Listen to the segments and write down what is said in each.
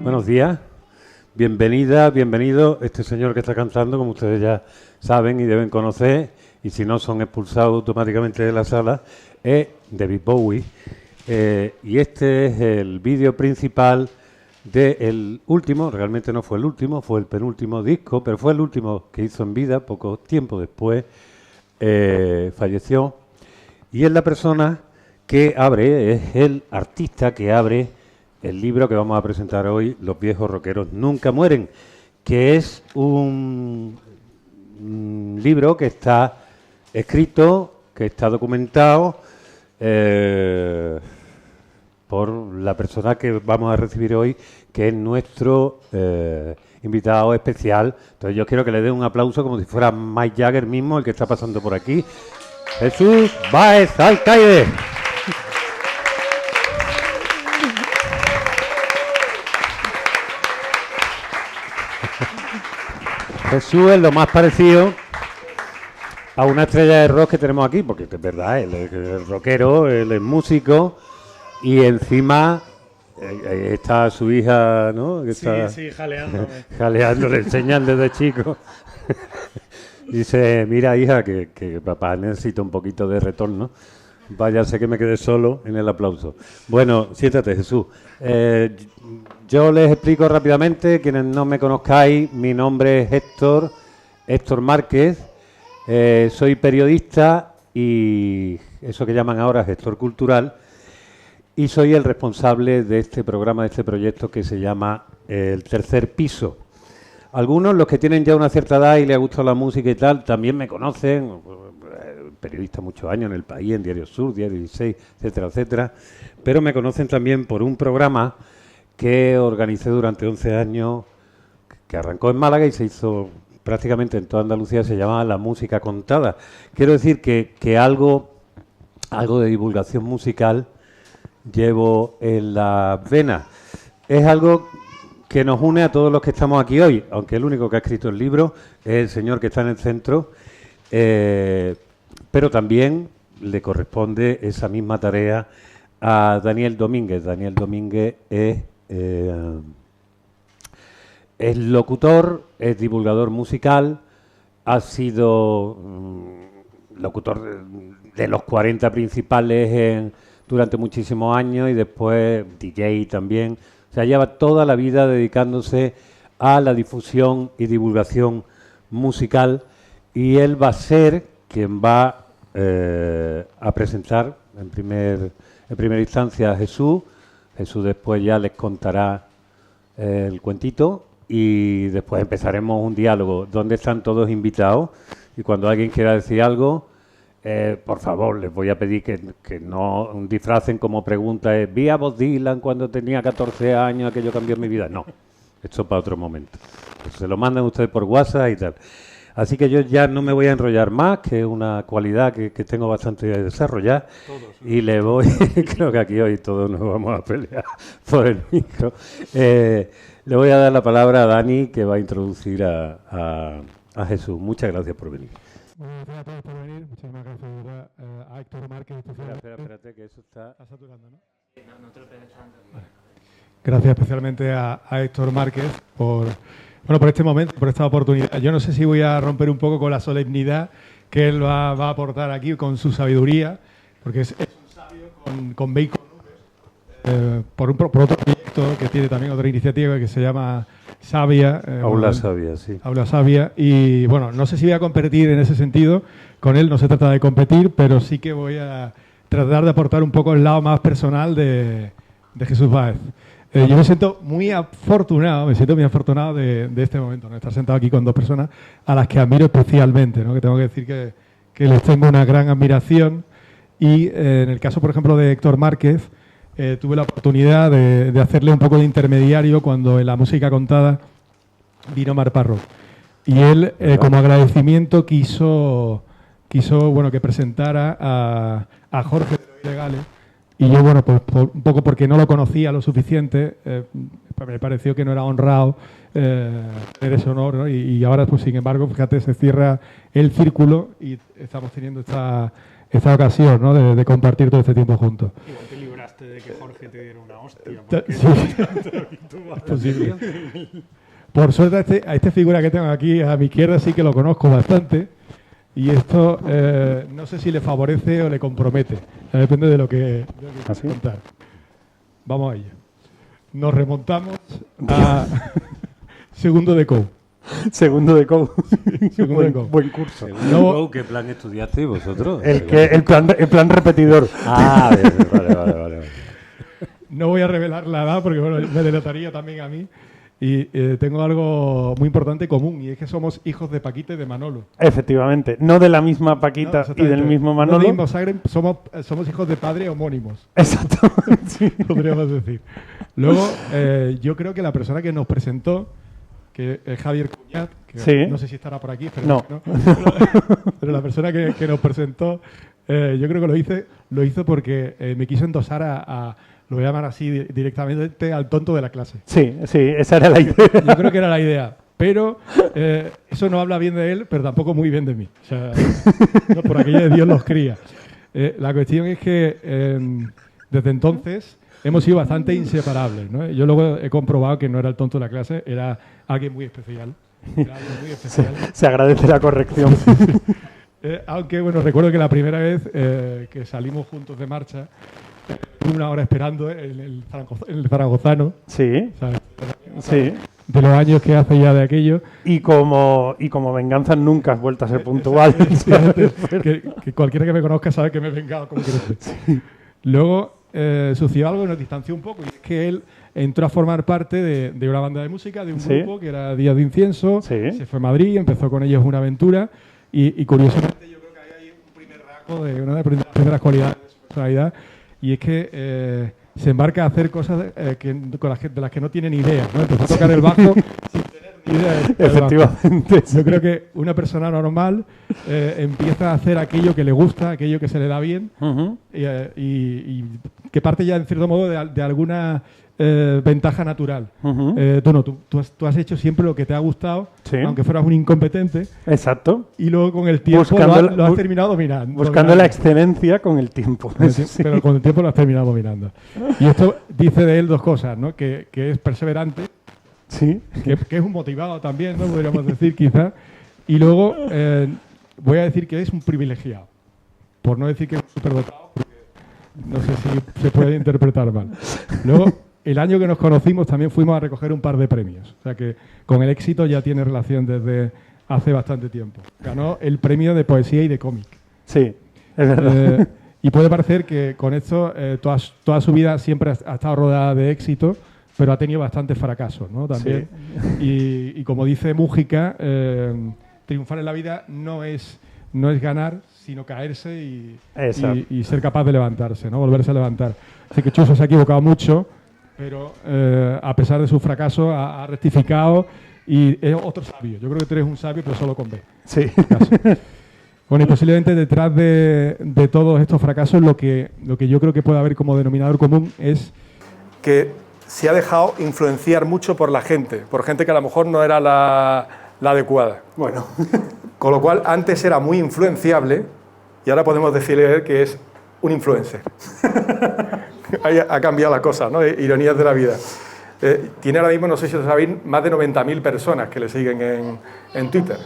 Buenos días, bienvenida, bienvenido. Este señor que está cantando, como ustedes ya saben y deben conocer, y si no son expulsados automáticamente de la sala, es David Bowie. Y este es el vídeo principal del último, realmente no fue el último, fue el penúltimo disco, pero fue el último que hizo en vida, poco tiempo después falleció. Y es la persona que abre, es el artista que abre el libro que vamos a presentar hoy, Los viejos rockeros nunca mueren, que es un libro que está escrito, que está documentado por la persona que vamos a recibir hoy, que es nuestro invitado especial. Entonces yo quiero que le dé un aplauso como si fuera Mick Jagger mismo, el que está pasando por aquí. Jesús Báez Alcaide. Jesús es lo más parecido a una estrella de rock que tenemos aquí, porque es verdad, él es rockero, él es músico, y encima está su hija, ¿no? Que está sí, jaleándome. Jaleando, le enseñan desde chico. Dice, mira hija, que papá necesita un poquito de retorno. Vaya, sé que me quedé solo en el aplauso. Bueno, siéntate, Jesús. Yo les explico rápidamente, quienes no me conozcáis, mi nombre es Héctor Márquez, soy periodista y eso que llaman ahora gestor cultural, y soy el responsable de este programa, de este proyecto que se llama El Tercer Piso. Algunos, los que tienen ya una cierta edad y les ha gustado la música y tal, también me conocen, periodista muchos años en El País, en Diario Sur, Diario 16, etcétera, etcétera, pero me conocen también por un programa que organicé durante 11 años, que arrancó en Málaga y se hizo prácticamente en toda Andalucía, se llamaba La Música Contada. Quiero decir que algo de divulgación musical llevo en las venas. Es algo que nos une a todos los que estamos aquí hoy, aunque el único que ha escrito el libro es el señor que está en el centro, pero también le corresponde esa misma tarea a Daniel Domínguez. Daniel Domínguez es locutor, es divulgador musical, ha sido locutor de los 40 principales durante muchísimos años y después DJ también. O sea, lleva toda la vida dedicándose a la difusión y divulgación musical, y él va a ser quien va a presentar en primera instancia a Jesús. Jesús después ya les contará el cuentito y después empezaremos un diálogo donde están todos invitados, y cuando alguien quiera decir algo, por favor, les voy a pedir que no disfracen como pregunta ¿vi a Bob Dylan cuando tenía 14 años, aquello cambió mi vida? No, esto para otro momento. Pues se lo mandan ustedes por WhatsApp y tal. Así que yo ya no me voy a enrollar más, que es una cualidad que tengo bastante de desarrollar. Todos, ¿no? Y le voy, creo que aquí hoy todos nos vamos a pelear por el micro. Le voy a dar la palabra a Dani, que va a introducir a Jesús. Muchas gracias por venir. Bueno, gracias a todos por venir. Muchísimas gracias a Héctor Márquez. Espérate, que eso está saturando, ¿no? No te lo pegues tanto. Vale. Gracias especialmente a Héctor Márquez por este momento, por esta oportunidad. Yo no sé si voy a romper un poco con la solemnidad que él va a aportar aquí con su sabiduría, porque es un sabio con bacon, por otro proyecto que tiene también otra iniciativa que se llama Sabia. Aula Sabia, sí. Aula Sabia. Y bueno, no sé si voy a competir en ese sentido. Con él no se trata de competir, pero sí que voy a tratar de aportar un poco el lado más personal de Jesús Báez. Yo me siento muy afortunado de este momento, ¿no? Estar sentado aquí con dos personas a las que admiro especialmente, ¿no? Que tengo que decir que les tengo una gran admiración. Y en el caso, por ejemplo, de Héctor Márquez, tuve la oportunidad de hacerle un poco de intermediario cuando en La Música Contada vino Mar Parro. Y él, como agradecimiento, quiso que presentara a Jorge de los Ilegales. Y yo, pues un poco porque no lo conocía lo suficiente, me pareció que no era honrado tener ese honor, ¿no? Y ahora, pues sin embargo, fíjate, se cierra el círculo y estamos teniendo esta ocasión, ¿no? de compartir todo este tiempo juntos. Igual te libraste enteraste de que Jorge te diera una hostia? Sí, es posible. Por suerte, a este figura que tengo aquí a mi izquierda sí que lo conozco bastante. Y esto no sé si le favorece o le compromete. Depende de lo que ¿Así? contar. Vamos a ello. Nos remontamos a segundo de COU. Segundo de COU. Segundo de COU. Buen curso. No- ¿Qué plan estudiaste vosotros? El plan repetidor. Ah, vale. No voy a revelar la edad porque bueno, me delataría también a mí. Y tengo algo muy importante común y es que somos hijos de Paquita y de Manolo. Efectivamente. No de la misma ¿No? Paquita y Exactamente. del mismo No Manolo. del mismo sangre, somos hijos de padre homónimos, Exacto. Sí. podríamos decir. Luego, yo creo que la persona que nos presentó, que es Javier Cuñat, que Sí. no sé si estará por aquí, pero No. pero la persona que nos presentó, yo creo que lo hizo porque me quiso endosar lo voy a llamar así directamente, al tonto de la clase. Sí, esa era la idea. Yo creo que era la idea. Pero eso no habla bien de él, pero tampoco muy bien de mí. O sea, no, por aquello de Dios los cría. La cuestión es que desde entonces hemos sido bastante inseparables, ¿no? Yo luego he comprobado que no era el tonto de la clase, era alguien muy especial. Era alguien muy especial. Se agradece la corrección. Aunque, bueno, recuerdo que la primera vez que salimos juntos de marcha, una hora esperando en el Zaragozano, Sí, ¿sabes? sí. De los años que hace ya de aquello. Y como venganza nunca has vuelto a ser puntual. que cualquiera que me conozca sabe que me he vengado como crece. Luego sucedió algo que nos distanció un poco y es que él entró a formar parte de una banda de música, de un Sí. grupo que era Días de Incienso, Sí. se fue a Madrid, empezó con ellos una aventura y curiosamente yo creo que hay ahí un primer rasgo de una de las primeras cualidades de su personalidad y es que se embarca a hacer cosas de las que no tiene ni idea, ¿no? Empezó a tocar el bajo sin tener ni idea del bajo. Efectivamente. Yo creo que una persona normal empieza a hacer aquello que le gusta, aquello que se le da bien Ujú. y que parte ya en cierto modo de alguna ventaja natural. Ujú. Tú has hecho siempre lo que te ha gustado, Sí. aunque fueras un incompetente, Exacto. y luego con el tiempo Buscando lo has bu- terminado dominando. Buscando la excelencia con el tiempo. Sí. Pero con el tiempo lo has terminado dominando. Y esto dice de él dos cosas, ¿no? Que es perseverante, Sí. que es un motivado también, ¿no? Podríamos decir quizá. Y luego voy a decir que es un privilegiado, por no decir que es un superdotado, porque no sé si se puede interpretar mal. Luego, el año que nos conocimos también fuimos a recoger un par de premios. O sea que con el éxito ya tiene relación desde hace bastante tiempo. Ganó el premio de poesía y de cómic. Sí, es verdad. Y puede parecer que con esto toda su vida siempre ha estado rodeada de éxito, pero ha tenido bastantes fracasos, ¿no? También. Y como dice Mújica, triunfar en la vida no es ganar, sino caerse y ser capaz de levantarse, ¿no? Volverse a levantar. Así que Chuso se ha equivocado mucho, pero a pesar de su fracaso ha rectificado y es otro sabio. Yo creo que tú eres un sabio, pero solo con B. Sí. Bueno, y posiblemente detrás de todos estos fracasos lo que yo creo que puede haber como denominador común es que se ha dejado influenciar mucho por la gente, por gente que a lo mejor no era la adecuada. Bueno. Con lo cual, antes era muy influenciable y ahora podemos decirle que es un influencer. Ahí ha cambiado la cosa, ¿no? Ironías de la vida. Tiene ahora mismo, no sé si lo sabéis, más de 90.000 personas que le siguen en Twitter.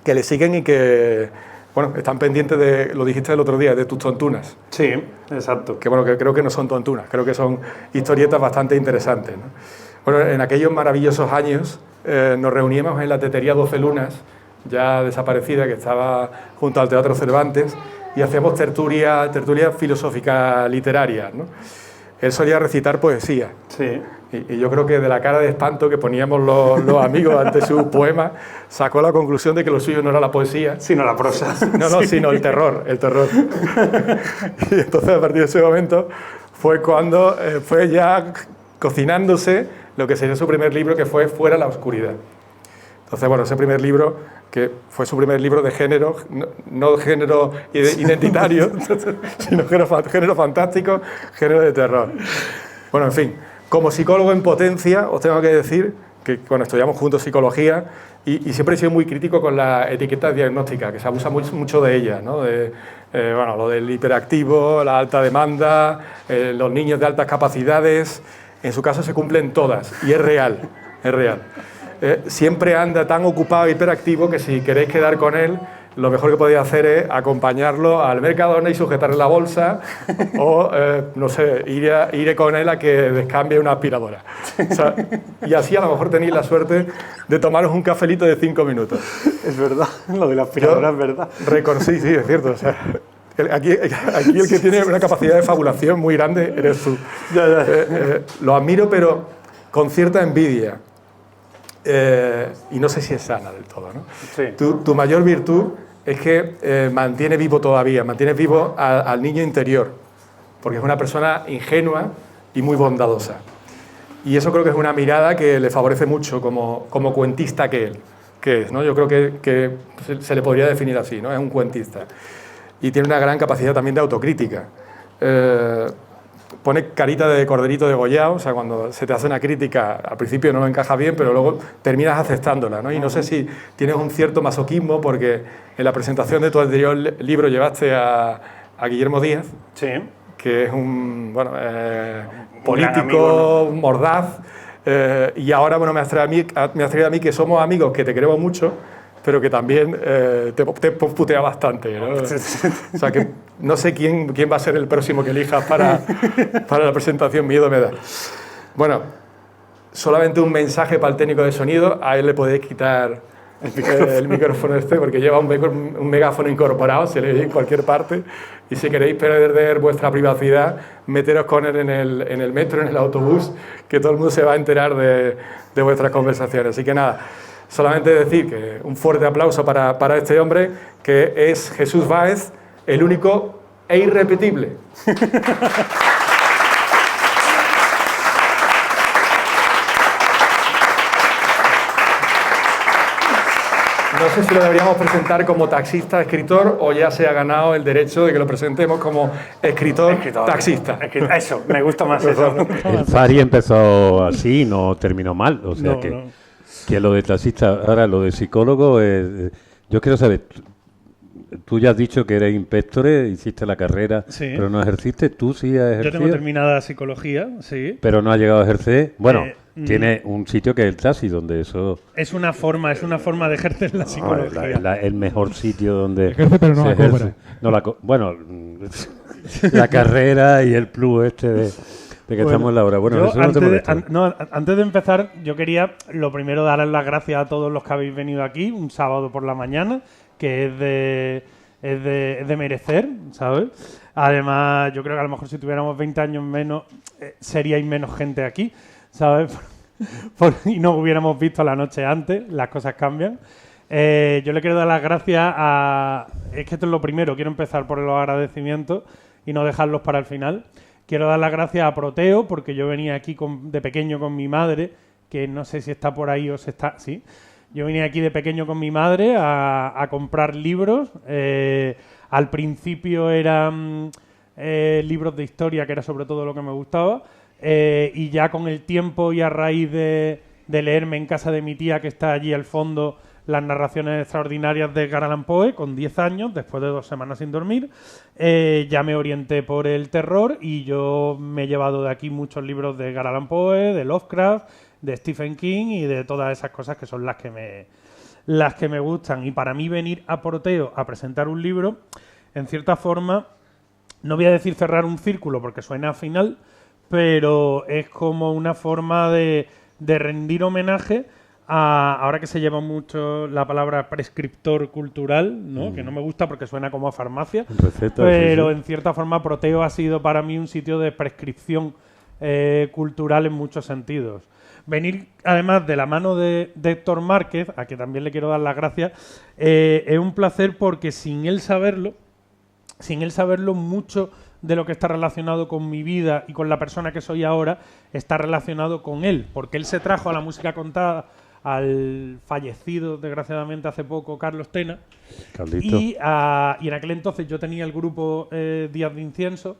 Que le siguen y que, bueno, están pendientes de, lo dijiste el otro día, de tus tontunas. Sí, exacto. Que bueno, que creo que no son tontunas, creo que son historietas bastante interesantes, ¿no? Bueno, en aquellos maravillosos años nos reuníamos en la tetería 12 Lunas, ya desaparecida, que estaba junto al Teatro Cervantes, y hacíamos tertulia filosófica literaria, ¿no? Él solía recitar poesía. Sí. Y yo creo que de la cara de espanto que poníamos los amigos ante sus poemas, sacó la conclusión de que lo suyo no era la poesía, Sino la prosa. no, Sí. sino el terror. Y entonces, a partir de ese momento, fue cuando fue ya cocinándose lo que sería su primer libro, que fue Fuera la oscuridad. Entonces, bueno, ese primer libro, que fue su primer libro de género, no género identitario, sino género fantástico, género de terror. Bueno, en fin, como psicólogo en potencia, os tengo que decir que cuando estudiamos juntos psicología, y siempre he sido muy crítico con la etiqueta diagnóstica, que se abusa mucho de ella, ¿no? Bueno, lo del hiperactivo, la alta demanda, los niños de altas capacidades, en su caso se cumplen todas, y es real, es real. Siempre anda tan ocupado e hiperactivo que si queréis quedar con él, lo mejor que podéis hacer es acompañarlo al Mercadona y sujetarle la bolsa o, no sé, ir con él a que descambie una aspiradora. O sea, y así a lo mejor tenéis la suerte de tomaros un cafelito de 5 minutos. Es verdad, lo de la aspiradora es verdad. Sí, es cierto. O sea, aquí el que tiene una capacidad de fabulación muy grande eres tú. Lo admiro, pero con cierta envidia. Y no sé si es sana del todo, ¿no? Sí. Tu mayor virtud es que mantiene vivo todavía, mantiene vivo al niño interior, porque es una persona ingenua y muy bondadosa. Y eso creo que es una mirada que le favorece mucho como cuentista que es, ¿no? Yo creo que se le podría definir así, ¿no? Es un cuentista. Y tiene una gran capacidad también de autocrítica. Pone carita de corderito degollado, o sea, cuando se te hace una crítica, al principio no lo encaja bien, pero luego terminas aceptándola, ¿no? Y no sé si tienes un cierto masoquismo, porque en la presentación de tu anterior libro llevaste a Guillermo Díaz, Sí. que es un político mordaz, y ahora, bueno, me has traído a mí que somos amigos, que te queremos mucho, pero que también te putea bastante, ¿no? O sea, que no sé quién va a ser el próximo que elijas para la presentación, miedo me da. Bueno, solamente un mensaje para el técnico de sonido, a él le podéis quitar el micrófono porque lleva un megáfono incorporado, se le oye en cualquier parte, y si queréis perder vuestra privacidad, meteros con él en el metro, en el autobús, que todo el mundo se va a enterar de vuestras conversaciones. Así que nada, solamente decir que un fuerte aplauso para este hombre, que es Jesús Báez, el único e irrepetible. No sé si lo deberíamos presentar como taxista, escritor, o ya se ha ganado el derecho de que lo presentemos como escritor. Taxista. Eso, me gusta más eso. El Fari empezó así, no terminó mal. O sea que lo de taxista, ahora lo de psicólogo, yo quiero saber, tú ya has dicho que eres inspectore, hiciste la carrera, Sí. pero no ejerciste, tú sí has ejercido. Yo tengo terminada psicología, sí. Pero no has llegado a ejercer. Bueno, tiene un sitio que es el taxi, donde eso... Es una forma de ejercer la psicología. el mejor sitio donde Ejerce, pero no se la ejerce. cobra. No la bueno, la carrera y el plus de que estamos en la hora. Bueno, yo eso no te molesta. antes de empezar, yo quería lo primero darles las gracias a todos los que habéis venido aquí un sábado por la mañana, que es de merecer, ¿sabes? Además, yo creo que a lo mejor si tuviéramos 20 años menos, seríais menos gente aquí, ¿sabes? Y no hubiéramos visto la noche antes, las cosas cambian. Yo le quiero dar las gracias a... Es que esto es lo primero, quiero empezar por los agradecimientos y no dejarlos para el final. Quiero dar las gracias a Proteo, porque yo venía aquí de pequeño con mi madre, que no sé si está por ahí o se está... Sí. Yo venía aquí de pequeño con mi madre a comprar libros. Al principio eran libros de historia, que era sobre todo lo que me gustaba. Y ya con el tiempo y a raíz de leerme en casa de mi tía, que está allí al fondo, las narraciones extraordinarias de Edgar Allan Poe, con 10 años, después de 2 semanas sin dormir, ya me orienté por el terror y yo me he llevado de aquí muchos libros de Edgar Allan Poe, de Lovecraft, de Stephen King y de todas esas cosas que son las que me gustan. Y para mí venir a Proteo a presentar un libro, en cierta forma, no voy a decir cerrar un círculo porque suena final, pero es como una forma de rendir homenaje a, ahora que se lleva mucho la palabra prescriptor cultural, ¿no? Que no me gusta porque suena como a farmacia, Receta, pero sí. en cierta forma Proteo ha sido para mí un sitio de prescripción cultural en muchos sentidos. Venir, además, de la mano de Héctor Márquez, a quien también le quiero dar las gracias, es un placer porque sin él saberlo, mucho de lo que está relacionado con mi vida y con la persona que soy ahora está relacionado con él, porque él se trajo a la música contada al fallecido, desgraciadamente, hace poco, Carlos Tena. Y en aquel entonces yo tenía el grupo Días de Incienso,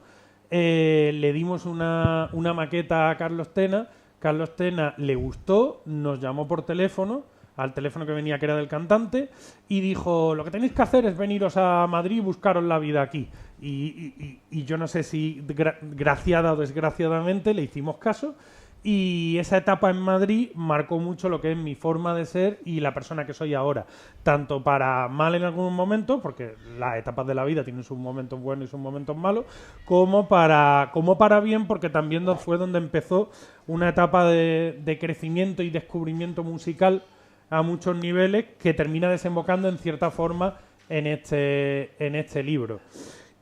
le dimos una maqueta a Carlos Tena, Carlos Tena le gustó, nos llamó por teléfono, al teléfono que venía que era del cantante, y dijo, lo que tenéis que hacer es veniros a Madrid y buscaros la vida aquí. Y yo no sé si graciada o desgraciadamente le hicimos caso, y esa etapa en Madrid marcó mucho lo que es mi forma de ser y la persona que soy ahora. Tanto para mal en algunos momentos, porque las etapas de la vida tienen sus momentos buenos y sus momentos malos, como para bien, porque también fue donde empezó una etapa de crecimiento y descubrimiento musical a muchos niveles que termina desembocando en cierta forma en este libro.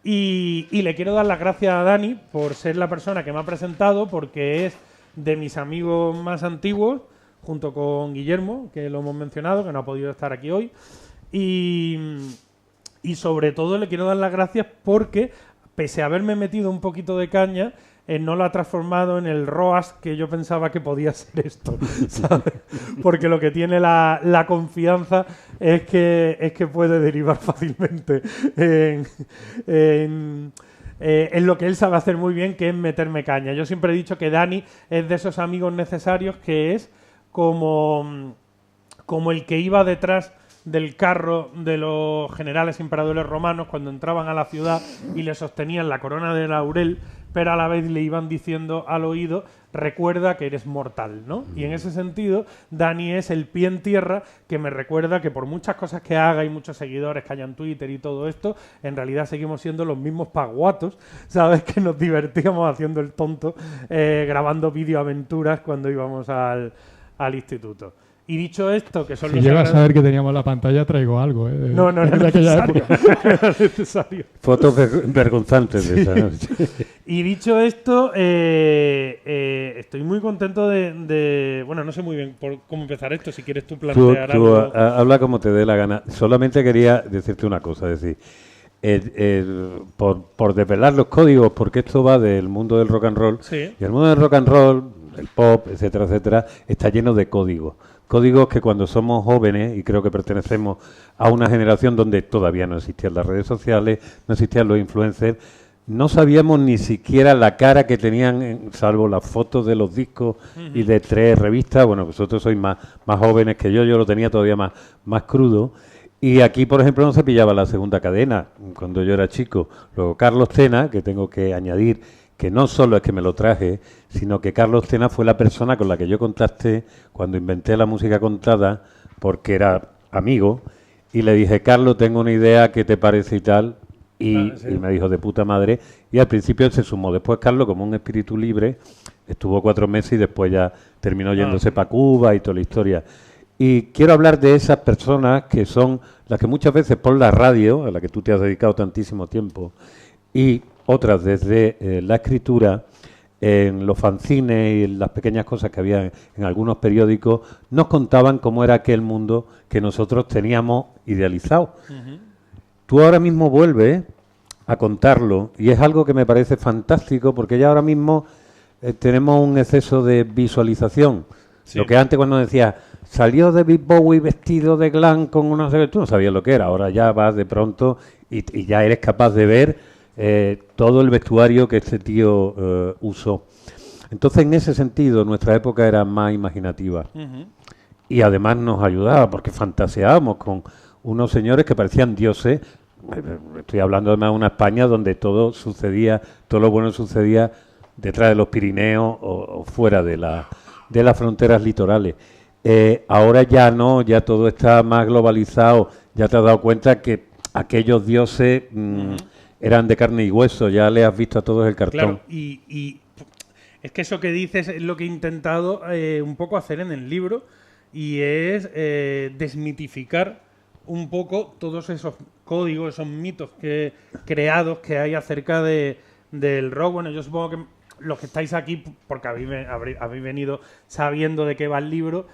Y le quiero dar las gracias a Dani por ser la persona que me ha presentado, porque es de mis amigos más antiguos, junto con Guillermo, que lo hemos mencionado, que no ha podido estar aquí hoy. Y sobre todo le quiero dar las gracias porque, pese a haberme metido un poquito de caña, no lo ha transformado en el ROAS que yo pensaba que podía ser esto, ¿sabes? Porque lo que tiene la confianza es que puede derivar fácilmente en lo que él sabe hacer muy bien, que es meterme caña. Yo siempre he dicho que Dani es de esos amigos necesarios, que es como el que iba detrás del carro de los generales emperadores romanos cuando entraban a la ciudad y le sostenían la corona de laurel, pero a la vez le iban diciendo al oído, recuerda que eres mortal, ¿no? Y en ese sentido, Dani es el pie en tierra que me recuerda que por muchas cosas que haga y muchos seguidores que haya en Twitter y todo esto, en realidad seguimos siendo los mismos paguatos, ¿sabes? Que nos divertíamos haciendo el tonto, grabando videoaventuras cuando íbamos al instituto. Y dicho esto, que son si llego a saber que teníamos la pantalla, traigo algo. No era necesario. No era necesario. Fotos vergonzantes de esa noche. Y dicho esto, estoy muy contento de... Bueno, no sé muy bien por cómo empezar esto. Si quieres tú plantear tú algo... habla como te dé la gana. Solamente quería decirte una cosa. Es decir, por desvelar los códigos, porque esto va del mundo del rock and roll. Sí. Y el mundo del rock and roll, el pop, etcétera, etcétera, está lleno de códigos. Códigos que cuando somos jóvenes, y creo que pertenecemos a una generación donde todavía no existían las redes sociales, no existían los influencers, no sabíamos ni siquiera la cara que tenían, salvo las fotos de los discos y de 3 revistas. Bueno, vosotros sois más jóvenes que yo lo tenía todavía más crudo. Y aquí, por ejemplo, no se pillaba la segunda cadena cuando yo era chico. Luego Carlos Tena, que tengo que añadir, que no solo es que me lo traje, sino que Carlos Tena fue la persona con la que yo contacté cuando inventé la música contada, porque era amigo, y le dije, Carlos, tengo una idea, ¿qué te parece y tal? Y me dijo, de puta madre, y al principio él se sumó. Después Carlos, como un espíritu libre, estuvo 4 meses y después ya terminó yéndose para Cuba y toda la historia. Y quiero hablar de esas personas que son las que muchas veces por la radio, a la que tú te has dedicado tantísimo tiempo, y otras desde la escritura, en los fanzines y en las pequeñas cosas que había en algunos periódicos, nos contaban cómo era aquel mundo que nosotros teníamos idealizado. Tú ahora mismo vuelves a contarlo y es algo que me parece fantástico, porque ya ahora mismo tenemos un exceso de visualización. Sí. Lo que antes cuando decías, salió David Bowie vestido de glam con unos... Tú no sabías lo que era, ahora ya vas de pronto y ya eres capaz de ver todo el vestuario que este tío usó. Entonces, en ese sentido, nuestra época era más imaginativa. Y además nos ayudaba, porque fantaseábamos con unos señores que parecían dioses. Estoy hablando además de una España donde todo lo bueno sucedía detrás de los Pirineos o fuera de las fronteras litorales. Ahora ya no, ya todo está más globalizado. Ya te has dado cuenta que aquellos dioses... eran de carne y hueso, ya le has visto a todos el cartón. Claro, y es que eso que dices es lo que he intentado un poco hacer en el libro, y es desmitificar un poco todos esos códigos, esos mitos creados que hay acerca del rock. Bueno, yo supongo que los que estáis aquí, porque habéis venido sabiendo de qué va el libro,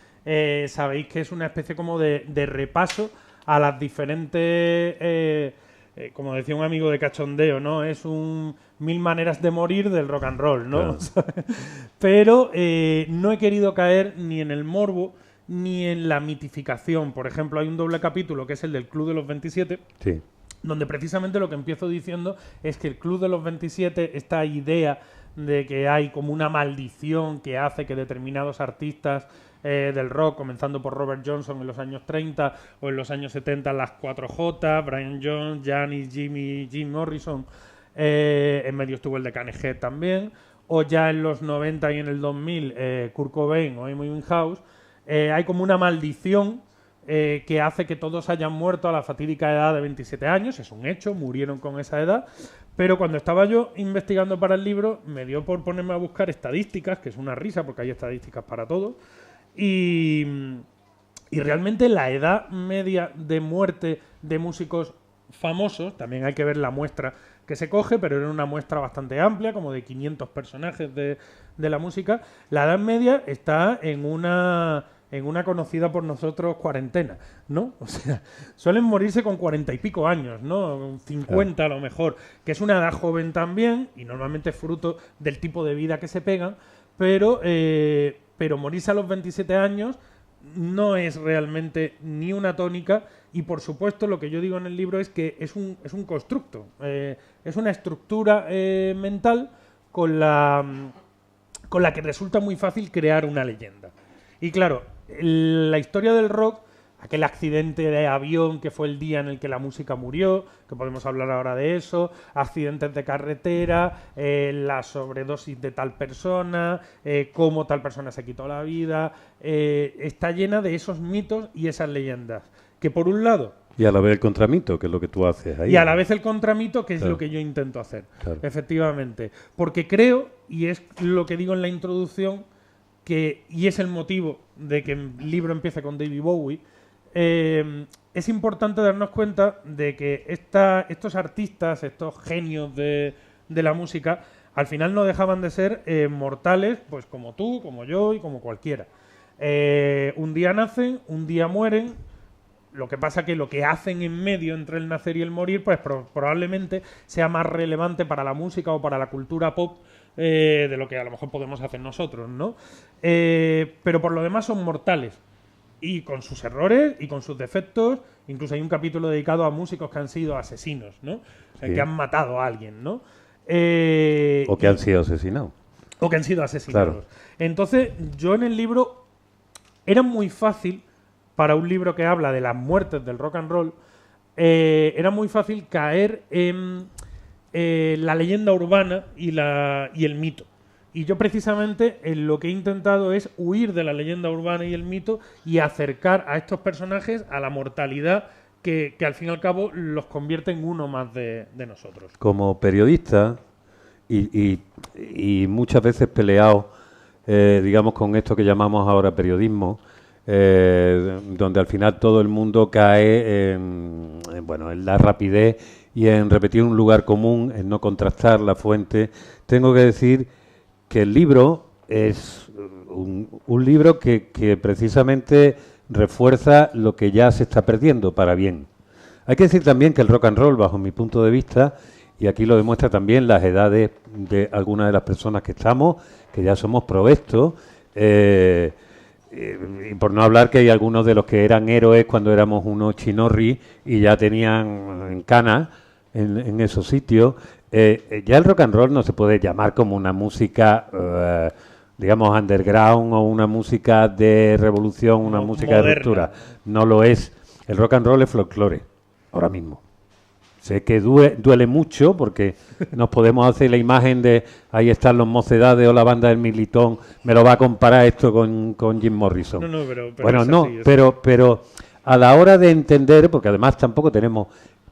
sabéis que es una especie como de repaso a las diferentes... como decía un amigo de cachondeo, ¿no? Es 1000 maneras de morir del rock and roll, ¿no? Claro. Pero no he querido caer ni en el morbo ni en la mitificación. Por ejemplo, hay un doble capítulo que es el del Club de los 27, sí, donde precisamente lo que empiezo diciendo es que el Club de los 27, esta idea de que hay como una maldición que hace que determinados artistas del rock, comenzando por Robert Johnson en los años 30 o en los años 70 las 4J, Brian Jones, Janis, Jim Morrison, en medio estuvo el de Kanye Head también, o ya en los 90 y en el 2000 Kurt Cobain o Amy Winehouse, hay como una maldición que hace que todos hayan muerto a la fatídica edad de 27 años, es un hecho, murieron con esa edad, pero cuando estaba yo investigando para el libro me dio por ponerme a buscar estadísticas, que es una risa porque hay estadísticas para todo, y realmente la edad media de muerte de músicos famosos, también hay que ver la muestra que se coge, pero era una muestra bastante amplia, como de 500 personajes de la música, la edad media está en una conocida por nosotros cuarentena, ¿no? O sea, suelen morirse con 40 y pico años, ¿no? 50 a lo mejor, que es una edad joven también, y normalmente es fruto del tipo de vida que se pegan, pero morirse a los 27 años no es realmente ni una tónica, y por supuesto lo que yo digo en el libro es que es un constructo, es una estructura mental con la que resulta muy fácil crear una leyenda. Y claro, la historia del rock, aquel accidente de avión que fue el día en el que la música murió, que podemos hablar ahora de eso, accidentes de carretera, la sobredosis de tal persona, cómo tal persona se quitó la vida, está llena de esos mitos y esas leyendas. Que por un lado... Y a la vez el contramito, que es lo que tú haces ahí. Y a la vez el contramito, que es lo que yo intento hacer, efectivamente. Porque creo, y es lo que digo en la introducción, y es el motivo de que el libro empiece con David Bowie, es importante darnos cuenta de que estos artistas, estos genios de la música, al final no dejaban de ser mortales, pues como tú, como yo y como cualquiera. Un día nacen, un día mueren. Lo que pasa que lo que hacen en medio entre el nacer y el morir, pues probablemente sea más relevante para la música o para la cultura pop de lo que a lo mejor podemos hacer nosotros, ¿no? Pero por lo demás son mortales. Y con sus errores y con sus defectos. Incluso hay un capítulo dedicado a músicos que han sido asesinos, ¿no? O sea, que han matado a alguien, ¿no? O que han sido asesinados. O que han sido asesinados. Claro. Entonces, yo en el libro... Era muy fácil, para un libro que habla de las muertes del rock and roll, era muy fácil caer en la leyenda urbana y el mito. Y yo precisamente lo que he intentado es huir de la leyenda urbana y el mito y acercar a estos personajes a la mortalidad que al fin y al cabo los convierte en uno más de nosotros. Como periodista y muchas veces peleado, digamos, con esto que llamamos ahora periodismo, donde al final todo el mundo cae en la rapidez y en repetir un lugar común, en no contrastar la fuente. Tengo que decir que el libro es un libro que precisamente refuerza lo que ya se está perdiendo para bien. Hay que decir también que el rock and roll, bajo mi punto de vista, y aquí lo demuestra también las edades de algunas de las personas que estamos, que ya somos provestos, y por no hablar que hay algunos de los que eran héroes cuando éramos unos chinorri y ya tenían canas en esos sitios. Ya el rock and roll no se puede llamar como una música, digamos, underground o una música de revolución, una música moderna. de ruptura. No lo es. El rock and roll es folclore, ahora mismo. Sé que duele mucho porque nos podemos hacer la imagen de ahí están los Mocedades o la banda del Militón. Me lo va a comparar esto con Jim Morrison. No, pero bueno, es no, así, pero a la hora de entender, porque además tampoco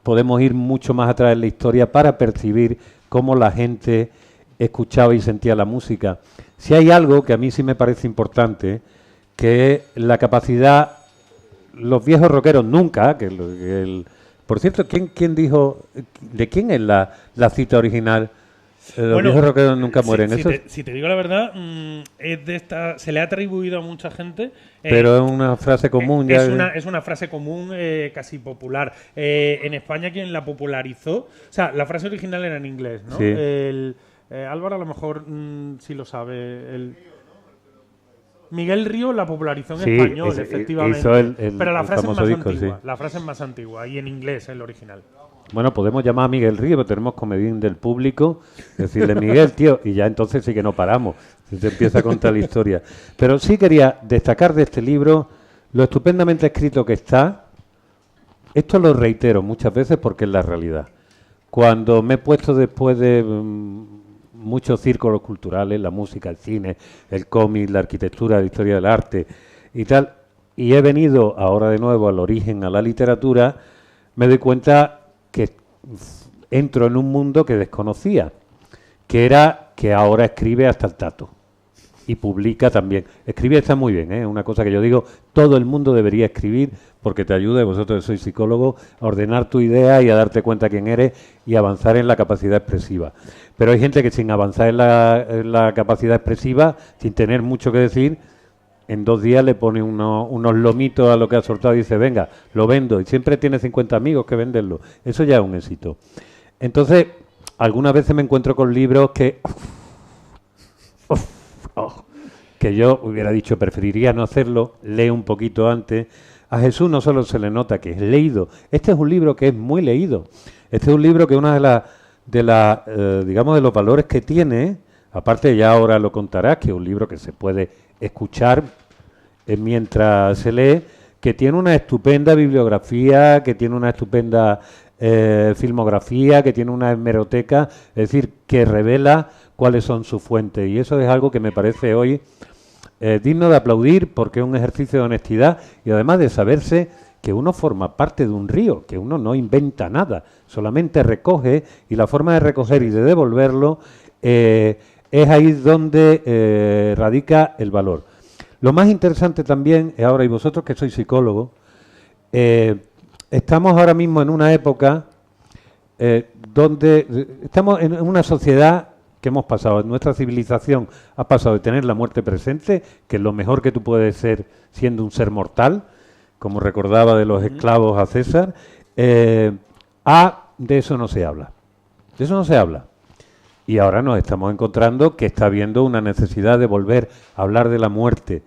podemos ir mucho más atrás en la historia para percibir cómo la gente escuchaba y sentía la música. Si hay algo que a mí sí me parece importante, que es la capacidad, los viejos rockeros nunca, por cierto, ¿quién dijo, de quién es la cita original? Los viejos rockeros nunca mueren. Si te digo la verdad, es de se le ha atribuido a mucha gente. Pero es una frase común. Es una frase común, casi popular. En España quien la popularizó, o sea, la frase original era en inglés, ¿no? Sí. Álvaro a lo mejor sí lo sabe. Miguel Río la popularizó en español, efectivamente. Hizo pero la frase es más disco, antigua. sí. La frase es más antigua y en inglés es el original. Bueno, podemos llamar a Miguel Río, pero tenemos comedín del público, decirle Miguel, tío, y ya entonces sí que no paramos, se empieza a contar la historia. Pero sí quería destacar de este libro lo estupendamente escrito que está. Esto lo reitero muchas veces porque es la realidad. Cuando me he puesto después de muchos círculos culturales, la música, el cine, el cómic, la arquitectura, la historia del arte y tal, y he venido ahora de nuevo al origen, a la literatura, me doy cuenta que entro en un mundo que desconocía, que era que ahora escribe hasta el tato y publica también. Escribir está muy bien, es una cosa que yo digo, todo el mundo debería escribir porque te ayuda, y vosotros sois psicólogos, a ordenar tu idea y a darte cuenta quién eres y avanzar en la capacidad expresiva. Pero hay gente que sin avanzar en la capacidad expresiva, sin tener mucho que decir, en 2 días le pone unos lomitos a lo que ha soltado y dice, venga, lo vendo. Y siempre tiene 50 amigos que venderlo. Eso ya es un éxito. Entonces, algunas veces me encuentro con libros que yo hubiera dicho, preferiría no hacerlo, leo un poquito antes. A Jesús no solo se le nota que es leído. Este es un libro que es muy leído. Este es un libro que una digamos, de los valores que tiene, aparte ya ahora lo contarás, que es un libro que se puede escuchar mientras se lee, que tiene una estupenda bibliografía, que tiene una estupenda filmografía, que tiene una hemeroteca, es decir, que revela cuáles son sus fuentes. Y eso es algo que me parece hoy digno de aplaudir porque es un ejercicio de honestidad y además de saberse que uno forma parte de un río, que uno no inventa nada, solamente recoge, y la forma de recoger y de devolverlo es ahí donde radica el valor. Lo más interesante también, ahora y vosotros que sois psicólogos, estamos ahora mismo en una época donde estamos en una sociedad que hemos pasado, en nuestra civilización ha pasado de tener la muerte presente, que es lo mejor que tú puedes ser siendo un ser mortal, como recordaba de los esclavos a César, de eso no se habla. De eso no se habla. Y ahora nos estamos encontrando que está habiendo una necesidad de volver a hablar de la muerte.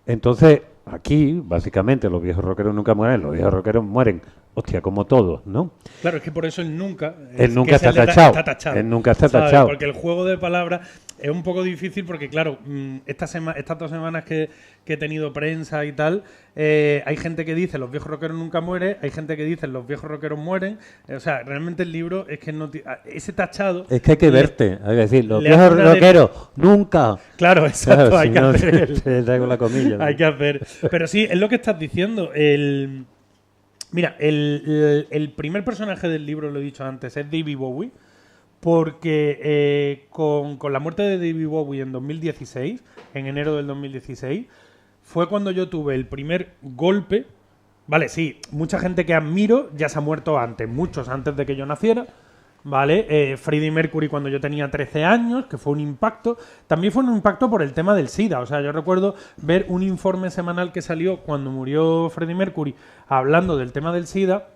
Entonces, aquí, básicamente, los viejos rockeros nunca mueren, los viejos rockeros mueren, hostia, como todos, ¿no? Claro, es que por eso el nunca... está tachado. El nunca está tachado. Porque el juego de palabras es un poco difícil porque, claro, estas 2 semanas que he tenido prensa y tal, hay gente que dice los viejos rockeros nunca mueren, hay gente que dice los viejos rockeros mueren. O sea, realmente el libro es que no... ese tachado... Es que hay que verte, hay que decir, los viejos rockeros nunca... Claro, exacto, claro, hay si que no, hacer... te traigo la comilla, ¿no? Hay que hacer... Pero sí, es lo que estás diciendo, Mira, el primer personaje del libro, lo he dicho antes, es David Bowie, porque con la muerte de David Bowie en 2016, en enero del 2016, fue cuando yo tuve el primer golpe. Vale, sí, mucha gente que admiro ya se ha muerto antes, muchos antes de que yo naciera, ¿vale? Freddie Mercury cuando yo tenía 13 años, que fue un impacto. También fue un impacto por el tema del SIDA. O sea, yo recuerdo ver un informe semanal que salió cuando murió Freddie Mercury hablando del tema del SIDA.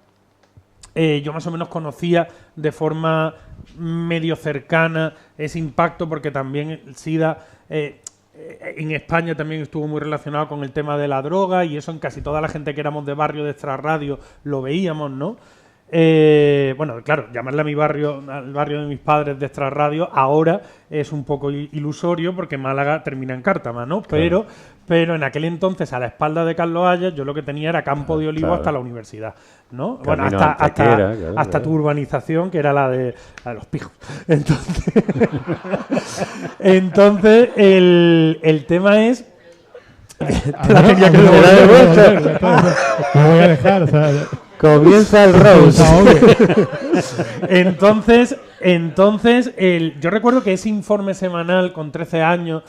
Yo más o menos conocía de forma medio cercana ese impacto porque también el SIDA... en España también estuvo muy relacionado con el tema de la droga y eso en casi toda la gente que éramos de barrio de Extrarradio lo veíamos, ¿no? Bueno, claro, llamarle a mi barrio, al barrio de mis padres de Extrarradio, ahora es un poco ilusorio porque Málaga termina en Cártama, ¿no? Claro. Pero en aquel entonces, a la espalda de Carlos Haya, yo lo que tenía era campo de olivo hasta la universidad, ¿no? Camino bueno, hasta tu urbanización, que era la de los pijos. Entonces, el tema es... Te la tenía que devolver. No voy a dejar, o sea... Comienza el roast. Entonces yo recuerdo que ese informe semanal con 13 años,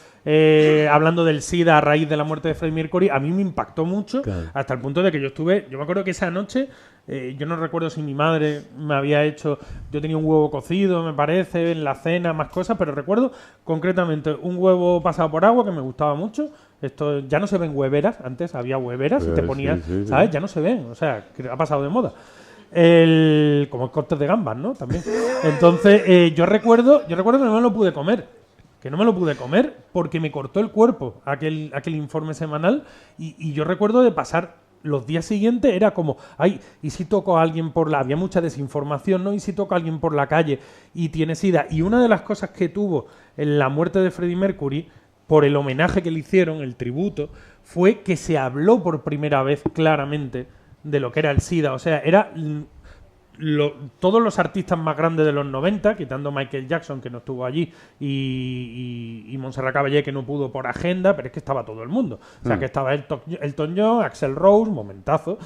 hablando del SIDA a raíz de la muerte de Freddie Mercury, a mí me impactó mucho, claro, hasta el punto de que yo me acuerdo que esa noche, yo no recuerdo si mi madre me había hecho, yo tenía un huevo cocido, me parece, en la cena, más cosas, pero recuerdo concretamente un huevo pasado por agua que me gustaba mucho. Esto ya no se ven hueveras, antes había hueveras y te ponías, sí, ¿sabes? Ya no se ven, o sea, que ha pasado de moda. Como cortes de gambas, ¿no? También. Entonces, yo recuerdo que no me lo pude comer. Que no me lo pude comer porque me cortó el cuerpo aquel informe semanal y yo recuerdo de pasar los días siguientes era como, ay, ¿y si toco a alguien por la...? Había mucha desinformación, ¿no? ¿Y si toco a alguien por la calle y tiene SIDA? Y una de las cosas que tuvo en la muerte de Freddie Mercury, por el homenaje que le hicieron, el tributo, fue que se habló por primera vez claramente de lo que era el SIDA. O sea, era... todos los artistas más grandes de los 90, quitando Michael Jackson, que no estuvo allí, y Montserrat Caballé, que no pudo por agenda, pero es que estaba todo el mundo. O sea, que estaba Elton John, Axl Rose, momentazo.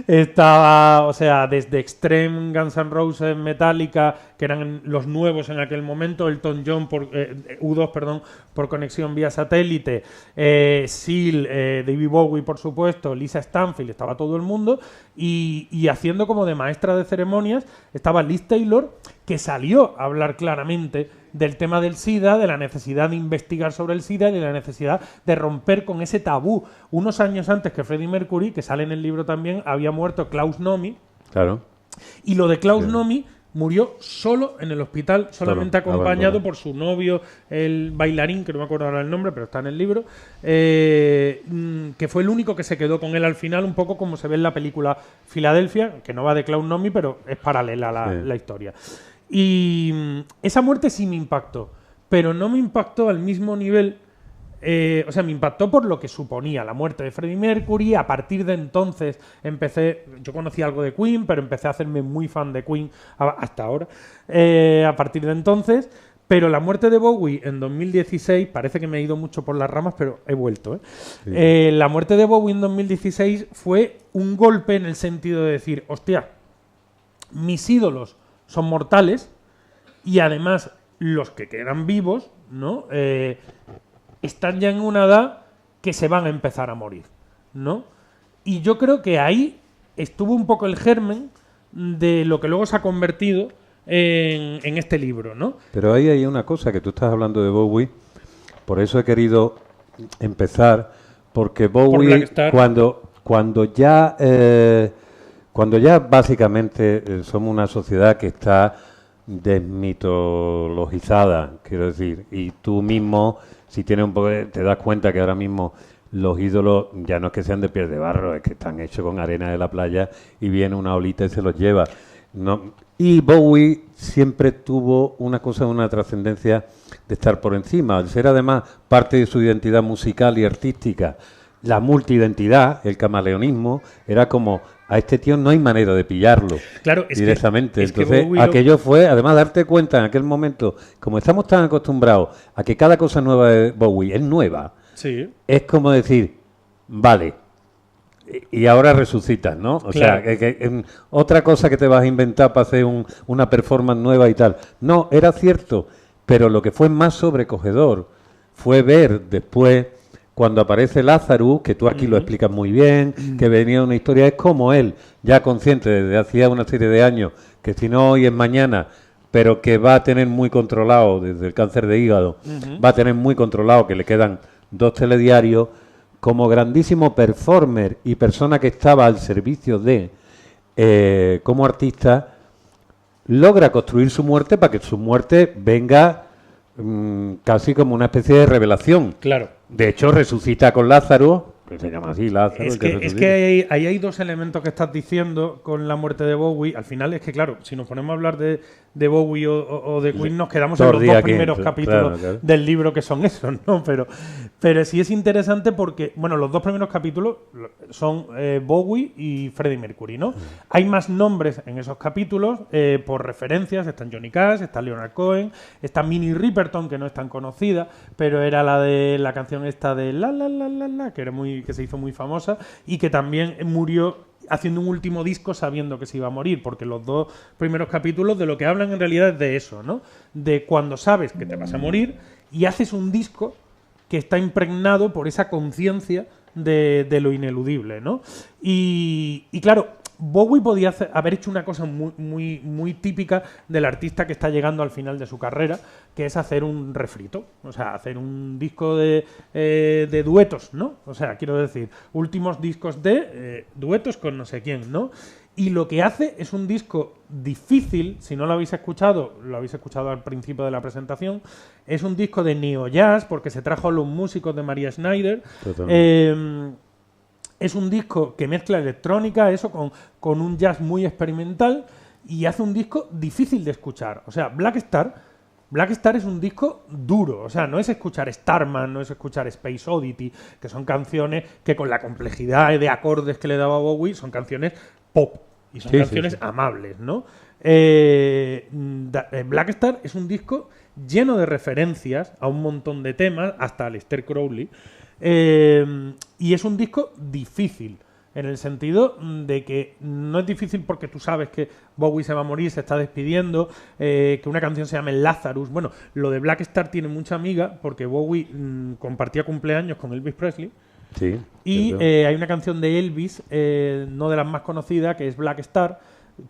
Estaba, o sea, desde Extreme, Guns N' Roses, Metallica, que eran los nuevos en aquel momento, Elton John, U2, perdón, por conexión vía satélite, Seal, David Bowie, por supuesto, Lisa Stanfield, estaba todo el mundo, y haciendo como de maestra de ceremonias estaba Liz Taylor, que salió a hablar claramente del tema del SIDA, de la necesidad de investigar sobre el SIDA y de la necesidad de romper con ese tabú. Unos años antes que Freddie Mercury, que sale en el libro también, había muerto Klaus Nomi. Claro. Y lo de Klaus Nomi murió solo en el hospital, solamente acompañado por su novio, el bailarín, que no me acuerdo ahora el nombre, pero está en el libro, que fue el único que se quedó con él al final, un poco como se ve en la película Filadelfia, que no va de Klaus Nomi, pero es paralela la historia. Y esa muerte sí me impactó, pero no me impactó al mismo nivel. O sea, me impactó por lo que suponía la muerte de Freddie Mercury. A partir de entonces yo conocí algo de Queen, pero empecé a hacerme muy fan de Queen hasta ahora, a partir de entonces. Pero la muerte de Bowie en 2016, parece que me he ido mucho por las ramas, pero he vuelto. Sí. La muerte de Bowie en 2016 fue un golpe en el sentido de decir, hostia, mis ídolos son mortales y además los que quedan vivos, ¿no? Están ya en una edad que se van a empezar a morir, ¿no? Y yo creo que ahí estuvo un poco el germen de lo que luego se ha convertido en este libro, ¿no? Pero ahí hay una cosa, que tú estás hablando de Bowie, por eso he querido empezar, porque Bowie, cuando ya básicamente somos una sociedad que está desmitologizada, quiero decir, y tú mismo, si tienes un poco te das cuenta que ahora mismo los ídolos ya no es que sean de piel de barro, es que están hechos con arena de la playa y viene una olita y se los lleva. No. Y Bowie siempre tuvo una cosa, una trascendencia de estar por encima, al ser además parte de su identidad musical y artística. La multiidentidad, el camaleonismo, era como, a este tío no hay manera de pillarlo directamente. Entonces, aquello fue, además, darte cuenta en aquel momento, como estamos tan acostumbrados a que cada cosa nueva de Bowie es nueva, sí, es como decir, vale, y ahora resucitas, ¿no? O sea, otra cosa que te vas a inventar para hacer una performance nueva y tal. No, era cierto, pero lo que fue más sobrecogedor fue ver después, cuando aparece Lazarus, que tú aquí lo explicas muy bien, que venía una historia, es como él, ya consciente desde hacía una serie de años, que si no hoy es mañana, pero que va a tener muy controlado, desde el cáncer de hígado, va a tener muy controlado, que le quedan 2 telediarios, como grandísimo performer y persona que estaba al servicio de, como artista, logra construir su muerte para que su muerte venga casi como una especie de revelación. Claro. De hecho, resucita con Lázaro, que se llama así, Lázaro. Es que ahí hay 2 elementos que estás diciendo con la muerte de Bowie. Al final es que, claro, si nos ponemos a hablar de Bowie o de Queen, nos quedamos en los 2 primeros capítulos del libro, que son esos, ¿no? Pero sí es interesante porque, bueno, los 2 primeros capítulos son Bowie y Freddie Mercury, ¿no? Hay más nombres en esos capítulos por referencias. Están Johnny Cash, está Leonard Cohen, está Minnie Riperton, que no es tan conocida, pero era la de la canción esta de la, que se hizo muy famosa y que también murió haciendo un último disco sabiendo que se iba a morir, porque los 2 primeros capítulos de lo que hablan en realidad es de eso, ¿no? De cuando sabes que te vas a morir y haces un disco que está impregnado por esa conciencia de lo ineludible, ¿no? Y claro, Bowie podía haber hecho una cosa muy típica del artista que está llegando al final de su carrera, que es hacer un refrito, o sea, hacer un disco de duetos, ¿no? O sea, quiero decir, últimos discos de duetos con no sé quién, ¿no? Y lo que hace es un disco difícil, si no lo habéis escuchado al principio de la presentación, es un disco de neo jazz, porque se trajo a los músicos de Maria Schneider, Es un disco que mezcla electrónica, eso, con un jazz muy experimental, y hace un disco difícil de escuchar. O sea, Black Star es un disco duro. O sea, no es escuchar Starman, no es escuchar Space Oddity, que son canciones que con la complejidad de acordes que le daba Bowie, son canciones pop. Y son canciones amables, ¿no? Black Star es un disco lleno de referencias a un montón de temas, hasta Aleister Crowley. Y es un disco difícil. En el sentido de que no es difícil porque tú sabes que Bowie se va a morir, se está despidiendo, que una canción se llame Lazarus. Bueno, lo de Black Star tiene mucha amiga porque Bowie compartía cumpleaños con Elvis Presley. Sí. Y hay una canción de Elvis, no de las más conocidas, que es Black Star,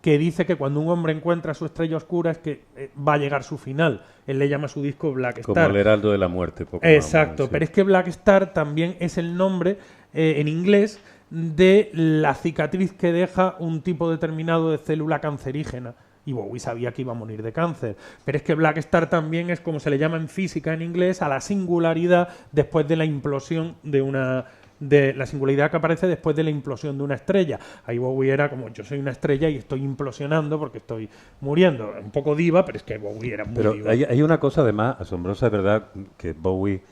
que dice que cuando un hombre encuentra su estrella oscura es que va a llegar su final. Él le llama a su disco Black Star. Como el heraldo de la muerte. Poco exacto, más, sí. Pero es que Black Star también es el nombre en inglés de la cicatriz que deja un tipo determinado de célula cancerígena. Y Bowie sabía que iba a morir de cáncer. Pero es que Black Star también es como se le llama en física en inglés a la singularidad después de la implosión de la singularidad que aparece después de la implosión de una estrella. Ahí Bowie era como, yo soy una estrella y estoy implosionando porque estoy muriendo. Un poco diva, pero es que Bowie era muy diva. Hay una cosa además asombrosa, es verdad, que Bowie,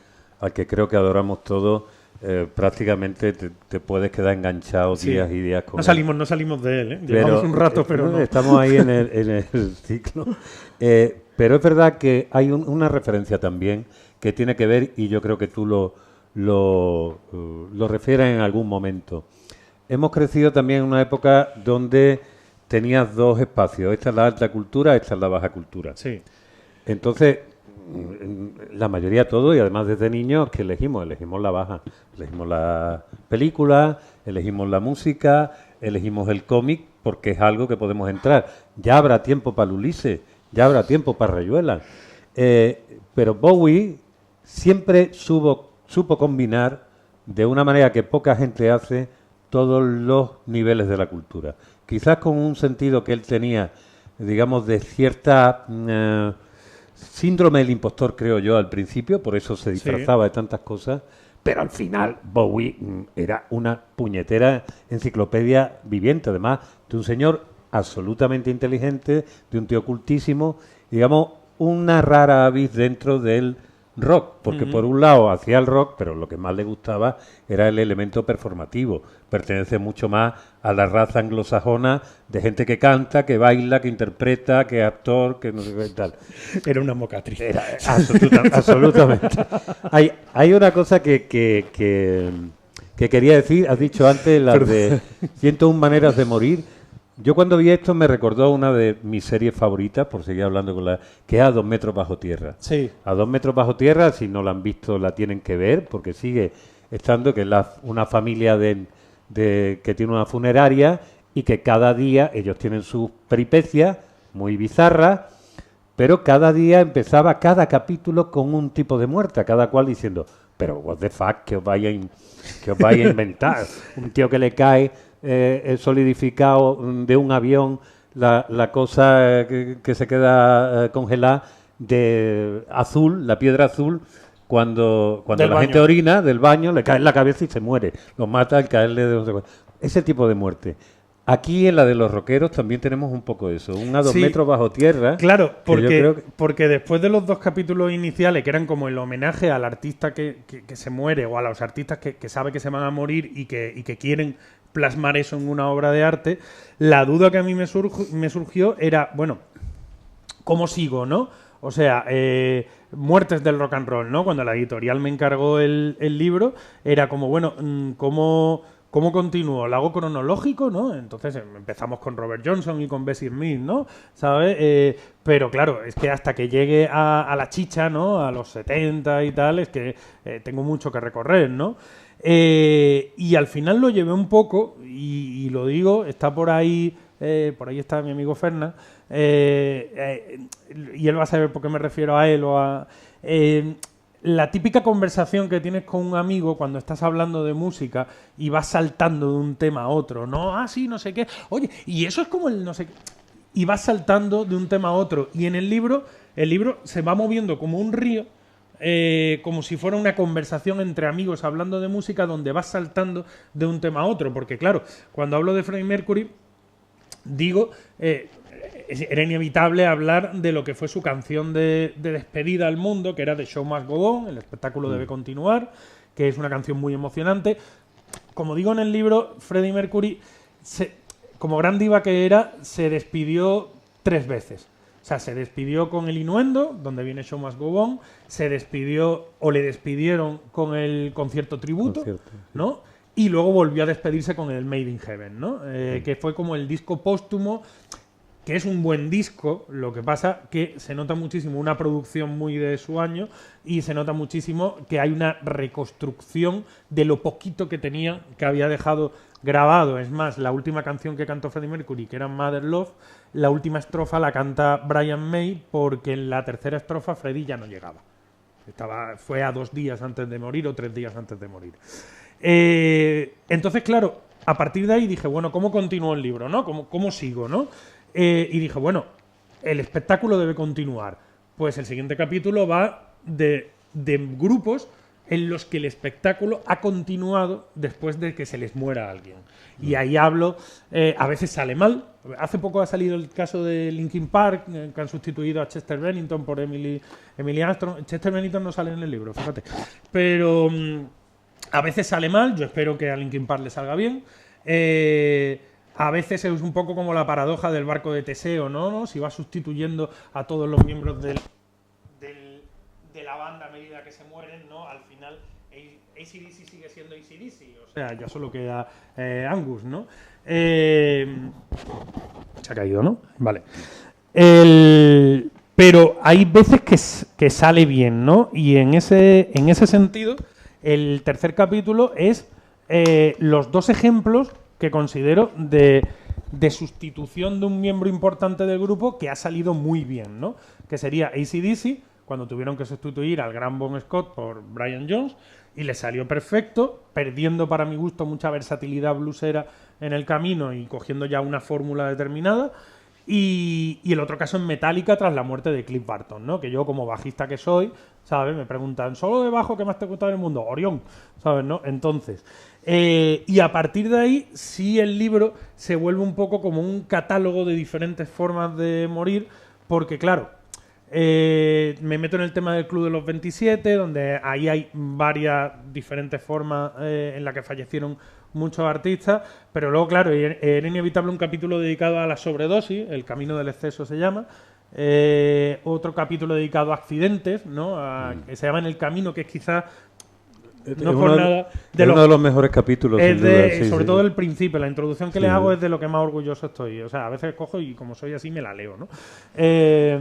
al que creo que adoramos todos, prácticamente te puedes quedar enganchado días y días con él. No salimos de él, ¿eh? Llevamos un rato, pero no. Estamos ahí en el ciclo. Pero es verdad que hay una referencia también que tiene que ver, y yo creo que tú lo refieres en algún momento. Hemos crecido también en una época donde tenías dos espacios. Esta es la alta cultura, esta es la baja cultura. Sí. Entonces, la mayoría todo, y además desde niños, que elegimos la baja. Elegimos la película, elegimos la música, elegimos el cómic, porque es algo que podemos entrar. Ya habrá tiempo para Ulises, ya habrá tiempo para Rayuela. Pero Bowie siempre supo combinar de una manera que poca gente hace todos los niveles de la cultura. Quizás con un sentido que él tenía, digamos, de cierta síndrome del impostor, creo yo, al principio, por eso se disfrazaba de tantas cosas, pero al final Bowie era una puñetera enciclopedia viviente, además de un señor absolutamente inteligente, de un tío cultísimo, digamos, una rara avis dentro del rock, porque por un lado hacía el rock, pero lo que más le gustaba era el elemento performativo. Pertenece mucho más a la raza anglosajona de gente que canta, que baila, que interpreta, que es actor, que no sé qué tal. Era una mocatriz. Era absolutamente. Hay una cosa que quería decir, has dicho antes, las de 101 maneras de morir. Yo cuando vi esto me recordó una de mis series favoritas, por seguir hablando que es A 2 metros bajo tierra. Sí. A 2 metros bajo tierra, si no la han visto, la tienen que ver, porque sigue estando, que es una familia que tiene una funeraria y que cada día ellos tienen sus peripecias muy bizarras, pero cada día empezaba cada capítulo con un tipo de muerte, cada cual diciendo, pero what the fuck, que os vaya a inventar. Un tío que le cae el solidificado de un avión, la cosa que se queda congelada de azul, la piedra azul, cuando la gente orina del baño, le cae en la cabeza y se muere. Lo mata al caerle de no sé cuánto. Ese tipo de muerte. Aquí en la de los rockeros también tenemos un poco eso, a 2 metros bajo tierra. Claro, porque después de los dos capítulos iniciales, que eran como el homenaje al artista que se muere, o a los artistas que sabe que se van a morir y que quieren plasmar eso en una obra de arte, la duda que a mí me surgió era, bueno, ¿cómo sigo, no? O sea, muertes del rock and roll, ¿no? Cuando la editorial me encargó el libro, era como, bueno, ¿cómo continúo? ¿Lo hago cronológico, no? Entonces empezamos con Robert Johnson y con Bessie Smith, ¿no? ¿Sabes? Pero claro, es que hasta que llegue a la chicha, ¿no? A los 70 y tal, es que tengo mucho que recorrer, ¿no? Y al final lo llevé un poco, y lo digo, está por ahí está mi amigo Fernan, y él va a saber por qué me refiero a él o a... la típica conversación que tienes con un amigo cuando estás hablando de música y vas saltando de un tema a otro, ¿no? Ah, sí, no sé qué. Oye, y eso es como el no sé qué. Y vas saltando de un tema a otro. Y en el libro se va moviendo como un río, como si fuera una conversación entre amigos hablando de música donde vas saltando de un tema a otro. Porque claro, cuando hablo de Freddie Mercury, digo, era inevitable hablar de lo que fue su canción de despedida al mundo, que era The Show Must Go On, el espectáculo debe continuar, que es una canción muy emocionante. Como digo en el libro, Freddie Mercury, como gran diva que era, se despidió 3 veces. O sea, se despidió con el Innuendo, donde viene Show Must Go On, se despidió o le despidieron con el concierto tributo, ¿no? Y luego volvió a despedirse con el Made in Heaven, ¿no? Que fue como el disco póstumo, que es un buen disco, lo que pasa que se nota muchísimo una producción muy de su año y se nota muchísimo que hay una reconstrucción de lo poquito que tenía, que había dejado grabado. Es más, la última canción que cantó Freddie Mercury, que era Mother Love, la última estrofa la canta Brian May, porque en la tercera estrofa Freddie ya no llegaba. Fue a 2 días antes de morir o 3 días antes de morir. Entonces, claro, a partir de ahí dije, bueno, ¿cómo continúo el libro, no? ¿Cómo sigo, no? Y dije, bueno, el espectáculo debe continuar. Pues el siguiente capítulo va de grupos en los que el espectáculo ha continuado después de que se les muera alguien. Y ahí hablo, a veces sale mal. Hace poco ha salido el caso de Linkin Park, que han sustituido a Chester Bennington por Emily Armstrong. Chester Bennington no sale en el libro, fíjate. Pero a veces sale mal, yo espero que a Linkin Park le salga bien. A veces es un poco como la paradoja del barco de Teseo, ¿no? Si vas sustituyendo a todos los miembros de la banda a medida que se mueren, ¿no? Al final AC/DC sigue siendo AC/DC, o sea, ya solo queda Angus, ¿no? Se ha caído, ¿no? Vale. Pero hay veces que sale bien, ¿no? Y en ese sentido, el tercer capítulo es los 2 ejemplos que considero de sustitución de un miembro importante del grupo que ha salido muy bien, ¿no? Que sería AC/DC, cuando tuvieron que sustituir al gran Bon Scott por Brian Jones, y le salió perfecto, perdiendo para mi gusto mucha versatilidad bluesera en el camino y cogiendo ya una fórmula determinada. Y el otro caso en Metallica tras la muerte de Cliff Burton, ¿no? Que yo, como bajista que soy, ¿sabes? Me preguntan, ¿solo de bajo qué más te gusta en el mundo? Orión, ¿sabes? ¿No? Entonces, y a partir de ahí, sí, el libro se vuelve un poco como un catálogo de diferentes formas de morir, porque claro, me meto en el tema del Club de los 27, donde ahí hay varias diferentes formas en las que fallecieron muchos artistas, pero luego, claro, era inevitable un capítulo dedicado a la sobredosis, El camino del exceso se llama, otro capítulo dedicado a accidentes, ¿no? Que se llama En el camino, que es quizás no por nada uno de los mejores capítulos, sin duda. Sí, sobre sí, todo sí. el principio, la introducción que les hago es de lo que más orgulloso estoy. O sea, a veces cojo y como soy así me la leo, ¿no?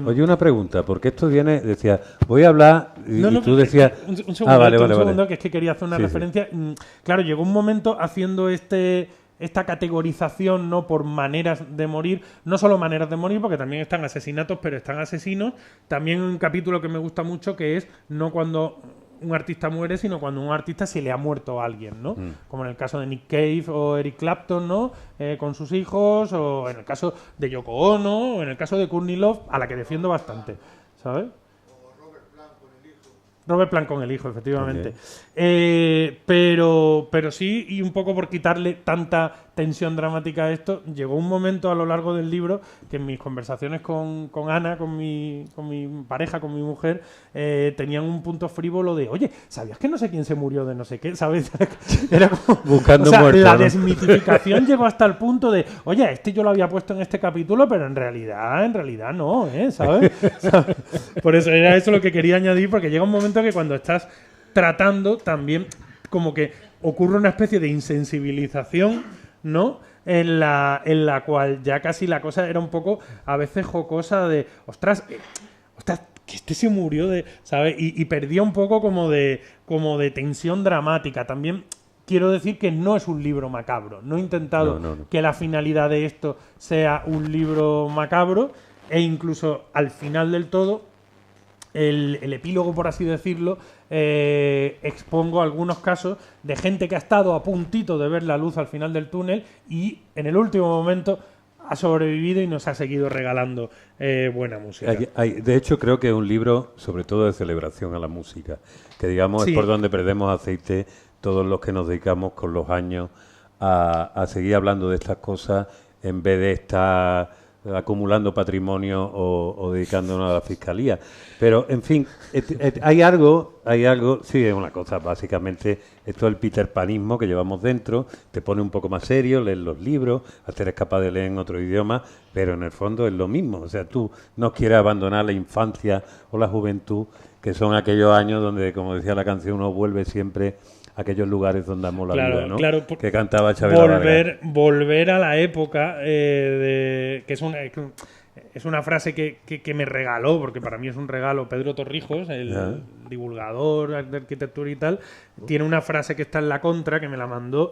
Oye, una pregunta, porque esto viene, decía, voy a hablar y tú decías... Un segundo, vale. que es que quería hacer una Sí, referencia. Claro, llegó un momento haciendo esta categorización, ¿no? Por maneras de morir, no solo maneras de morir, porque también están asesinatos, pero están asesinos. También un capítulo que me gusta mucho, que es no cuando un artista muere, sino cuando un artista se le ha muerto a alguien, ¿no? Como en el caso de Nick Cave o Eric Clapton, ¿no? Con sus hijos, o en el caso de Yoko Ono, o en el caso de Courtney Love, a la que defiendo bastante, ¿sabes? Robert Plant con el hijo, efectivamente. Okay. Pero sí, y un poco por quitarle tanta tensión dramática a esto, llegó un momento a lo largo del libro que en mis conversaciones con Ana, con mi pareja, con mi mujer, tenían un punto frívolo de, oye, ¿sabías que no sé quién se murió de no sé qué? ¿Sabes? Era como... Buscando o sea, muertos, la ¿no? desmitificación llegó hasta el punto de, oye, yo lo había puesto en este capítulo, pero en realidad no, ¿sabes? ¿Sabes? Por eso era eso lo que quería añadir, porque llega un momento que cuando estás tratando también como que ocurre una especie de insensibilización, ¿no? En la cual ya casi la cosa era un poco a veces jocosa de ostras, que este se murió de, ¿sabes? Y perdía un poco como de tensión dramática. También quiero decir que no es un libro macabro. No he intentado que la finalidad de esto sea un libro macabro, e incluso al final del todo el epílogo, por así decirlo, expongo algunos casos de gente que ha estado a puntito de ver la luz al final del túnel y en el último momento ha sobrevivido y nos ha seguido regalando buena música. De hecho, creo que es un libro, sobre todo de celebración a la música, que digamos Sí. es por donde perdemos aceite todos los que nos dedicamos con los años a seguir hablando de estas cosas en vez de estar acumulando patrimonio o dedicándonos a la fiscalía. Pero, en fin, hay algo, sí, es una cosa, básicamente, esto es el Peter Panismo que llevamos dentro, te pone un poco más serio, lees los libros, hasta eres capaz de leer en otro idioma, pero en el fondo es lo mismo. O sea, tú no quieres abandonar la infancia o la juventud, que son aquellos años donde, como decía la canción, uno vuelve siempre a aquellos lugares donde amó la vida, ¿no? Claro, que cantaba Chabela Vargas. Volver a la época que es una frase que me regaló, porque para mí es un regalo, Pedro Torrijos, el divulgador de arquitectura y tal, tiene una frase que está en la contra, que me la mandó,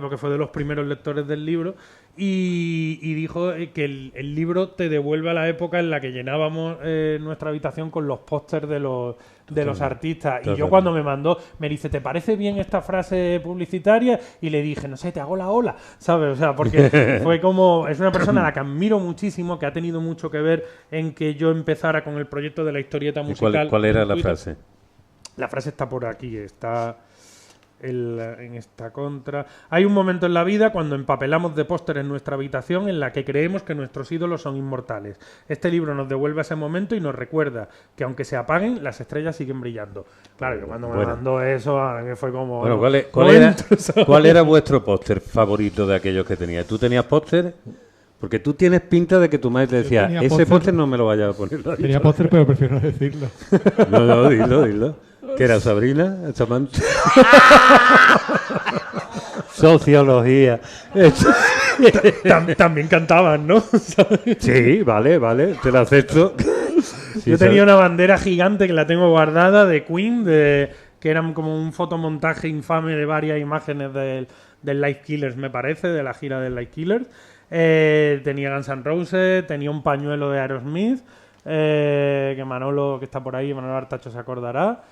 porque fue de los primeros lectores del libro, y dijo que el libro te devuelve a la época en la que llenábamos nuestra habitación con los pósters de los artistas. Y yo cuando me mandó, me dice, ¿te parece bien esta frase publicitaria? Y le dije, no sé, te hago la ola, ¿sabes? O sea, porque fue como... Es una persona a la que admiro muchísimo, que ha tenido mucho que ver en que yo empezara con el proyecto de la historieta musical. ¿Cuál era la frase? La frase está por aquí, está... en esta contra. Hay un momento en la vida cuando empapelamos de póster en nuestra habitación en la que creemos que nuestros ídolos son inmortales. Este libro nos devuelve a ese momento y nos recuerda que aunque se apaguen, las estrellas siguen brillando. Claro, yo cuando me mandó eso, a mí fue como... Bueno, ¿cuál era vuestro póster favorito de aquellos que teníais? ¿Tú tenías póster? Porque tú tienes pinta de que tu madre te decía, ese póster no me lo vayas a poner. Tenía póster, pero prefiero no decirlo. No, dilo. ¿Qué era, Sabrina? Samantha. Sociología. También cantaban, ¿no? Sí, vale, te la acepto. Sí, yo tenía una bandera gigante que la tengo guardada de Queen, que eran como un fotomontaje infame de varias imágenes del Light Killers, me parece, de la gira del Light Killers. Tenía Guns N' Roses, tenía un pañuelo de Aerosmith, que Manolo, que está por ahí, Manolo Artacho se acordará.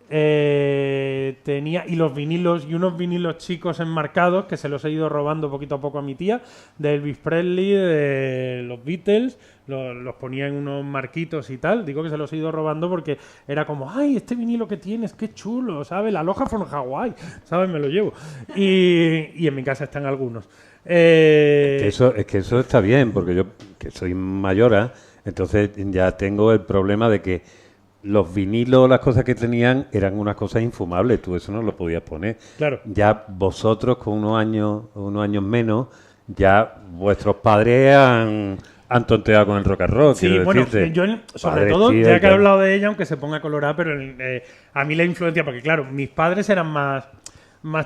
Tenía y los vinilos y unos vinilos chicos enmarcados que se los he ido robando poquito a poco a mi tía, de Elvis Presley, de los Beatles, los ponía en unos marquitos y tal. Digo que se los he ido robando porque era como, ay, este vinilo que tienes, qué chulo, ¿sabes? La Aloha from Hawaii, ¿sabes? Me lo llevo. Y en mi casa están algunos. Es que eso está bien, porque yo, que soy mayora, entonces ya tengo el problema de que los vinilos, las cosas que tenían, eran unas cosas infumables. Tú eso no lo podías poner. Claro. Ya vosotros, con unos años menos, ya vuestros padres han tonteado con el rock and roll. Sí, bueno, yo sobre todo, ya que he hablado de ella, aunque se ponga colorada, pero a mí la influencia, porque claro, mis padres eran más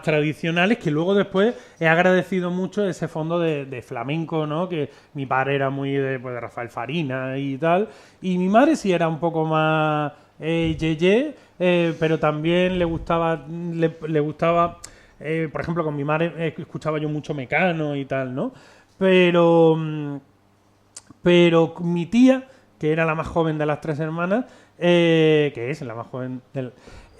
tradicionales, que luego después he agradecido mucho ese fondo de flamenco, ¿no? Que mi padre era muy de Rafael Farina y tal, y mi madre sí era un poco más pero también le gustaba por ejemplo, con mi madre escuchaba yo mucho Mecano y tal, ¿no? Pero mi tía, que era la más joven de las tres hermanas, que es la más joven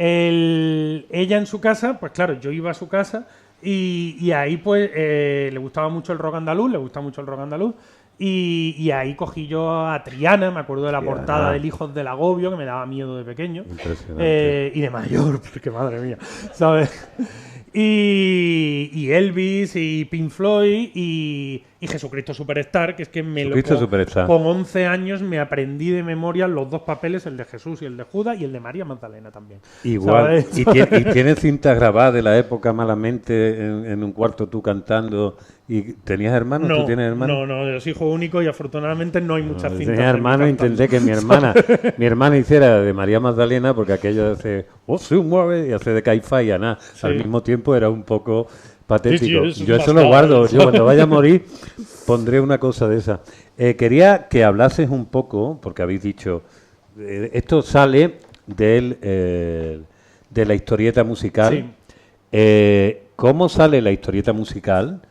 ella en su casa, pues claro, yo iba a su casa y ahí pues le gustaba mucho el rock andaluz, y ahí cogí yo a Triana, me acuerdo de la portada del Hijos del Agobio, que me daba miedo de pequeño, y de mayor, porque madre mía, ¿sabes? Y Elvis y Pink Floyd y Jesucristo Superstar, que es que con 11 años me aprendí de memoria los dos papeles, el de Jesús y el de Judas, y el de María Magdalena también. Igual. ¿Y tienes cintas grabadas de la época malamente en un cuarto tú cantando? ¿Y tenías hermanos? No, ¿Tú tienes hermanos? No, yo soy hijo único y afortunadamente no hay muchas cintas. Tenía hermanos, intenté que mi hermana hiciera de María Magdalena, porque aquello hace se mueve y hace de Caifa y Aná. Sí. Al mismo tiempo era un poco patético. Sí, yo eso lo guardo. Yo cuando vaya a morir pondré una cosa de esa. Quería que hablases un poco, porque habéis dicho, esto sale de la historieta musical. Sí. ¿Cómo sale la historieta musical?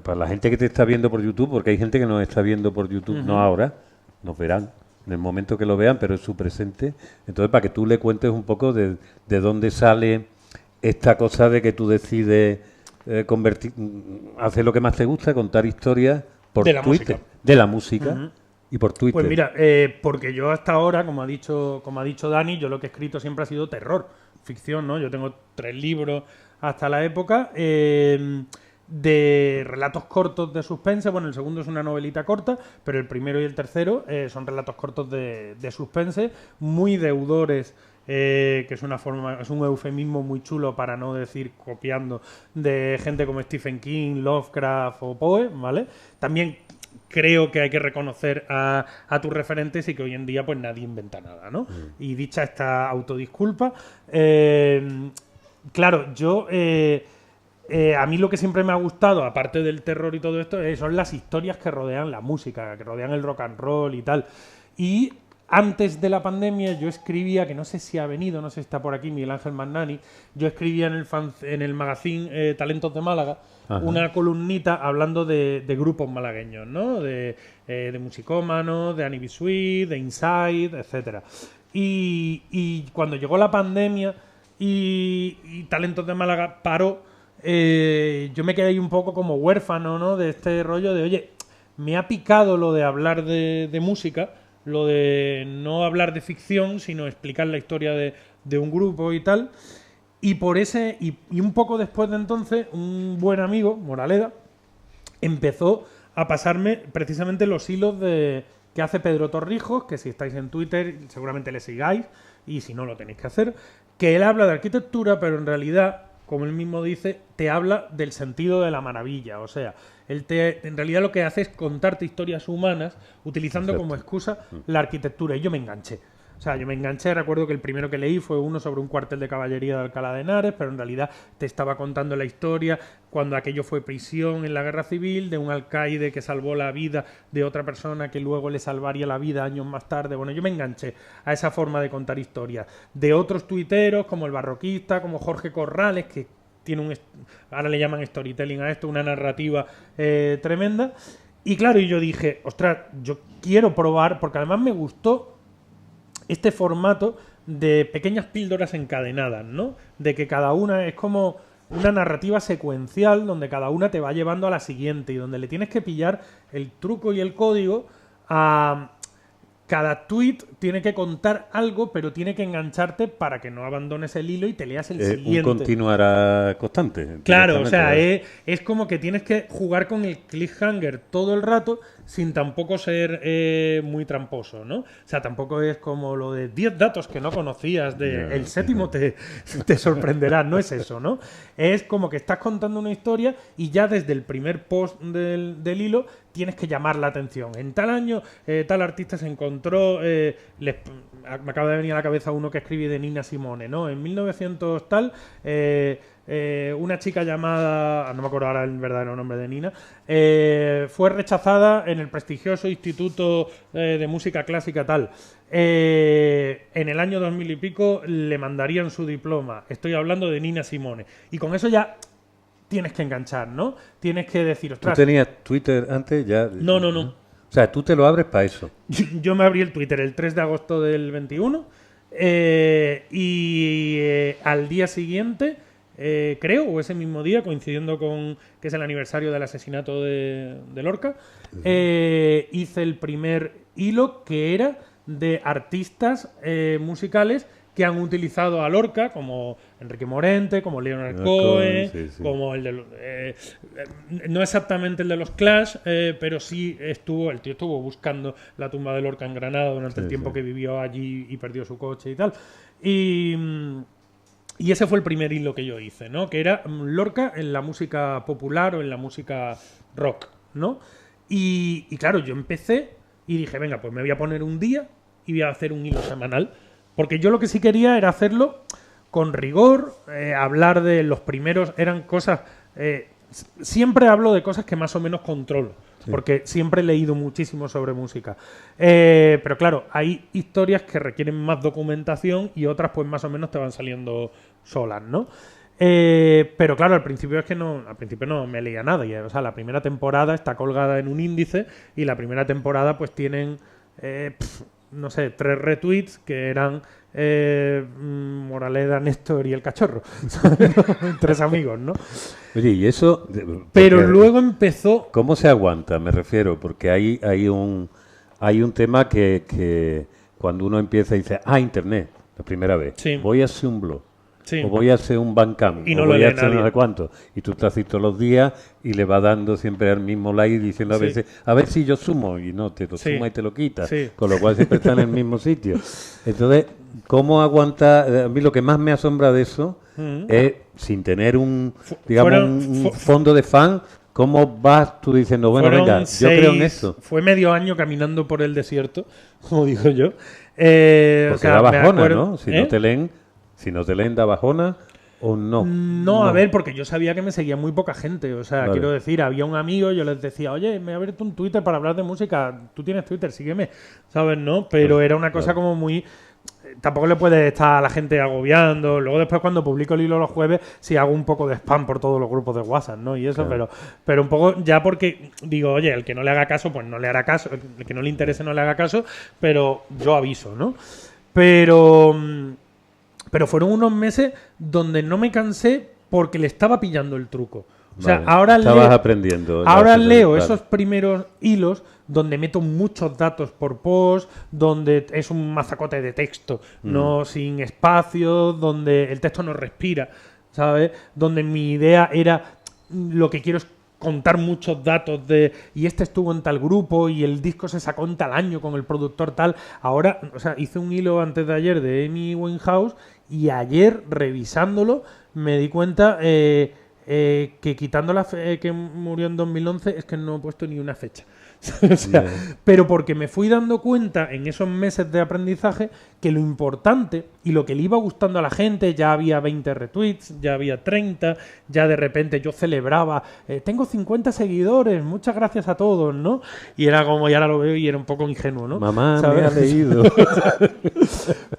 Para la gente que te está viendo por YouTube, porque hay gente que nos está viendo por YouTube, no ahora, nos verán en el momento que lo vean, pero es su presente. Entonces, para que tú le cuentes un poco de dónde sale esta cosa de que tú decides hacer lo que más te gusta, contar historias por De la Twitter. música. De la música y por Twitter. Pues mira, porque yo hasta ahora, como ha dicho Dani, yo lo que he escrito siempre ha sido terror, ficción, ¿no? Yo tengo 3 libros hasta la época de relatos cortos de suspense. Bueno, el segundo es una novelita corta, pero el primero y el tercero son relatos cortos de suspense, muy deudores, que es un eufemismo muy chulo para no decir copiando de gente como Stephen King, Lovecraft o Poe, ¿vale? También creo que hay que reconocer a tus referentes y que hoy en día pues nadie inventa nada, ¿no? Y dicha esta autodisculpa, claro, yo a mí lo que siempre me ha gustado, aparte del terror y todo esto, son las historias que rodean la música, que rodean el rock and roll y tal. Y antes de la pandemia yo escribía, que no sé si ha venido, no sé si está por aquí Miguel Ángel Magnani, yo escribía en el magazine Talentos de Málaga, una columnita hablando de grupos malagueños, ¿no? De Musicómanos, de Annie B. Sweet, de Inside, etcétera. Y cuando llegó la pandemia y Talentos de Málaga paró, yo me quedé ahí un poco como huérfano, ¿no? De este rollo de, oye, me ha picado lo de hablar de música, lo de no hablar de ficción, sino explicar la historia de un grupo y tal. Y por ese y un poco después de entonces, un buen amigo, Moraleda, empezó a pasarme precisamente los hilos que hace Pedro Torrijos, que si estáis en Twitter seguramente le sigáis, y si no lo tenéis que hacer, que él habla de arquitectura, pero en realidad, como él mismo dice, te habla del sentido de la maravilla. O sea, en realidad lo que hace es contarte historias humanas utilizando como excusa la arquitectura. Y yo me enganché. O sea, yo me enganché, recuerdo que el primero que leí fue uno sobre un cuartel de caballería de Alcalá de Henares, pero en realidad te estaba contando la historia cuando aquello fue prisión en la Guerra Civil, de un alcaide que salvó la vida de otra persona que luego le salvaría la vida años más tarde. Bueno, yo me enganché a esa forma de contar historias. De otros tuiteros, como el Barroquista, como Jorge Corrales, que tiene ahora le llaman storytelling a esto, una narrativa tremenda. Y claro, y yo dije, ostras, yo quiero probar, porque además me gustó este formato de pequeñas píldoras encadenadas, ¿no? De que cada una es como una narrativa secuencial donde cada una te va llevando a la siguiente y donde le tienes que pillar el truco y el código a... Cada tweet tiene que contar algo, pero tiene que engancharte para que no abandones el hilo y te leas el siguiente. Un continuará constante. Claro, o sea, es como que tienes que jugar con el cliffhanger todo el rato sin tampoco ser muy tramposo, ¿no? O sea, tampoco es como lo de 10 datos que no conocías, el séptimo te sorprenderá, no es eso, ¿no? Es como que estás contando una historia y ya desde el primer post del hilo tienes que llamar la atención. En tal año, tal artista se encontró... me acaba de venir a la cabeza uno que escribe de Nina Simone, ¿no? En 1900 tal... una chica llamada, no me acuerdo ahora el verdadero nombre de Nina, fue rechazada en el prestigioso Instituto de Música Clásica tal. En el año 2000 y pico le mandarían su diploma. Estoy hablando de Nina Simone. Y con eso ya tienes que enganchar, ¿no? Tienes que decir, ostras... ¿Tú tenías Twitter antes ya? No. O sea, tú te lo abres para eso. Yo me abrí el Twitter el 3 de agosto del 21 al día siguiente... creo, o ese mismo día, coincidiendo con que es el aniversario del asesinato de Lorca, hice el primer hilo que era de artistas musicales que han utilizado a Lorca, como Enrique Morente, como Leonard Cohen, como el de... no exactamente el de los Clash, pero sí el tío estuvo buscando la tumba de Lorca en Granada durante el tiempo que vivió allí y perdió su coche y tal. Y ese fue el primer hilo que yo hice, ¿no? Que era Lorca en la música popular o en la música rock, ¿no? Y claro, yo empecé y dije, venga, pues me voy a poner un día y voy a hacer un hilo semanal. Porque yo lo que sí quería era hacerlo con rigor, hablar de los primeros, eran cosas... siempre hablo de cosas que más o menos controlo. Sí. Porque siempre he leído muchísimo sobre música. Pero claro, hay historias que requieren más documentación y otras pues más o menos te van saliendo solas, ¿no? Pero claro, al principio no me leía nada. O sea, la primera temporada está colgada en un índice y la primera temporada pues tienen no sé, 3 retweets que eran Moraleda, Néstor y el cachorro. 3 amigos, ¿no? Oye, y eso... Pero luego empezó... ¿Cómo se aguanta? Me refiero, porque hay un tema que cuando uno empieza y dice, Internet, la primera vez, Sí. voy a hacer un blog, Sí. o voy a hacer un Bandcamp, Y no o lo voy lee a hacer nadie. no sé cuánto, y tú estás así todos los días y le vas dando siempre al mismo like diciendo a Sí. veces, a ver si yo sumo, y no, te lo Sí. suma y te lo quita, Sí. con lo cual siempre está en el mismo sitio. Entonces, ¿cómo aguanta? A mí lo que más me asombra de eso es, sin tener un fondo de fan, ¿cómo vas tú diciendo, bueno, Fueron venga, yo creo en eso? Fue medio año caminando por el desierto, como digo yo. Porque da me bajona, acuerdo- ¿no? Si ¿eh? no te leen, da bajona o no. No, a ver, porque yo sabía que me seguía muy poca gente. O sea, Vale. quiero decir, había un amigo, yo les decía, oye, me he abierto un Twitter para hablar de música. Tú tienes Twitter, sígueme. ¿Sabes? ¿No? Pero era una cosa como muy... Tampoco le puede estar a la gente agobiando. Luego después cuando publico el hilo los jueves, sí hago un poco de spam por todos los grupos de WhatsApp, ¿no? Y eso, Claro. pero un poco ya porque digo, oye, el que no le haga caso, pues no le hará caso. El que no le interese no le haga caso, pero yo aviso, ¿no? Pero fueron unos meses donde no me cansé porque le estaba pillando el truco. O sea, Vale, ahora estabas aprendiendo. ahora leo claro. esos primeros hilos donde meto muchos datos por post, donde es un mazacote de texto, no sin espacio, donde el texto no respira, ¿sabes? Donde mi idea era lo que quiero es contar muchos datos de y este estuvo en tal grupo y el disco se sacó en tal año con el productor tal. Ahora, o sea, hice un hilo antes de ayer de Amy Winehouse y ayer revisándolo me di cuenta que quitando la que murió en 2011 es que no he puesto ni una fecha. O sea, pero porque me fui dando cuenta en esos meses de aprendizaje que lo importante y lo que le iba gustando a la gente, ya había 20 retweets, ya había 30, ya de repente yo celebraba, tengo 50 seguidores, muchas gracias a todos, ¿no? Y era como, y ahora lo veo y era un poco ingenuo, ¿no? Mamá, ¿sabes? me ha leído.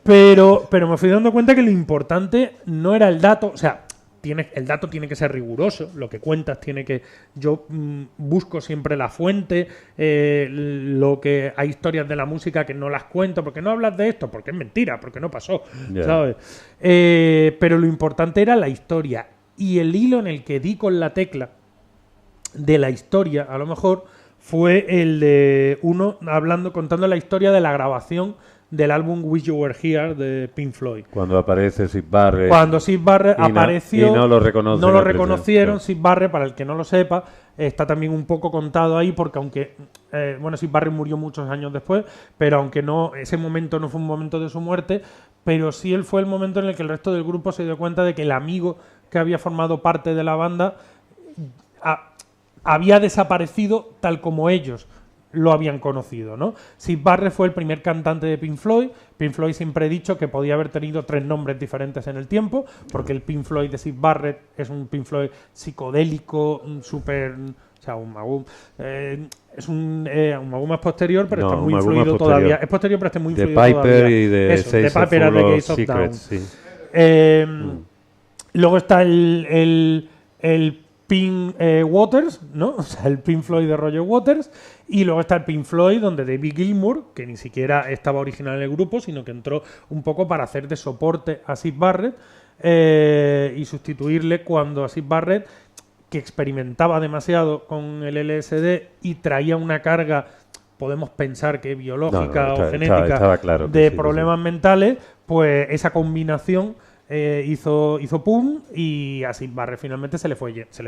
Pero me fui dando cuenta que lo importante no era el dato, o sea, el dato tiene que ser riguroso, lo que cuentas tiene que... Yo busco siempre la fuente, lo que hay historias de la música que no las cuento, porque no hablas de esto, porque es mentira, porque no pasó, Yeah. ¿sabes? Pero lo importante era la historia. Y el hilo en el que di con la tecla de la historia, a lo mejor, fue el de uno contando la historia de la grabación del álbum Wish You Were Here de Pink Floyd. Cuando aparece Syd Barrett. Cuando Syd Barrett apareció, y no lo reconocieron. Syd Barrett, para el que no lo sepa, está también un poco contado ahí, porque aunque Syd Barrett murió muchos años después, pero aunque no, ese momento no fue un momento de su muerte, pero sí él fue el momento en el que el resto del grupo se dio cuenta de que el amigo que había formado parte de la banda había desaparecido tal como ellos lo habían conocido, ¿no? Syd Barrett fue el primer cantante de Pink Floyd. Pink Floyd siempre he dicho que podía haber tenido 3 nombres diferentes en el tiempo, porque el Pink Floyd de Syd Barrett es un Pink Floyd psicodélico, súper... O sea, un Magoo... es un Magoo más posterior, pero está muy influido todavía. Es posterior, pero está muy influido todavía. De Piper y de eso, de Piper and the Gates of Dawn. Sí. Luego está el Pink Waters, ¿no? O sea, el Pink Floyd de Roger Waters. Y luego está el Pink Floyd, donde David Gilmour, que ni siquiera estaba original en el grupo, sino que entró un poco para hacer de soporte a Syd Barrett y sustituirle cuando a Syd Barrett, que experimentaba demasiado con el LSD y traía una carga, podemos pensar que biológica o genética, estaba claro de sí, problemas mentales, pues esa combinación hizo pum, y a Syd Barrett finalmente se le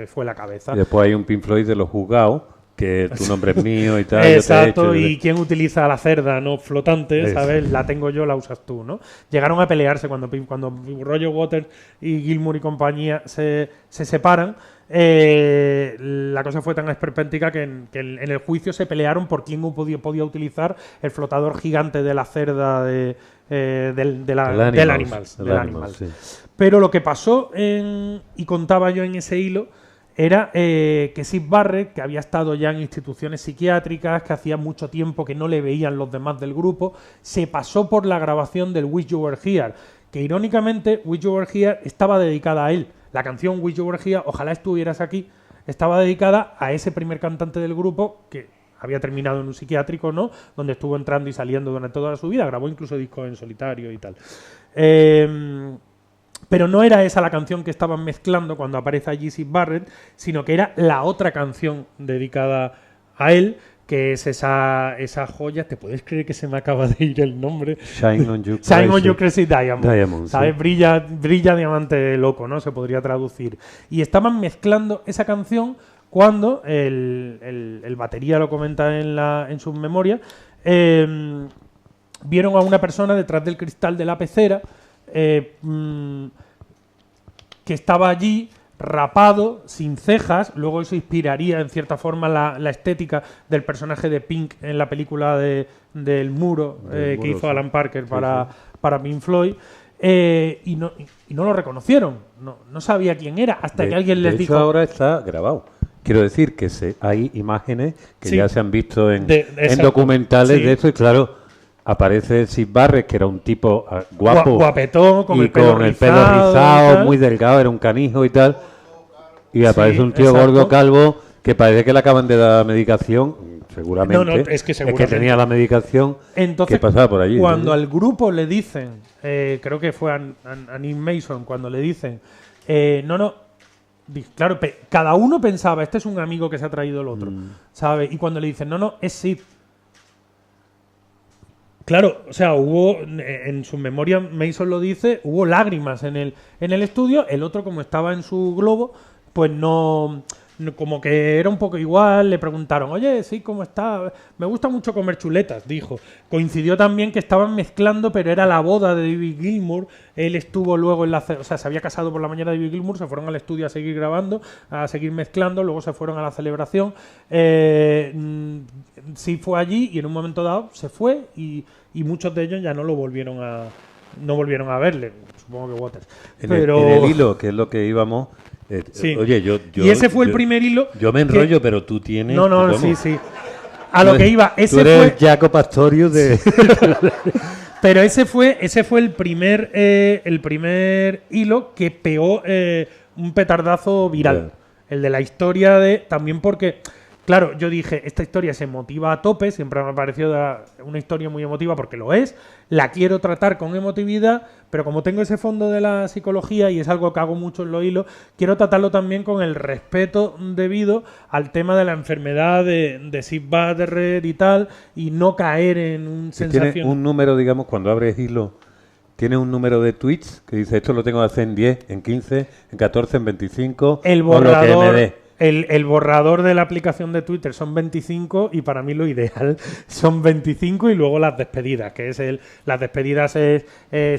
fue la cabeza. Y después hay un Pink Floyd de los juzgados, que tu nombre es mío y tal. Exacto, y quién utiliza la cerda no flotante, Eso. ¿sabes? La tengo yo, la usas tú, ¿no? Llegaron a pelearse cuando Roger Waters y Gilmour y compañía se separan. La cosa fue tan esperpéntica que en el juicio se pelearon por quién podía utilizar el flotador gigante de la cerda del Animals. Sí. Pero lo que pasó, y contaba yo en ese hilo, era que Syd Barrett, que había estado ya en instituciones psiquiátricas, que hacía mucho tiempo que no le veían los demás del grupo, se pasó por la grabación del Wish You Were Here, que irónicamente Wish You Were Here estaba dedicada a él. La canción Wish You Were Here, Ojalá estuvieras aquí, estaba dedicada a ese primer cantante del grupo que había terminado en un psiquiátrico, ¿no? Donde estuvo entrando y saliendo durante toda su vida, grabó incluso discos en solitario y tal. Pero no era esa la canción que estaban mezclando cuando aparece allí Syd Barrett, sino que era la otra canción dedicada a él, que es esa joya. ¿Te puedes creer que se me acaba de ir el nombre? Shine on You Crazy Diamond. ¿Sabes? Sí. Brilla diamante loco, ¿no? Se podría traducir. Y estaban mezclando esa canción cuando el batería lo comenta en sus memorias. Vieron a una persona detrás del cristal de la pecera que estaba allí rapado, sin cejas. Luego eso inspiraría en cierta forma la estética del personaje de Pink en la película del muro, que hizo sí. Alan Parker para Pink Floyd. Y no lo reconocieron, no sabía quién era, hasta que alguien les dijo... De hecho, ahora está grabado. Quiero decir que hay imágenes que ya se han visto en documentales de esto, y claro, aparece Syd Barrett, que era un tipo guapo, guapetón, con el pelo rizado, muy delgado, era un canijo y tal, y aparece un tío gordo, calvo, que parece que le acaban de dar medicación, seguramente. Es que tenía la medicación. Entonces, que pasaba por allí. Cuando al grupo le dicen, creo que fue a Nick Mason, cuando le dicen, claro, cada uno pensaba, este es un amigo que se ha traído el otro, ¿sabes? Y cuando le dicen, no, es Syd. Claro, o sea, hubo, en su memoria, Mason lo dice, hubo lágrimas en el estudio. El otro, como estaba en su globo, pues no, como que era un poco igual. Le preguntaron, oye, sí, ¿cómo está? Me gusta mucho comer chuletas, dijo. Coincidió también que estaban mezclando, pero era la boda de David Gilmour. Él estuvo luego se había casado por la mañana David Gilmour, se fueron al estudio a seguir grabando, a seguir mezclando, luego se fueron a la celebración. Sí fue allí y en un momento dado se fue y muchos de ellos ya no volvieron a verle, supongo que Waters. En el hilo, que es lo que íbamos... sí. Oye, y ese fue el primer hilo. Yo me enrollo, pero tú tienes... No, sí. A lo que iba, ese tú eres fue... Jaco Pastorius de... Pero ese fue el primer hilo que pegó un petardazo viral. El de la historia también porque... Claro, yo dije, esta historia se emotiva a tope, siempre me ha parecido una historia muy emotiva porque lo es, la quiero tratar con emotividad, pero como tengo ese fondo de la psicología y es algo que hago mucho en los hilos, quiero tratarlo también con el respeto debido al tema de la enfermedad de Syd Barrett y tal, y no caer en un sensación... Tiene un número, digamos, cuando abres hilo, tiene un número de tweets que dice, esto lo tengo que hacer en 10, en 15, en 14, en 25, el borrador, con lo que me dé. El borrador de la aplicación de Twitter son 25 y para mí lo ideal son 25 y luego las despedidas, que es las despedidas es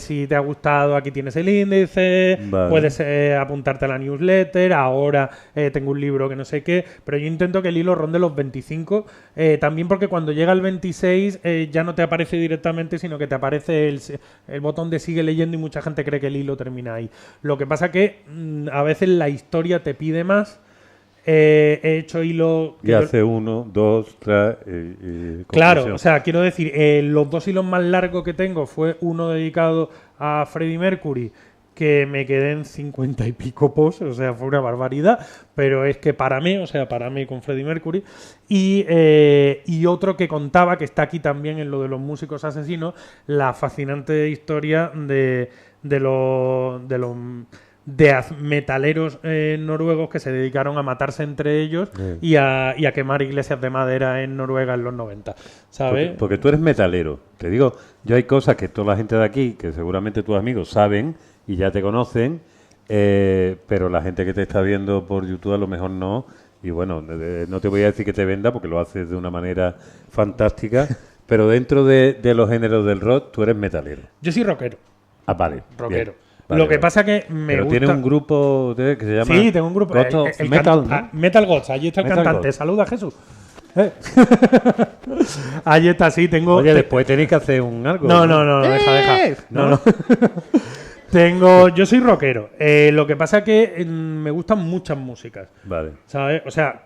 si te ha gustado, aquí tienes el índice, puedes apuntarte a la newsletter, ahora tengo un libro que no sé qué, pero yo intento que el hilo ronde los 25, también porque cuando llega el 26 ya no te aparece directamente, sino que te aparece el botón de sigue leyendo y mucha gente cree que el hilo termina ahí. Lo que pasa que a veces la historia te pide más. He hecho hilo... Y hace 1, 2, 3... claro, o sea, quiero decir, los 2 hilos más largos que tengo fue uno dedicado a Freddie Mercury, que me quedé en 50 y pico posts, o sea, fue una barbaridad, pero es que para mí con Freddie Mercury, y otro que contaba, que está aquí también en lo de los músicos asesinos, la fascinante historia de los metaleros noruegos que se dedicaron a matarse entre ellos y a quemar iglesias de madera en Noruega en los 90, ¿sabes? Porque tú eres metalero. Te digo, yo hay cosas que toda la gente de aquí, que seguramente tus amigos saben y ya te conocen, pero la gente que te está viendo por YouTube a lo mejor no. Y bueno, no te voy a decir que te venda porque lo haces de una manera fantástica, pero dentro de los géneros del rock, tú eres metalero. Yo soy rockero. Ah, vale. Rockero. Bien. Vale, lo que pasa que me gusta... tiene un grupo que se llama... Sí, tengo un grupo. Metal, ¿no? Metal Gods, allí está el Metal cantante. Gods. Saluda, Jesús. Allí está, sí, tengo... Oye, después tenéis que hacer algo. No, deja. No. Yo soy rockero. Lo que pasa es que me gustan muchas músicas. Vale. ¿Sabes? O sea,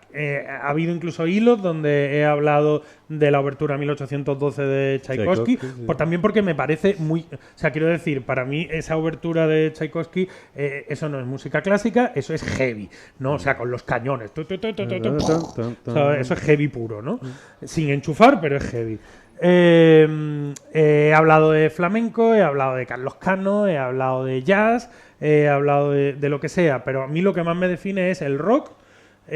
ha habido incluso hilos donde he hablado de la obertura 1812 de Tchaikovsky, Sí. también porque me parece muy... O sea, quiero decir, para mí esa obertura de Tchaikovsky, eso no es música clásica, eso es heavy, ¿no? O sea, con los cañones. ¿Sabes? Eso es heavy puro, ¿no? Sin enchufar, pero es heavy. He hablado de flamenco, he hablado de Carlos Cano, he hablado de jazz, he hablado de lo que sea, pero a mí lo que más me define es el rock,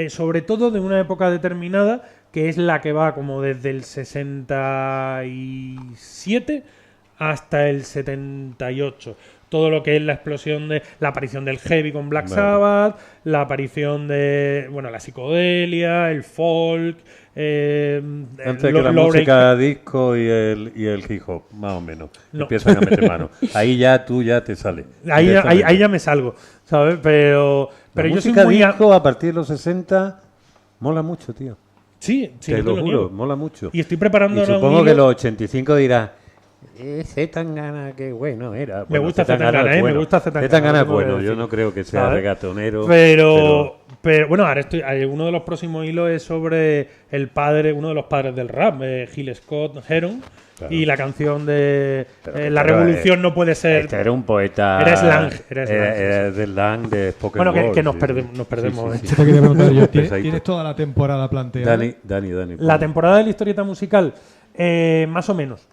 sobre todo de una época determinada, que es la que va como desde el 67 hasta el 78. Todo lo que es la explosión de la aparición del heavy con Black Sabbath, la aparición de, bueno, la psicodelia, el folk, antes que la música disco y el hip hop, más o menos, empiezan a meter mano. Ahí ya tú ya te sales. Ahí ya me salgo, ¿sabes? Pero yo soy música muy disco a partir de los 60 mola mucho, tío. Sí, te lo juro, niego. mola mucho. Y estoy preparando y supongo que los 85 dirás, Zetangana, qué bueno era. Me gusta Zetangana, es bueno. me gusta Zetangana. Zetangana es bueno, yo no creo que sea ¿sabes? regatonero. Pero bueno, ahora uno de los próximos hilos es sobre uno de los padres del rap, Gil Scott Heron, claro. Y la canción de La revolución no puede ser... Este era un poeta... Era slang. Era de slang, de spoken word. Bueno, que nos perdemos. Sí. Te quería preguntar yo, ¿tienes toda la temporada planteada? Dani. La temporada de la historieta musical, más o menos.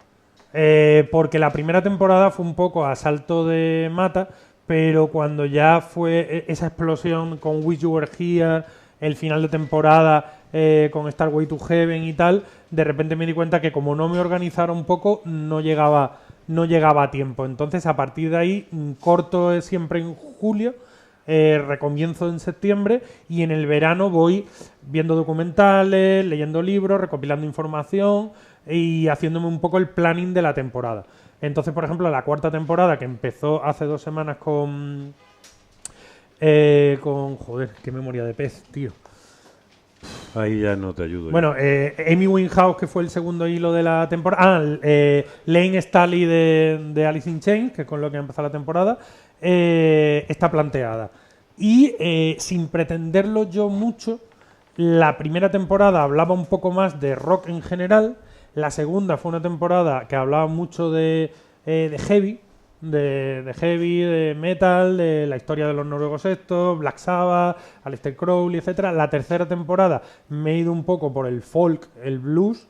Porque la primera temporada fue un poco a salto de mata, pero cuando ya fue esa explosión con Wish You Were Here, el final de temporada con Starway to Heaven y tal, de repente me di cuenta que como no me organizara un poco, no llegaba a tiempo. Entonces, a partir de ahí, corto siempre en julio, recomienzo en septiembre y en el verano voy viendo documentales, leyendo libros, recopilando información y haciéndome un poco el planning de la temporada. Entonces, por ejemplo, la cuarta temporada, que empezó hace 2 semanas con joder, qué memoria de pez, tío. Ahí ya no te ayudo. Bueno, Amy Winehouse, que fue el segundo hilo de la temporada. Lane Staley de Alice in Chains, que es con lo que empezó la temporada, está planteada. Y sin pretenderlo yo mucho, la primera temporada hablaba un poco más de rock en general. La segunda fue una temporada que hablaba mucho de heavy, de metal, de la historia de los noruegos estos, Black Sabbath, Aleister Crowley, etcétera. La tercera temporada me he ido un poco por el folk, el blues,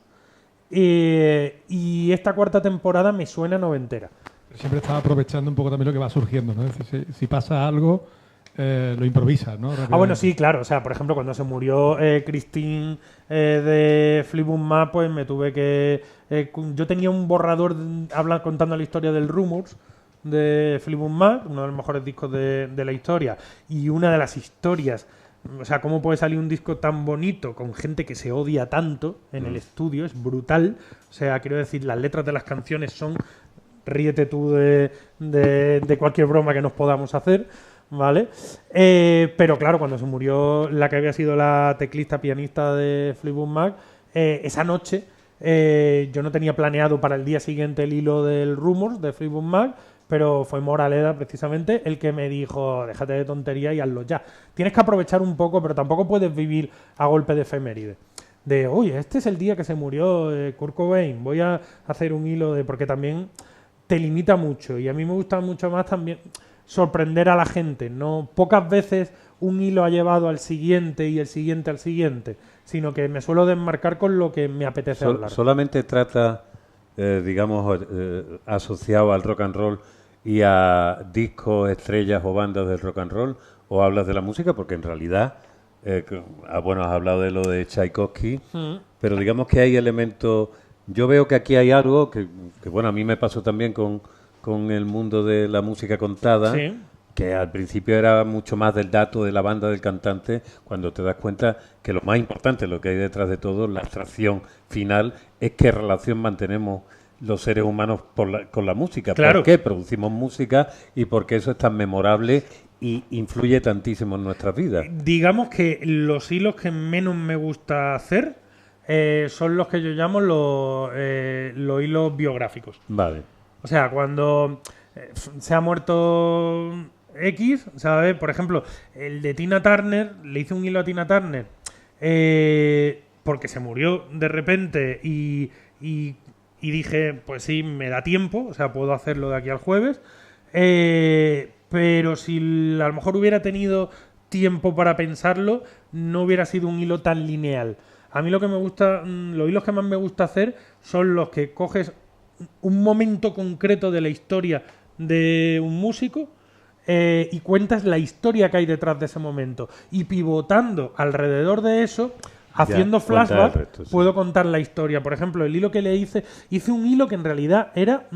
y esta cuarta temporada me suena noventera. Siempre estaba aprovechando un poco también lo que va surgiendo, ¿no? Es decir, si pasa algo, lo improvisas, ¿no? Bueno, sí, claro. O sea, por ejemplo, cuando se murió Christine de Fleetwood Mac, pues me tuve que... yo tenía un borrador contando la historia del Rumours de Fleetwood Mac, uno de los mejores discos de la historia, y una de las historias... O sea, ¿cómo puede salir un disco tan bonito con gente que se odia tanto en el estudio? Es brutal. O sea, quiero decir, las letras de las canciones son... Ríete tú de cualquier broma que nos podamos hacer, ¿vale? Pero claro, cuando se murió la que había sido la teclista pianista de Fleetwood Mac, esa noche yo no tenía planeado para el día siguiente el hilo del Rumours de Fleetwood Mac, pero fue Moraleda precisamente el que me dijo, déjate de tontería y hazlo ya. Tienes que aprovechar un poco, pero tampoco puedes vivir a golpe de efeméride. De, oye, este es el día que se murió Kurt Cobain, voy a hacer un hilo de... Porque también te limita mucho y a mí me gusta mucho más también sorprender a la gente. No, pocas veces un hilo ha llevado al siguiente y el siguiente al siguiente, sino que me suelo desmarcar con lo que me apetece hablar. ¿Solamente trata, digamos, asociado al rock and roll y a discos, estrellas o bandas del rock and roll, o hablas de la música? Porque en realidad, bueno, has hablado de lo de Tchaikovsky, pero digamos que hay elementos... Yo veo que aquí hay algo que bueno, a mí me pasó también con el mundo de la música contada, ¿sí? Que al principio era mucho más del dato de la banda, del cantante, cuando te das cuenta que lo más importante, lo que hay detrás de todo, la abstracción final, es qué relación mantenemos los seres humanos con la música. Claro. ¿Por qué producimos música y por qué eso es tan memorable y influye tantísimo en nuestras vidas? Digamos que los hilos que menos me gusta hacer son los que yo llamo los hilos biográficos. Vale. O sea, cuando se ha muerto X, ¿sabes? Por ejemplo, el de Tina Turner, le hice un hilo a Tina Turner porque se murió de repente y dije, pues sí, me da tiempo, o sea, puedo hacerlo de aquí al jueves, pero si a lo mejor hubiera tenido tiempo para pensarlo, no hubiera sido un hilo tan lineal. A mí lo que me gusta, los hilos que más me gusta hacer son los que coges un momento concreto de la historia de un músico y cuentas la historia que hay detrás de ese momento. Y pivotando alrededor de eso, haciendo flashback, puedo contar la historia. Por ejemplo, el hilo que le hice un hilo que en realidad era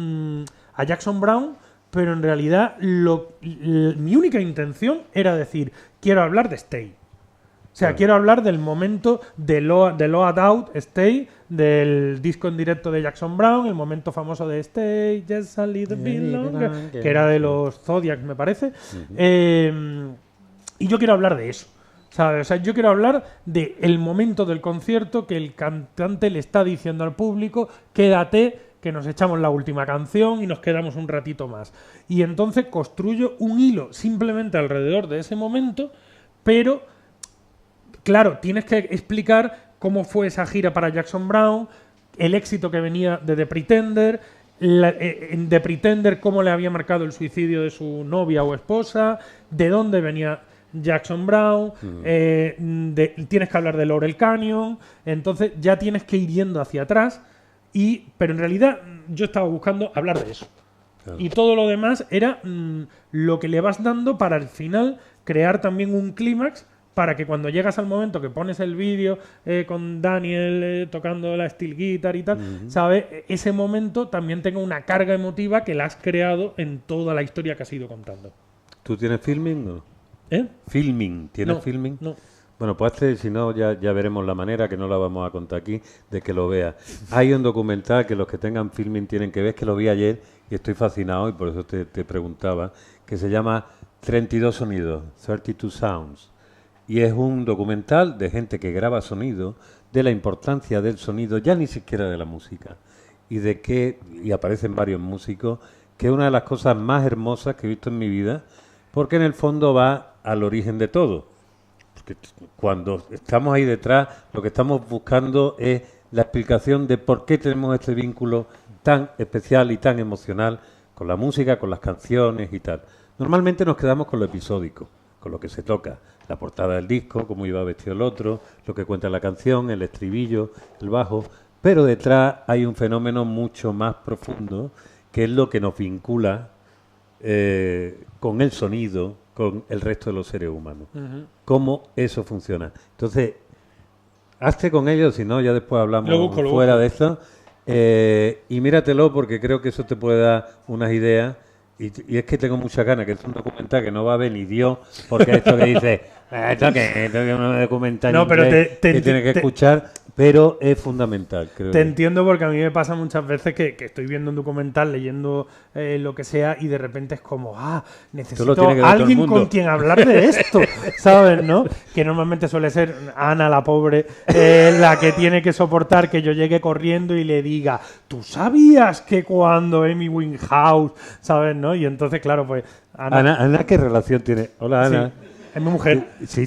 a Jackson Browne, pero en realidad mi única intención era decir, quiero hablar de Stay. O sea, quiero hablar del momento de Load Out, Stay, del disco en directo de Jackson Browne, el momento famoso de Stay, Just a Little Bit Longer, que era de los Zodiacs, me parece. Y yo quiero hablar de eso, ¿sabes? O sea, yo quiero hablar del momento del concierto que el cantante le está diciendo al público, quédate, que nos echamos la última canción y nos quedamos un ratito más. Y entonces construyo un hilo simplemente alrededor de ese momento, pero claro, tienes que explicar cómo fue esa gira para Jackson Browne, el éxito que venía de The Pretender, en The Pretender cómo le había marcado el suicidio de su novia o esposa, de dónde venía Jackson Browne, tienes que hablar de Laurel Canyon, entonces ya tienes que ir yendo hacia atrás, pero en realidad yo estaba buscando hablar de eso. Claro. Y todo lo demás era lo que le vas dando para al final crear también un clímax para que cuando llegas al momento que pones el vídeo con Daniel tocando la steel guitar y tal, ¿sabes? Ese momento también tenga una carga emotiva que la has creado en toda la historia que has ido contando. ¿Tú tienes filming o no? ¿Eh? ¿Filming? ¿Tienes filming? No. Bueno, pues si no, ya veremos la manera, que no la vamos a contar aquí, de que lo veas. Hay un documental que los que tengan filming tienen que ver, que lo vi ayer y estoy fascinado y por eso te preguntaba, que se llama 32 sonidos, 32 Sounds. Y es un documental de gente que graba sonido, de la importancia del sonido, ya ni siquiera de la música. Y aparecen varios músicos, que es una de las cosas más hermosas que he visto en mi vida, porque en el fondo va al origen de todo. Porque cuando estamos ahí detrás, lo que estamos buscando es la explicación de por qué tenemos este vínculo tan especial y tan emocional con la música, con las canciones y tal. Normalmente nos quedamos con lo episódico, con lo que se toca, la portada del disco, cómo iba vestido el otro, lo que cuenta la canción, el estribillo, el bajo, pero detrás hay un fenómeno mucho más profundo, que es lo que nos vincula con el sonido, con el resto de los seres humanos. Cómo eso funciona. Entonces, hazte con ello, si no, ya después hablamos fuera de esto. Y míratelo, porque creo que eso te puede dar unas ideas. Y es que tengo mucha ganas, que es un documental que no va a ver ni Dios, porque esto que dice, esto que es un documental que tienes que escuchar, pero es fundamental, creo. Te entiendo, porque a mí me pasa muchas veces que estoy viendo un documental, leyendo lo que sea, y de repente es como, necesito a alguien con quien hablar de esto, ¿sabes? ¿No? Que normalmente suele ser Ana, la pobre, la que tiene que soportar que yo llegue corriendo y le diga, ¿tú sabías que cuando Amy Winehouse, ¿sabes? ¿No? Y entonces, claro, pues... Ana, ¿qué relación tiene? Hola, Ana. Sí. Es mi mujer. Sí.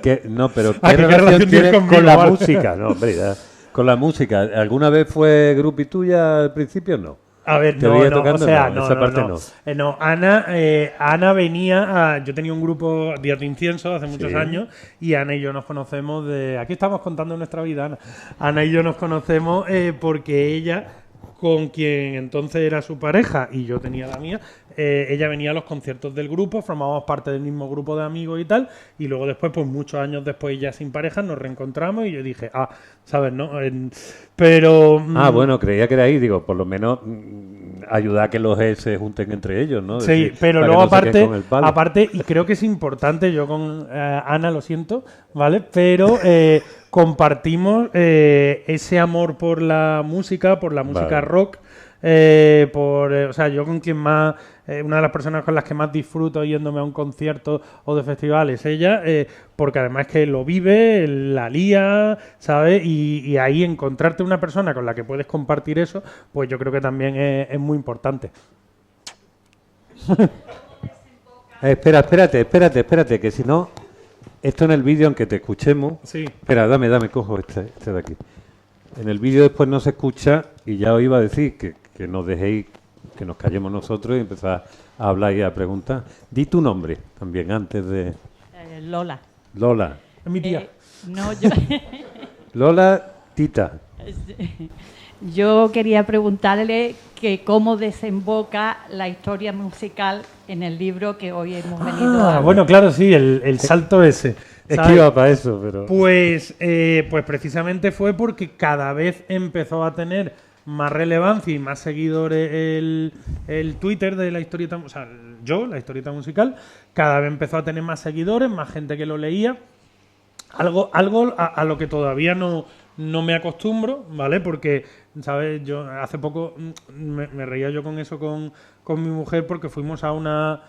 Pero ¿qué relación tiene con la música? No, hombre, con la música. ¿Alguna vez fue groupie tuya al principio? No. A ver, no. Ana venía yo tenía un grupo, Días de Incienso, hace muchos años, y Ana y yo nos conocemos aquí estamos contando nuestra vida, Ana. Ana y yo nos conocemos porque ella, con quien entonces era su pareja y yo tenía la mía, ella venía a los conciertos del grupo, formábamos parte del mismo grupo de amigos y tal, y luego después, pues muchos años después, ya sin pareja, nos reencontramos y yo dije, ¿sabes? ¿No? Pero... bueno, creía que era ahí, digo, por lo menos ayudar a que los se junten entre ellos, ¿no? Sí, pero luego aparte, y creo que es importante, yo con Ana lo siento, ¿vale? Pero compartimos ese amor por la música rock, o sea, yo con quien más, una de las personas con las que más disfruto yéndome a un concierto o de festival es ella, porque además es que lo vive, la lía, ¿sabes? Y ahí encontrarte una persona con la que puedes compartir eso, pues yo creo que también es muy importante. Espérate, que si no, esto en el vídeo, aunque te escuchemos... Sí. Espera, dame, cojo este de aquí. En el vídeo después no se escucha y ya os iba a decir que nos dejéis, que nos callemos nosotros y empezar a hablar y a preguntar. Di tu nombre también antes de... Lola. Lola. Es mi tía. No, yo... Lola Tita. Yo quería preguntarle que cómo desemboca la historia musical en el libro que hoy hemos venido a... Bueno, claro, sí, el salto ese. Es ¿sabes? que iba para eso, pero... Pues precisamente fue porque cada vez empezó a tener más relevancia y más seguidores el Twitter de la historieta, o sea, la historieta musical, cada vez empezó a tener más seguidores, más gente que lo leía. Algo a lo que todavía no me acostumbro, ¿vale? Porque, ¿sabes? Yo hace poco me reía yo con eso con mi mujer porque fuimos a una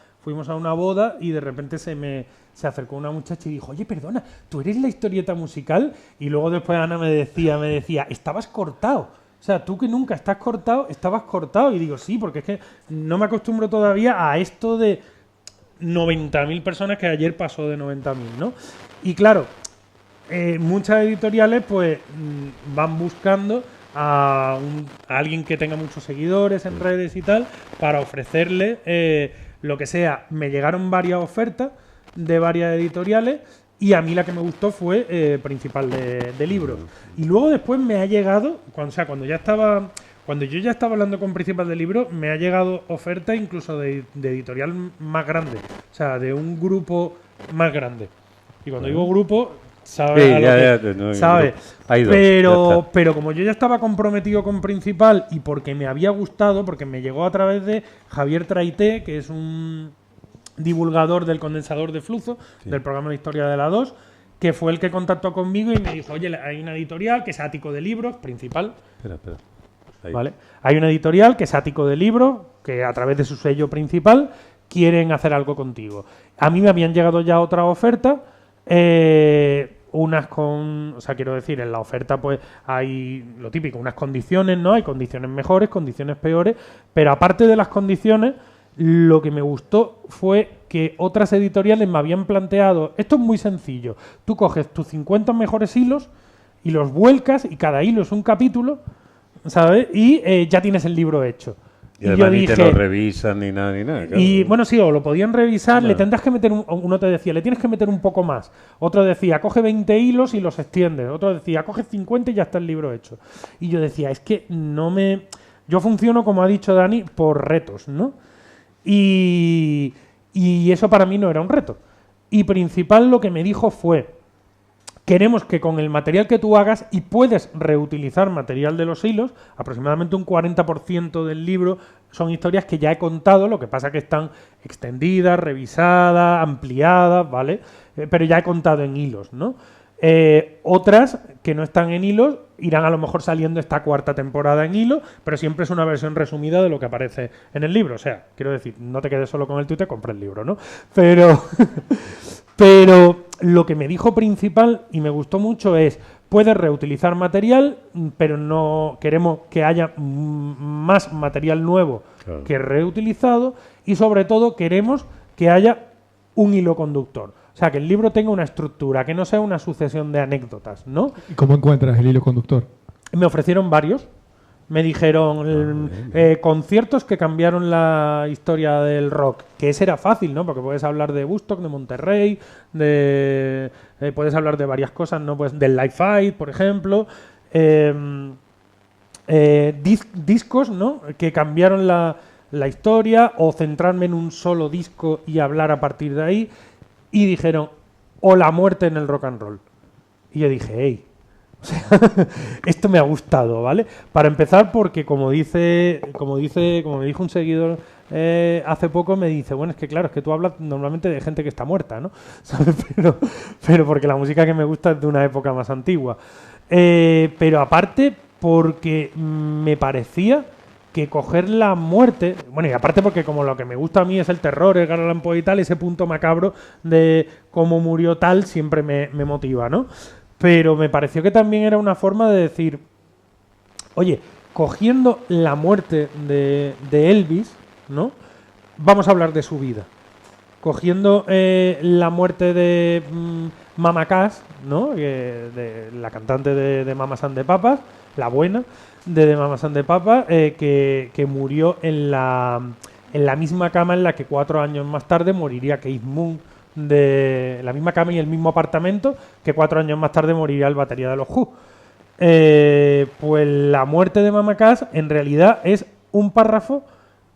boda y de repente se acercó una muchacha y dijo, oye, perdona, ¿tú eres la historieta musical? Y luego después Ana me decía, estabas cortado. O sea, tú que nunca estás cortado, estabas cortado. Y digo, sí, porque es que no me acostumbro todavía a esto de 90.000 personas, que ayer pasó de 90.000, ¿no? Y claro, muchas editoriales pues van buscando a alguien que tenga muchos seguidores en redes y tal para ofrecerle lo que sea. Me llegaron varias ofertas de varias editoriales y a mí la que me gustó fue Principal de libros. Y luego después me ha llegado, cuando yo ya estaba hablando con Principal de libros, me ha llegado oferta incluso de editorial más grande, o sea, de un grupo más grande. Y cuando digo grupo, ¿sabes? Sí, ¿sabes? Hay dos, Pero como yo ya estaba comprometido con Principal y porque me había gustado, porque me llegó a través de Javier Traité, que es un divulgador del condensador de flujo, del programa de Historia de la 2, que fue el que contactó conmigo y me dijo, oye, hay una editorial que es Ático de Libros, Principal. Espera. Ahí. ¿Vale? Hay una editorial que es Ático de Libros, que a través de su sello Principal quieren hacer algo contigo. A mí me habían llegado ya otras ofertas, unas con, o sea, quiero decir, en la oferta pues hay lo típico, unas condiciones, ¿no? Hay condiciones mejores, condiciones peores, pero aparte de las condiciones, lo que me gustó fue que otras editoriales me habían planteado, esto es muy sencillo, tú coges tus 50 mejores hilos y los vuelcas y cada hilo es un capítulo, ¿sabes? Y ya tienes el libro hecho. Y además ni te lo revisan ni nada. Claro. Y bueno, sí, o lo podían revisar, le tendrás que meter, uno te decía, le tienes que meter un poco más. Otro decía, coge 20 hilos y los extiendes. Otro decía, coge 50 y ya está el libro hecho. Y yo decía, es que yo funciono, como ha dicho Dani, por retos, ¿no? Y eso para mí no era un reto. Y Principal lo que me dijo fue, queremos que con el material que tú hagas, y puedes reutilizar material de los hilos, aproximadamente un 40% del libro son historias que ya he contado, lo que pasa que están extendidas, revisadas, ampliadas, ¿vale? Pero ya he contado en hilos, ¿no? Otras que no están en hilos irán a lo mejor saliendo esta cuarta temporada en hilo, pero siempre es una versión resumida de lo que aparece en el libro. O sea, quiero decir, no te quedes solo con el tuit, compra el libro, ¿no? Pero lo que me dijo Principal y me gustó mucho es, puedes reutilizar material, pero no queremos que haya más material nuevo que reutilizado, y sobre todo queremos que haya un hilo conductor. O sea, que el libro tenga una estructura, que no sea una sucesión de anécdotas, ¿no? ¿Y cómo encuentras el hilo conductor? Me ofrecieron varios. Me dijeron conciertos que cambiaron la historia del rock. Que ese era fácil, ¿no? Porque puedes hablar de Woodstock, de Monterrey, puedes hablar de varias cosas, ¿no? Pues del Live Fight, por ejemplo. Discos, ¿no? Que cambiaron la historia, o centrarme en un solo disco y hablar a partir de ahí. Y dijeron, o la muerte en el rock and roll. Y yo dije, hey, o sea, esto me ha gustado, ¿vale? Para empezar, porque como me dijo un seguidor hace poco, me dice, bueno, es que claro, es que tú hablas normalmente de gente que está muerta, ¿no? ¿Sabes? Pero porque la música que me gusta es de una época más antigua. Pero aparte, porque me parecía que coger la muerte, bueno, y aparte porque como lo que me gusta a mí es el terror, el Edgar Allan Poe y tal, ese punto macabro de cómo murió tal siempre me motiva, ¿no? Pero me pareció que también era una forma de decir, oye, cogiendo la muerte de Elvis, ¿no? vamos a hablar de su vida. Cogiendo la muerte de Mama Cass, ¿no? De la cantante de Mamas and the Papas, la buena de Mamas and the Papas, que murió en la misma cama en la que 4 años más tarde moriría Keith Moon, de la misma cama y el mismo apartamento que 4 años más tarde moriría el batería de los Who. Pues la muerte de Mama Cass en realidad es un párrafo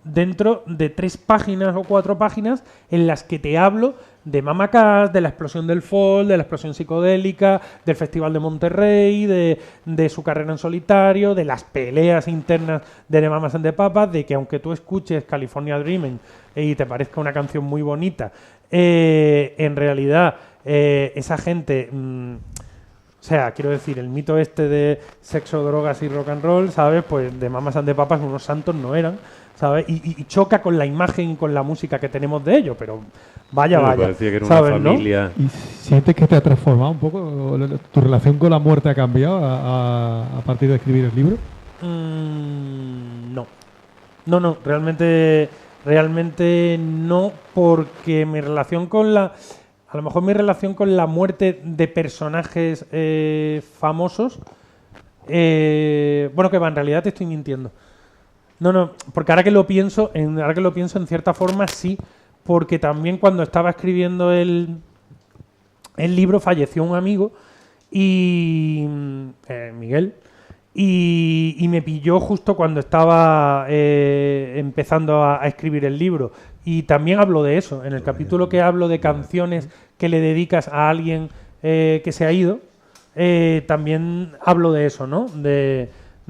dentro de 3 páginas o 4 páginas en las que te hablo de Mama Cass, de la explosión del folk, de la explosión psicodélica, del Festival de Monterrey, de su carrera en solitario, de las peleas internas de The Mamas and the Papas, de que aunque tú escuches California Dreaming y te parezca una canción muy bonita, en realidad esa gente... o sea, quiero decir, el mito este de sexo, drogas y rock and roll, ¿sabes? Pues de Mamas and the Papas unos santos no eran, ¿sabes? Y choca con la imagen y con la música que tenemos de ellos, pero vaya. Parecía que era ¿sabes, una familia. ¿Y sientes que te ha transformado un poco? ¿Tu relación con la muerte ha cambiado a partir de escribir el libro? No. No, realmente no, porque mi relación con la... A lo mejor mi relación con la muerte de personajes famosos... bueno, que va, en realidad te estoy mintiendo. No, porque ahora que lo pienso, en cierta forma sí, porque también cuando estaba escribiendo el libro falleció un amigo, y Miguel, y me pilló justo cuando estaba empezando a escribir el libro. Y también hablo de eso, en el capítulo que hablo de canciones que le dedicas a alguien que se ha ido, también hablo de eso, ¿no?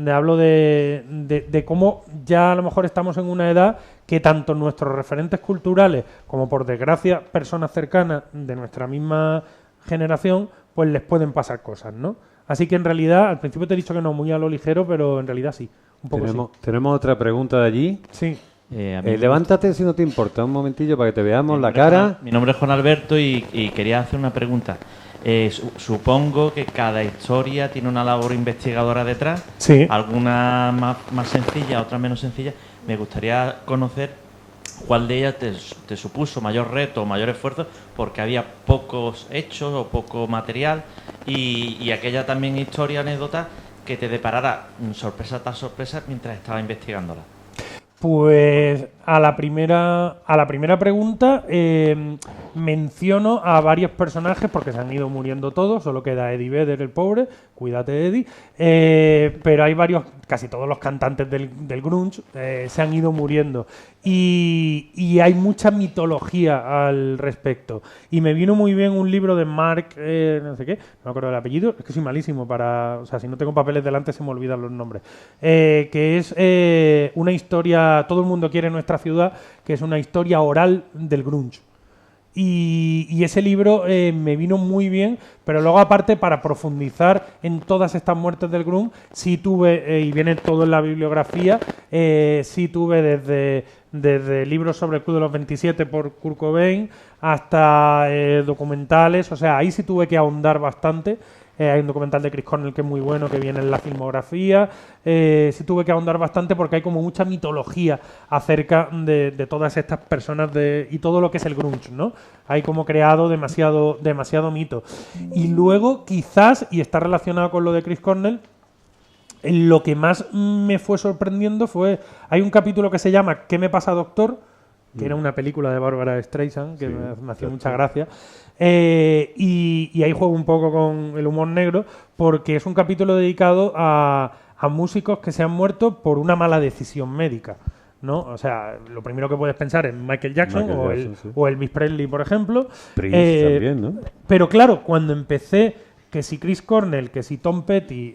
Hablo de cómo ya a lo mejor estamos en una edad que tanto nuestros referentes culturales como, por desgracia, personas cercanas de nuestra misma generación, pues les pueden pasar cosas, ¿no? Así que en realidad, al principio te he dicho que no, muy a lo ligero, pero en realidad sí, un poco sí. Tenemos otra pregunta de allí. Sí. Levántate si no te importa, un momentillo para que te veamos la cara. Mi nombre es Juan Alberto y quería hacer una pregunta. Supongo que cada historia tiene una labor investigadora detrás, Sí. alguna más sencilla, otra menos sencilla. Me gustaría conocer cuál de ellas te supuso mayor reto o mayor esfuerzo, porque había pocos hechos o poco material, y aquella también historia, anécdota, que te deparara sorpresa tras sorpresa mientras estaba investigándola. Pues a la primera pregunta menciono a varios personajes porque se han ido muriendo todos, solo queda Eddie Vedder, el pobre, cuídate Eddie, pero hay varios, casi todos los cantantes del grunge se han ido muriendo y hay mucha mitología al respecto. Y me vino muy bien un libro de Mark, no sé qué, no me acuerdo del apellido, es que soy malísimo para, o sea, si no tengo papeles delante se me olvidan los nombres, que es una historia, todo el mundo quiere nuestra ciudad, que es una historia oral del grunge. Y ese libro me vino muy bien, pero luego aparte para profundizar en todas estas muertes del grunge, sí tuve, y viene todo en la bibliografía, sí tuve desde libros sobre el Club de los 27 por Kurt Cobain hasta documentales, o sea, ahí sí tuve que ahondar bastante. Hay un documental de Chris Cornell que es muy bueno, que viene en la filmografía. Sí tuve que ahondar bastante porque hay como mucha mitología acerca de todas estas personas y todo lo que es el grunge, ¿no? Hay como creado demasiado mito. Y luego, quizás, y está relacionado con lo de Chris Cornell, lo que más me fue sorprendiendo hay un capítulo que se llama ¿Qué me pasa, doctor?, que era una película de Barbara Streisand, que me hacía mucha gracia. Y ahí juego un poco con el humor negro, porque es un capítulo dedicado a músicos que se han muerto por una mala decisión médica, ¿no? O sea, lo primero que puedes pensar es Michael Jackson, o Elvis Presley, por ejemplo. Prince también, ¿no? Pero claro, cuando empecé, que si Chris Cornell, que si Tom Petty...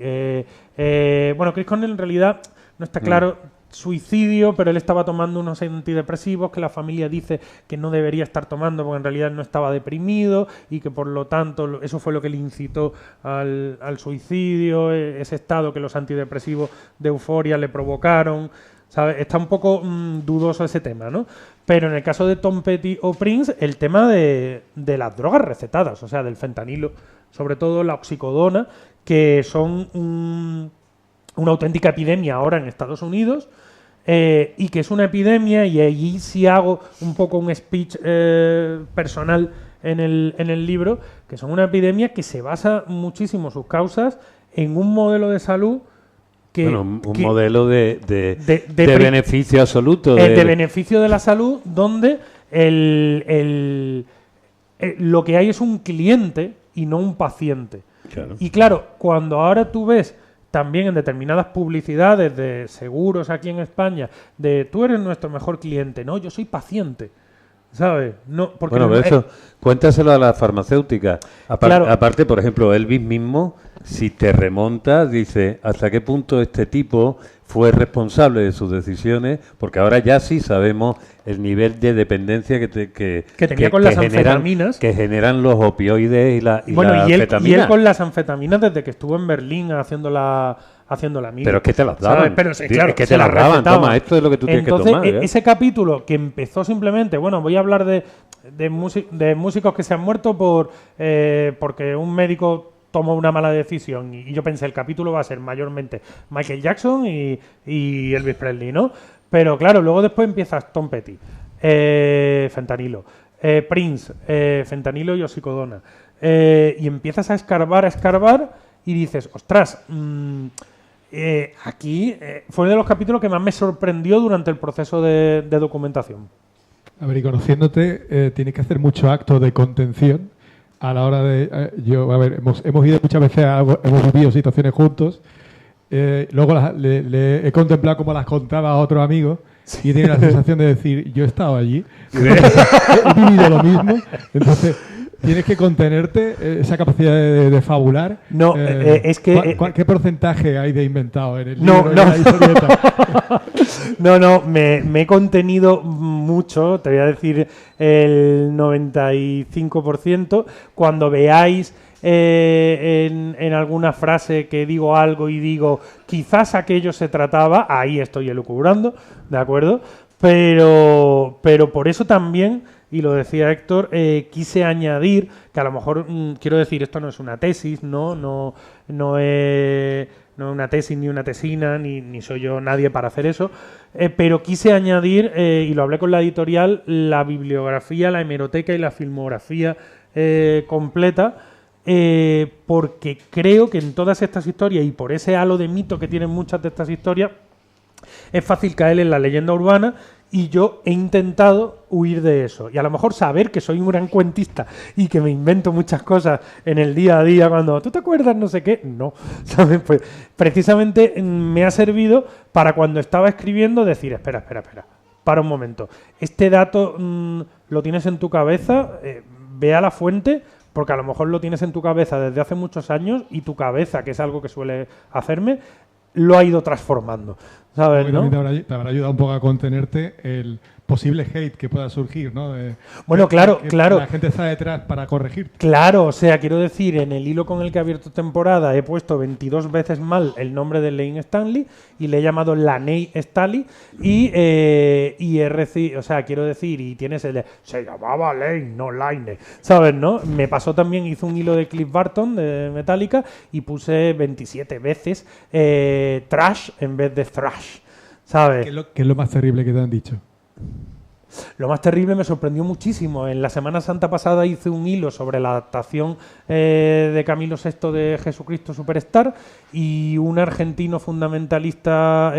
bueno, Chris Cornell en realidad no está claro... Suicidio, pero él estaba tomando unos antidepresivos que la familia dice que no debería estar tomando porque en realidad no estaba deprimido y que por lo tanto eso fue lo que le incitó al suicidio, ese estado que los antidepresivos de euforia le provocaron, ¿sabes? Está un poco dudoso ese tema, ¿no? Pero en el caso de Tom Petty o Prince, el tema de las drogas recetadas, o sea, del fentanilo, sobre todo la oxicodona, que son una auténtica epidemia ahora en Estados Unidos, y que es una epidemia, y allí sí hago un poco un speech personal en el libro, que son una epidemia que se basa muchísimo sus causas en un modelo de salud que... Bueno, un modelo de de beneficio absoluto. De beneficio de la salud, donde lo que hay es un cliente y no un paciente. Claro. Y claro, cuando ahora tú ves también en determinadas publicidades de seguros aquí en España, de tú eres nuestro mejor cliente, no, yo soy paciente, ¿sabes? No, porque Bueno, eso, cuéntaselo a la farmacéutica. Claro. Aparte, por ejemplo, Elvis mismo, si te remontas, dice hasta qué punto este tipo fue responsable de sus decisiones, porque ahora ya sí sabemos el nivel de dependencia que tenía con las anfetaminas. Que generan los opioides y la y anfetamina. él con las anfetaminas desde que estuvo en Berlín haciendo la mili. Pero es que te las daban. ¿Sabes? Pero claro, es que te las daban. recetaban. Toma, esto es lo que tú tienes que Entonces, tomar. ¿eh? ese capítulo que empezó simplemente, bueno, voy a hablar de músicos que se han muerto porque un médico tomó una mala decisión, y yo pensé el capítulo va a ser mayormente Michael Jackson y Elvis Presley, ¿no? Pero claro, luego después empiezas Tom Petty, fentanilo, Prince, fentanilo y oxicodona, y empiezas a escarbar y dices, ostras, aquí fue uno de los capítulos que más me sorprendió durante el proceso de documentación. A ver, y conociéndote, tienes que hacer mucho acto de contención a la hora de... hemos ido muchas veces, hemos vivido situaciones juntos, luego le he contemplado como las contaba a otros amigos, y tiene la sensación de decir, yo he estado allí, he vivido lo mismo, entonces... Tienes que contenerte, esa capacidad de fabular. No, es que... ¿Qué porcentaje hay de inventado en el libro? En la historieta? No, me he contenido mucho, te voy a decir el 95%. Cuando veáis en alguna frase que digo algo y digo, quizás aquello se trataba, ahí estoy elucubrando, ¿de acuerdo? Pero por eso también... Y lo decía Héctor, quise añadir, que a lo mejor, quiero decir, esto no es una tesis, no es una tesis ni una tesina, ni soy yo nadie para hacer eso, pero quise añadir, y lo hablé con la editorial, la bibliografía, la hemeroteca y la filmografía completa, porque creo que en todas estas historias, y por ese halo de mito que tienen muchas de estas historias, es fácil caer en la leyenda urbana, y yo he intentado huir de eso. Y a lo mejor saber que soy un gran cuentista y que me invento muchas cosas en el día a día cuando ¿tú te acuerdas no sé qué? No, ¿sabes? Pues precisamente me ha servido para cuando estaba escribiendo decir, espera, para un momento. Este dato lo tienes en tu cabeza, ve a la fuente, porque a lo mejor lo tienes en tu cabeza desde hace muchos años y tu cabeza, que es algo que suele hacerme, lo ha ido transformando, ¿sabes? ¿No? Te habrá ayudado un poco a contenerte el posible hate que pueda surgir, ¿no? Bueno, claro. La gente está detrás para corregir. Claro, o sea, quiero decir, en el hilo con el que he abierto temporada he puesto 22 veces mal el nombre de Lane Stanley y le he llamado Laney Stanley y he recibido, o sea, quiero decir, y tienes el de, se llamaba Lane, no Lane, ¿sabes, no? Me pasó también, hice un hilo de Cliff Burton de Metallica y puse 27 veces trash en vez de thrash, ¿sabes? ¿Qué es lo más terrible que te han dicho? Lo más terrible, me sorprendió muchísimo. En la Semana Santa pasada hice un hilo sobre la adaptación de Camilo VI de Jesucristo Superstar y un argentino fundamentalista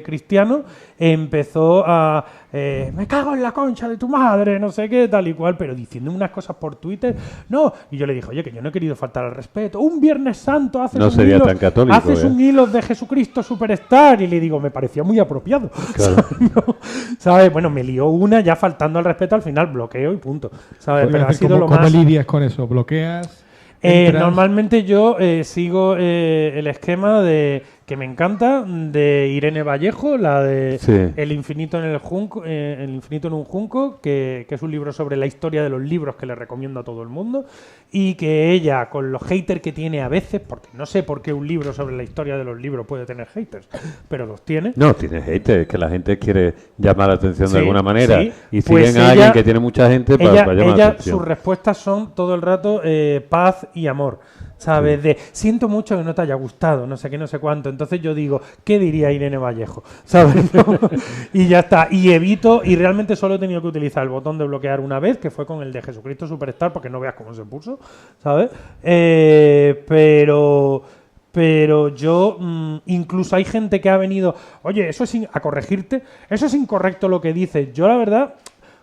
cristiano empezó a me cago en la concha de tu madre, no sé qué, tal y cual, pero diciendo unas cosas por Twitter. No, y yo le dije, oye, que yo no he querido faltar al respeto. Un Viernes Santo haces, no sería tan católico, haces un hilo de Jesucristo Superstar, y le digo, me parecía muy apropiado. Claro. ¿No? ¿Sabes? Bueno, me lió una ya faltando al respeto, al final bloqueo y punto. ¿Sabes? Pero ha sido lo más... ¿Cómo lidias con eso? ¿Bloqueas? Normalmente yo sigo el esquema de que me encanta, de Irene Vallejo, la de El infinito en el junco, El infinito en un junco, que es un libro sobre la historia de los libros que le recomiendo a todo el mundo, y que ella, con los haters que tiene a veces, porque no sé por qué un libro sobre la historia de los libros puede tener haters, pero los tiene. No, tiene haters, que la gente quiere llamar la atención de alguna manera, sí. Y Pues siguen a alguien que tiene mucha gente para llamar la atención. Sus respuestas son todo el rato paz y amor, ¿sabes? De siento mucho que no te haya gustado, no sé qué, no sé cuánto. Entonces yo digo, ¿qué diría Irene Vallejo? ¿Sabes? ¿No? Y ya está. Y evito, y realmente solo he tenido que utilizar el botón de bloquear una vez, que fue con el de Jesucristo Superstar, porque no veas cómo se puso, ¿sabes? Pero yo, incluso hay gente que ha venido, oye, eso es a corregirte, eso es incorrecto lo que dices. Yo la verdad,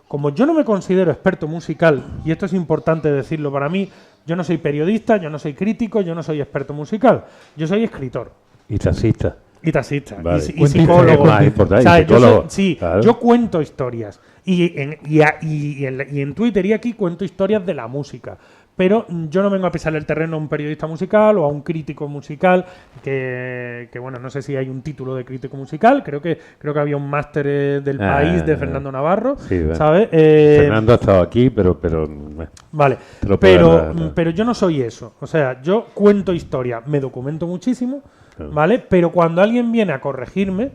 como yo no me considero experto musical, y esto es importante decirlo para mí, yo no soy periodista, yo no soy crítico, yo no soy experto musical, yo soy escritor. Y taxista. Y taxista, Vale. y psicólogo. Más importante, ¿Sabes? psicólogo. Sí, Claro. yo cuento historias. Y en Twitter y aquí cuento historias de la música. Pero yo no vengo a pisar el terreno a un periodista musical o a un crítico musical, que bueno, no sé si hay un título de crítico musical, creo que había un máster del país de Fernando Navarro, Sí, bueno. ¿sabes? Fernando ha estado aquí, pero Vale, te lo puedo dar. pero yo no soy eso. O sea, yo cuento historia, me documento muchísimo, Claro. ¿vale? Pero cuando alguien viene a corregirme,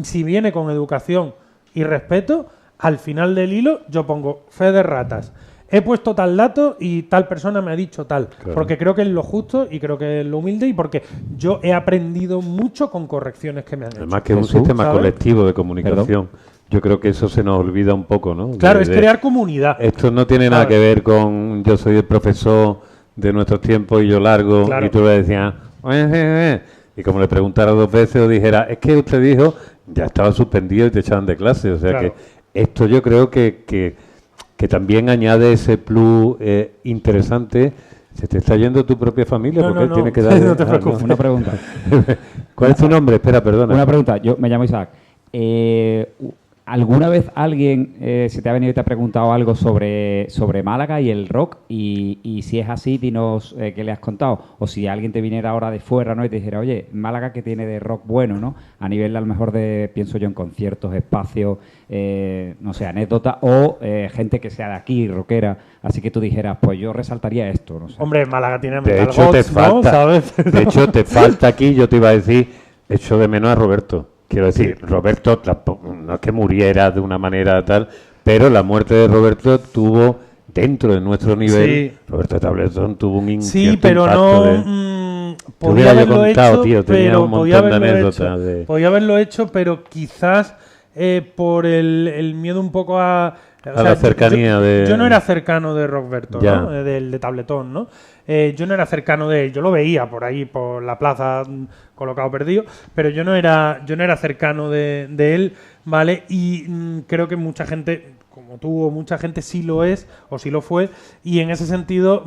si viene con educación y respeto, al final del hilo yo pongo fe de ratas. He puesto tal dato y tal persona me ha dicho tal. Claro. Porque creo que es lo justo y creo que es lo humilde y porque yo he aprendido mucho con correcciones que me han hecho. Además que es un Jesús, sistema ¿sabes? colectivo de comunicación. Yo creo que eso se nos olvida un poco, ¿no? Claro, es crear comunidad. Esto no tiene nada ¿Sabes? que ver con yo soy el profesor de nuestros tiempos y yo largo, Claro. y tú le decías, y como le preguntara 2 veces o dijera, es que usted dijo, ya estaba suspendido y te echaban de clase. O sea Claro. que esto yo creo que también añade ese plus interesante. Se te está yendo tu propia familia No, porque no, tiene que no. dar. No te preocupes. Una pregunta. ¿Cuál es tu nombre? Espera, perdona. Una pregunta. Yo me llamo Isaac. ¿Alguna vez alguien se te ha venido y te ha preguntado algo sobre Málaga y el rock? Y si es así, dinos qué le has contado. O si alguien te viniera ahora de fuera, ¿no? Y te dijera, oye, Málaga que tiene de rock bueno, ¿no? A nivel a lo mejor de, pienso yo, en conciertos, espacios, no sé, anécdotas, o gente que sea de aquí, rockera. Así que tú dijeras, pues yo resaltaría esto, no sé. Hombre, Málaga tiene De Metal hecho, te Gods, ¿no? falta. ¿Sabes? De hecho, te falta aquí. Yo te iba a decir, echo de menos a Roberto. Quiero decir, Roberto tampoco, no es que muriera de una manera tal, pero la muerte de Roberto tuvo dentro de nuestro nivel. Sí. Roberto Tabletón tuvo un Sí, cierto pero impacto no. de- Te Podía hubiera yo haberlo contado, hecho, tío, tenía pero un montón podía de haberlo anécdotas hecho. de- Podía haberlo hecho, pero quizás por el miedo un poco a la cercanía de- Yo no era cercano de Rockberto, Ya. ¿no? Del de Tabletón, ¿no? Yo no era cercano de él, yo lo veía por ahí, por la plaza, colocado perdido, pero yo no era cercano de él, ¿vale? Y creo que mucha gente, como tú o mucha gente, sí lo es o sí lo fue, y en ese sentido,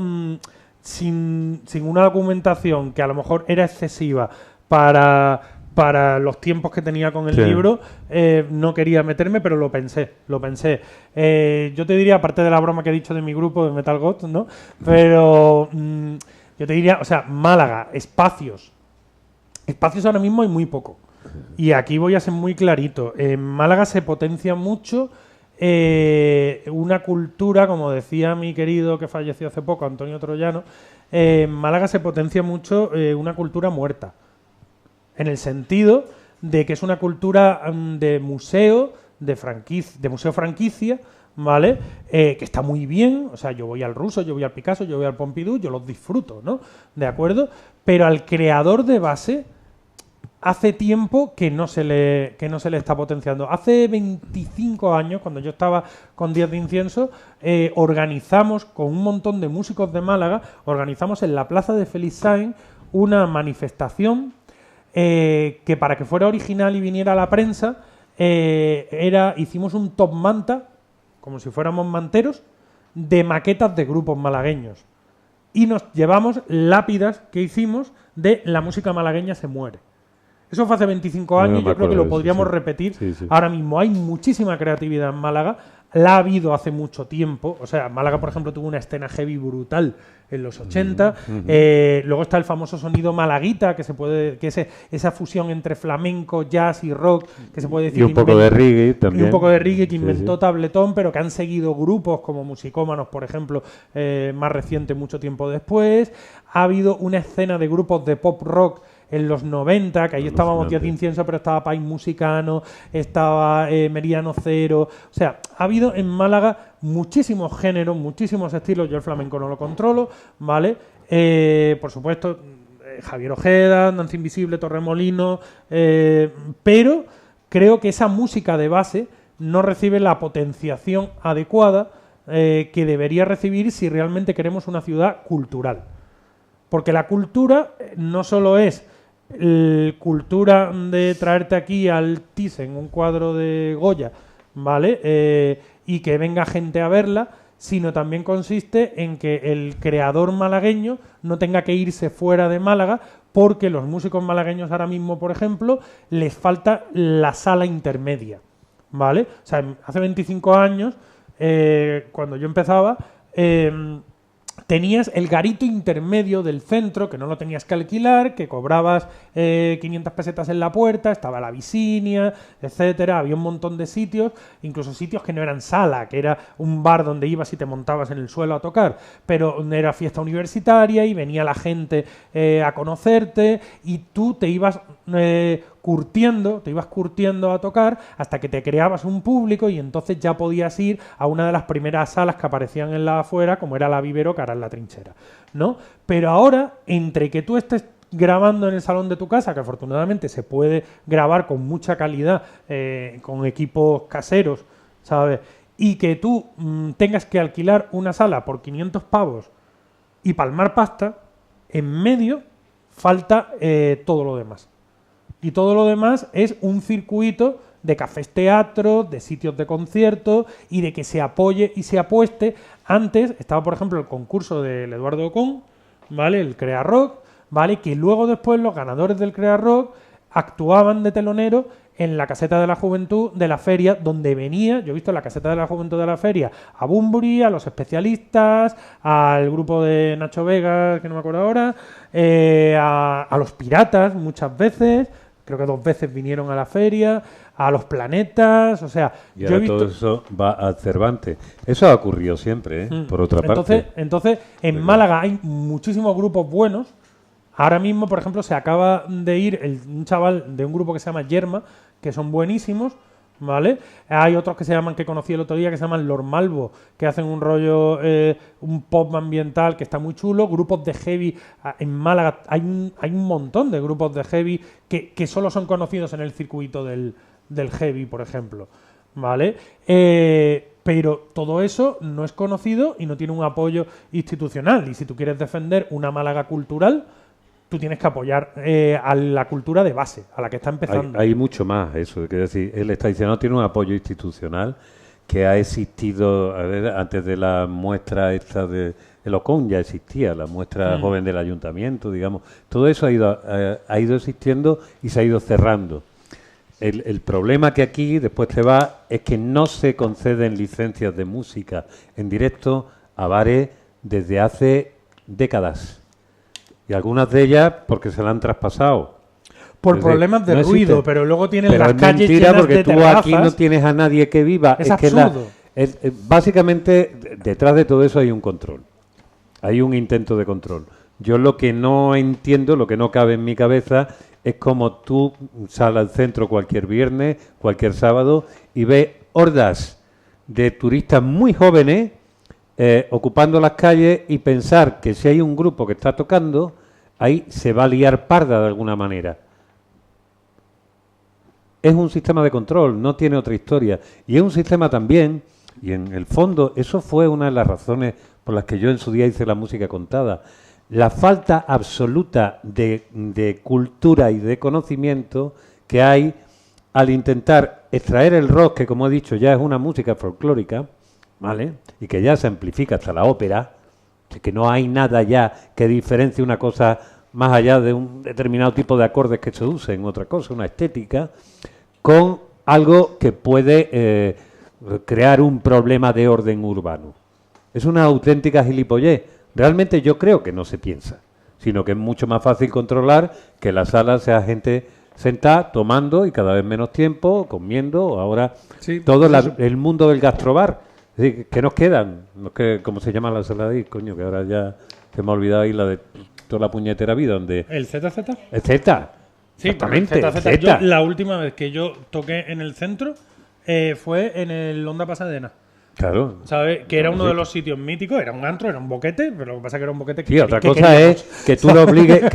sin una documentación que a lo mejor era excesiva para los tiempos que tenía con el Sí. libro, no quería meterme, pero lo pensé. Yo te diría, aparte de la broma que he dicho de mi grupo de Metal Gods, ¿no? Pero yo te diría, o sea, Málaga, espacios ahora mismo hay muy poco. Y aquí voy a ser muy clarito. En Málaga se potencia mucho una cultura, como decía mi querido que falleció hace poco, Antonio Troyano, en Málaga se potencia mucho una cultura muerta. En el sentido de que es una cultura de museo, de museo franquicia, ¿vale? Que está muy bien, o sea, yo voy al Russo, yo voy al Picasso, yo voy al Pompidou, yo los disfruto, ¿no? ¿De acuerdo? Pero al creador de base hace tiempo que no se le está potenciando. Hace 25 años, cuando yo estaba con Días de Incienso, organizamos con un montón de músicos de Málaga, organizamos en la plaza de Félix Sáenz una manifestación que para que fuera original y viniera a la prensa, hicimos un top manta, como si fuéramos manteros, de maquetas de grupos malagueños. Y nos llevamos lápidas que hicimos de La música malagueña se muere. Eso fue hace 25 No años, me yo creo acuerdo que de lo eso, podríamos sí. repetir. Sí, sí. Ahora mismo hay muchísima creatividad en Málaga, la ha habido hace mucho tiempo. O sea, Málaga, por ejemplo, tuvo una escena heavy brutal en los 80. Luego está el famoso sonido malaguita, esa fusión entre flamenco, jazz y rock, que se puede decir. Y un poco de reggae también. Y un poco de reggae que Sí, inventó sí. Tabletón, pero que han seguido grupos como Musicómanos, por ejemplo, más reciente, mucho tiempo después. Ha habido una escena de grupos de pop rock en los 90, que ahí estábamos Días de Incienso, pero estaba País Musicano, estaba Meridiano Cero. O sea, ha habido en Málaga muchísimos géneros, muchísimos estilos. Yo el flamenco no lo controlo, ¿vale? Por supuesto, Javier Ojeda, Danza Invisible, Torremolinos, pero creo que esa música de base no recibe la potenciación adecuada que debería recibir si realmente queremos una ciudad cultural. Porque la cultura no solo es cultura de traerte aquí al Thyssen un cuadro de Goya, ¿vale? Y que venga gente a verla, sino también consiste en que el creador malagueño no tenga que irse fuera de Málaga, porque los músicos malagueños ahora mismo, por ejemplo, les falta la sala intermedia, ¿vale? O sea, hace 25 años, cuando yo empezaba, tenías el garito intermedio del centro, que no lo tenías que alquilar, que cobrabas 500 pesetas en la puerta, estaba la Visinia, etcétera, había un montón de sitios, incluso sitios que no eran sala, que era un bar donde ibas y te montabas en el suelo a tocar, pero era fiesta universitaria y venía la gente a conocerte y tú te ibas curtiendo a tocar hasta que te creabas un público y entonces ya podías ir a una de las primeras salas que aparecían en la afuera, como era la Vivero, que ahora es la Trinchera, ¿no? Pero ahora, entre que tú estés grabando en el salón de tu casa, que afortunadamente se puede grabar con mucha calidad, con equipos caseros, ¿sabes? Y que tú tengas que alquilar una sala por 500 pavos y palmar pasta, en medio falta todo lo demás. Y todo lo demás es un circuito de cafés teatro, de sitios de conciertos y de que se apoye y se apueste. Antes estaba, por ejemplo, el concurso del Eduardo Ocón, ¿vale? El Crea Rock, ¿vale? Que luego después los ganadores del Crea Rock actuaban de telonero en la caseta de la juventud de la feria, donde venía, yo he visto en la caseta de la juventud de la feria, a Bunbury, a los especialistas, al grupo de Nacho Vegas, que no me acuerdo ahora, a los Piratas muchas veces, creo que 2 veces vinieron a la feria, a los Planetas, o sea... Y ahora todo eso va a Cervantes. Eso ha ocurrido siempre, por otra parte. Entonces, en Málaga hay muchísimos grupos buenos. Ahora mismo, por ejemplo, se acaba de ir un chaval de un grupo que se llama Yerma, que son buenísimos, ¿vale? Hay otros que conocí el otro día, que se llaman Lord Malvo, que hacen un rollo, un pop ambiental que está muy chulo. Grupos de heavy en Málaga, hay un montón de grupos de heavy que solo son conocidos en el circuito del heavy, por ejemplo, ¿vale? Pero todo eso no es conocido y no tiene un apoyo institucional. Y si tú quieres defender una Málaga cultural, tú tienes que apoyar a la cultura de base, a la que está empezando. Hay mucho más, eso. Quiero decir, él está diciendo, tiene un apoyo institucional que ha existido, a ver, antes de la muestra esta de el Ocón, ya existía la muestra joven del ayuntamiento, digamos. Todo eso ha ido existiendo y se ha ido cerrando. El problema que aquí después te va es que no se conceden licencias de música en directo a bares desde hace décadas. Y algunas de ellas porque se la han traspasado. Por problemas de ruido, pero luego tienen las calles llenas de terrazas. Porque tú terrazas. aquí no tienes a nadie que viva. Es absurdo. Básicamente, detrás de todo eso hay un control. Hay un intento de control. Yo lo que no entiendo, lo que no cabe en mi cabeza, es como tú sales al centro cualquier viernes, cualquier sábado, y ves hordas de turistas muy jóvenes ocupando las calles y pensar que si hay un grupo que está tocando, ahí se va a liar parda de alguna manera. Es un sistema de control, no tiene otra historia. Y es un sistema también, y en el fondo, eso fue una de las razones por las que yo en su día hice la música contada. La falta absoluta de cultura y de conocimiento que hay al intentar extraer el rock, que como he dicho ya es una música folclórica, ¿vale? Y que ya se amplifica hasta la ópera, que no hay nada ya que diferencie una cosa más allá de un determinado tipo de acordes que se usen, otra cosa, una estética, con algo que puede crear un problema de orden urbano. Es una auténtica gilipollez. Realmente yo creo que no se piensa, sino que es mucho más fácil controlar que la sala sea gente sentada, tomando y cada vez menos tiempo, comiendo. Ahora sí, todo el mundo del gastrobar. Es decir, ¿qué nos quedan? ¿Cómo se llama la sala de ahí? Coño, que ahora ya se me ha olvidado ahí la de toda la puñetera vida. Donde ¿El ZZ? El Z. Sí, exactamente. El ZZ. La última vez que yo toqué en el centro fue en el Onda Pasadena. Claro. ¿Sabes? Que era uno de los sitios míticos, era un antro, era un boquete, pero lo que pasa es que era un boquete que Sí, otra que cosa queríamos. es que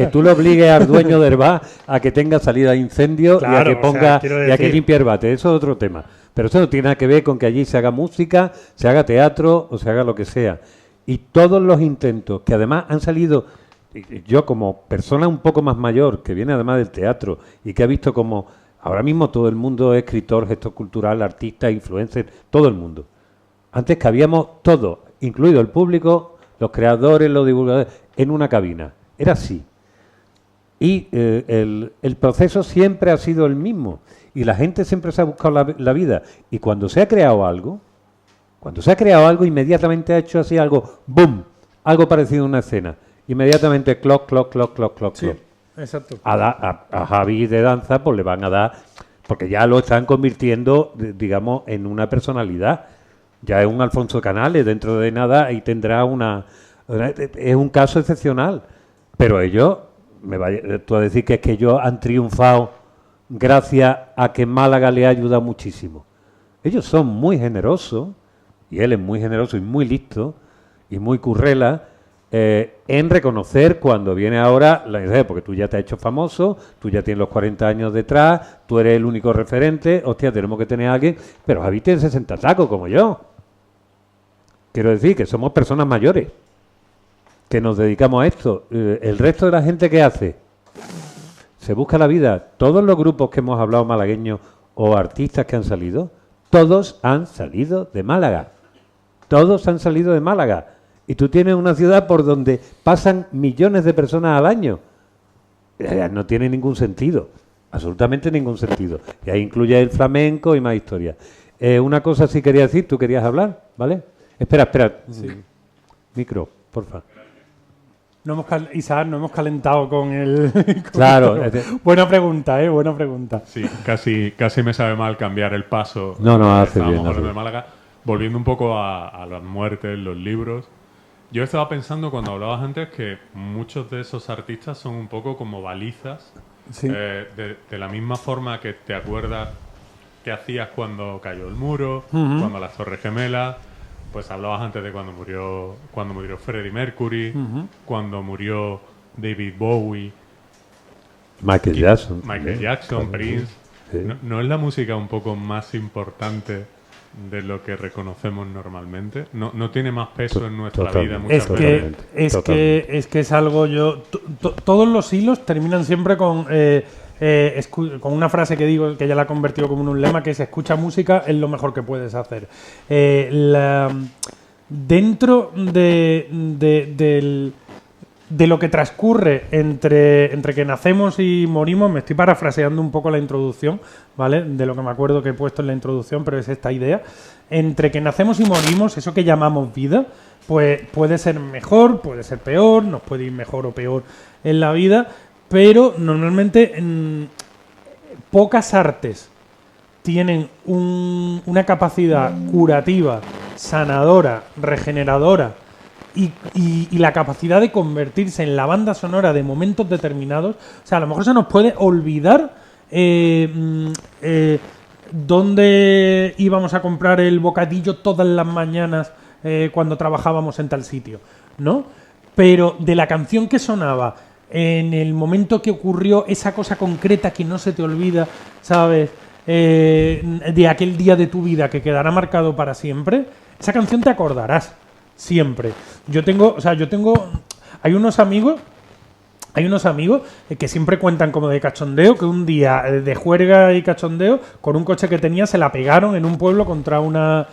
tú lo obligues al dueño del bar a que tenga salida de incendio y a Claro, que o sea, ponga quiero y a que decir- limpie el bate. Eso es otro tema. Pero eso no tiene nada que ver con que allí se haga música, se haga teatro o se haga lo que sea. Y todos los intentos que además han salido, yo como persona un poco más mayor, que viene además del teatro y que ha visto como ahora mismo todo el mundo es escritor, gestor cultural, artista, influencer, todo el mundo. Antes cabíamos todos, incluido el público, los creadores, los divulgadores, en una cabina. Era así. Y el proceso siempre ha sido el mismo. Y la gente siempre se ha buscado la vida. Y cuando se ha creado algo, inmediatamente ha hecho así algo, ¡boom! Algo parecido a una escena. Inmediatamente, clock, clock, clock, clock, clock, Sí, clock. exacto. A Javi de danza, pues le van a dar, porque ya lo están convirtiendo, digamos, en una personalidad. Ya es un Alfonso Canales, dentro de nada, y tendrá es un caso excepcional. Pero ellos, tú vas a decir que es que ellos han triunfado gracias a que Málaga le ha ayudado muchísimo. Ellos son muy generosos, y él es muy generoso y muy listo, y muy currela, en reconocer cuando viene ahora la idea, porque tú ya te has hecho famoso, tú ya tienes los 40 años detrás, tú eres el único referente, hostia, tenemos que tener a alguien, pero Javi tiene 60 tacos como yo. Quiero decir que somos personas mayores, que nos dedicamos a esto. El resto de la gente, ¿qué hace? Se busca la vida. Todos los grupos que hemos hablado malagueños o artistas que han salido, todos han salido de Málaga. Todos han salido de Málaga. Y tú tienes una ciudad por donde pasan millones de personas al año. No tiene ningún sentido. Absolutamente ningún sentido. Y ahí incluye el flamenco y más historias. Una cosa sí quería decir, tú querías hablar, ¿vale? Espera. Sí. Micro, porfa. Isaac, no hemos calentado con el... Claro. Buena pregunta, buena pregunta. Sí, casi me sabe mal cambiar el paso. No, hace Estábamos bien. hablando de Málaga. Volviendo un poco a las muertes, los libros. Yo estaba pensando cuando hablabas antes que muchos de esos artistas son un poco como balizas. Sí. De la misma forma que te acuerdas que hacías cuando cayó el muro, cuando las Torres Gemelas. Pues hablabas antes de cuando murió Freddie Mercury, cuando murió David Bowie, Michael Jackson, Prince. Sí. ¿No es la música un poco más importante de lo que reconocemos normalmente? ¿No tiene más peso en nuestra vida muchas veces? Es que es algo todos los hilos terminan siempre con una frase que digo, que ya la ha convertido como en un lema, que es: escucha música, es lo mejor que puedes hacer. Dentro de lo que transcurre entre que nacemos y morimos, me estoy parafraseando un poco la introducción, ¿vale? De lo que me acuerdo que he puesto en la introducción, pero es esta idea. Entre que nacemos y morimos, eso que llamamos vida, pues puede ser mejor, puede ser peor, nos puede ir mejor o peor en la vida, pero normalmente pocas artes tienen una capacidad curativa, sanadora, regeneradora y la capacidad de convertirse en la banda sonora de momentos determinados. O sea, a lo mejor se nos puede olvidar dónde íbamos a comprar el bocadillo todas las mañanas cuando trabajábamos en tal sitio, ¿no? Pero de la canción que sonaba en el momento que ocurrió esa cosa concreta que no se te olvida, ¿sabes? De aquel día de tu vida que quedará marcado para siempre, esa canción te acordarás siempre. Hay unos amigos que siempre cuentan como de cachondeo, que un día de juerga y cachondeo, con un coche que tenía, se la pegaron en un pueblo contra una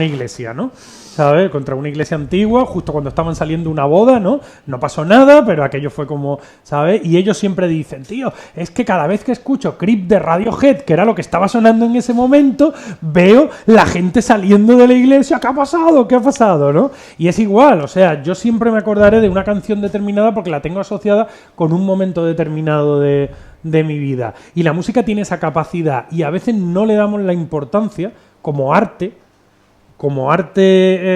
iglesia, ¿no? ¿Sabes? Contra una iglesia antigua, justo cuando estaban saliendo una boda, ¿no? No pasó nada, pero aquello fue como, ¿sabes? Y ellos siempre dicen, tío, es que cada vez que escucho Creep de Radiohead, que era lo que estaba sonando en ese momento, veo la gente saliendo de la iglesia. ¿Qué ha pasado? ¿Qué ha pasado? ¿No? Y es igual, o sea, yo siempre me acordaré de una canción determinada porque la tengo asociada con un momento determinado de mi vida. Y la música tiene esa capacidad y a veces no le damos la importancia como arte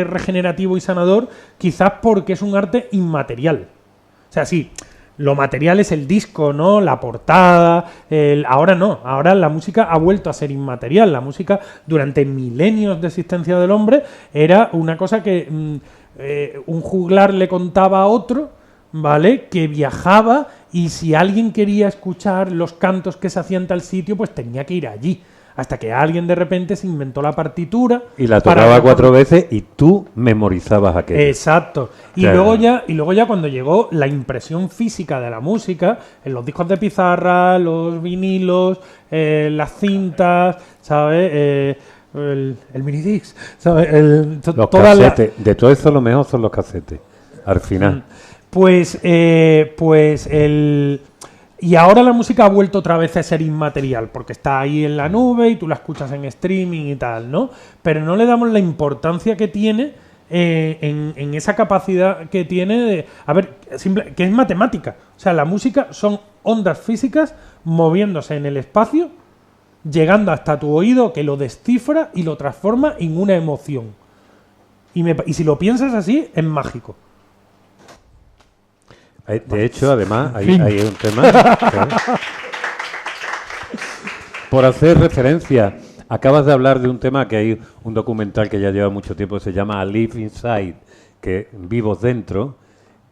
regenerativo y sanador, quizás porque es un arte inmaterial. O sea, sí, lo material es el disco, ¿no? La portada. Ahora no. Ahora la música ha vuelto a ser inmaterial. La música, durante milenios de existencia del hombre, era una cosa que un juglar le contaba a otro, ¿vale? Que viajaba, y si alguien quería escuchar los cantos que se hacían en tal sitio, pues tenía que ir allí. Hasta que alguien de repente se inventó la partitura. Y la tocaba 4 veces y tú memorizabas aquello. Exacto. Y luego ya cuando llegó la impresión física de la música, en los discos de pizarra, los vinilos, las cintas, ¿sabes? El minidisc, ¿sabes? Los casetes. De todo eso lo mejor son los casetes. Al final. Y ahora la música ha vuelto otra vez a ser inmaterial, porque está ahí en la nube y tú la escuchas en streaming y tal, ¿no? Pero no le damos la importancia que tiene en esa capacidad que tiene de... A ver, que es matemática. O sea, la música son ondas físicas moviéndose en el espacio, llegando hasta tu oído, que lo descifra y lo transforma en una emoción. Y si lo piensas así, es mágico. De hecho, además, hay un tema... Por hacer referencia, acabas de hablar de un tema que hay un documental que ya lleva mucho tiempo, que se llama A Live Inside, que Vivos Dentro,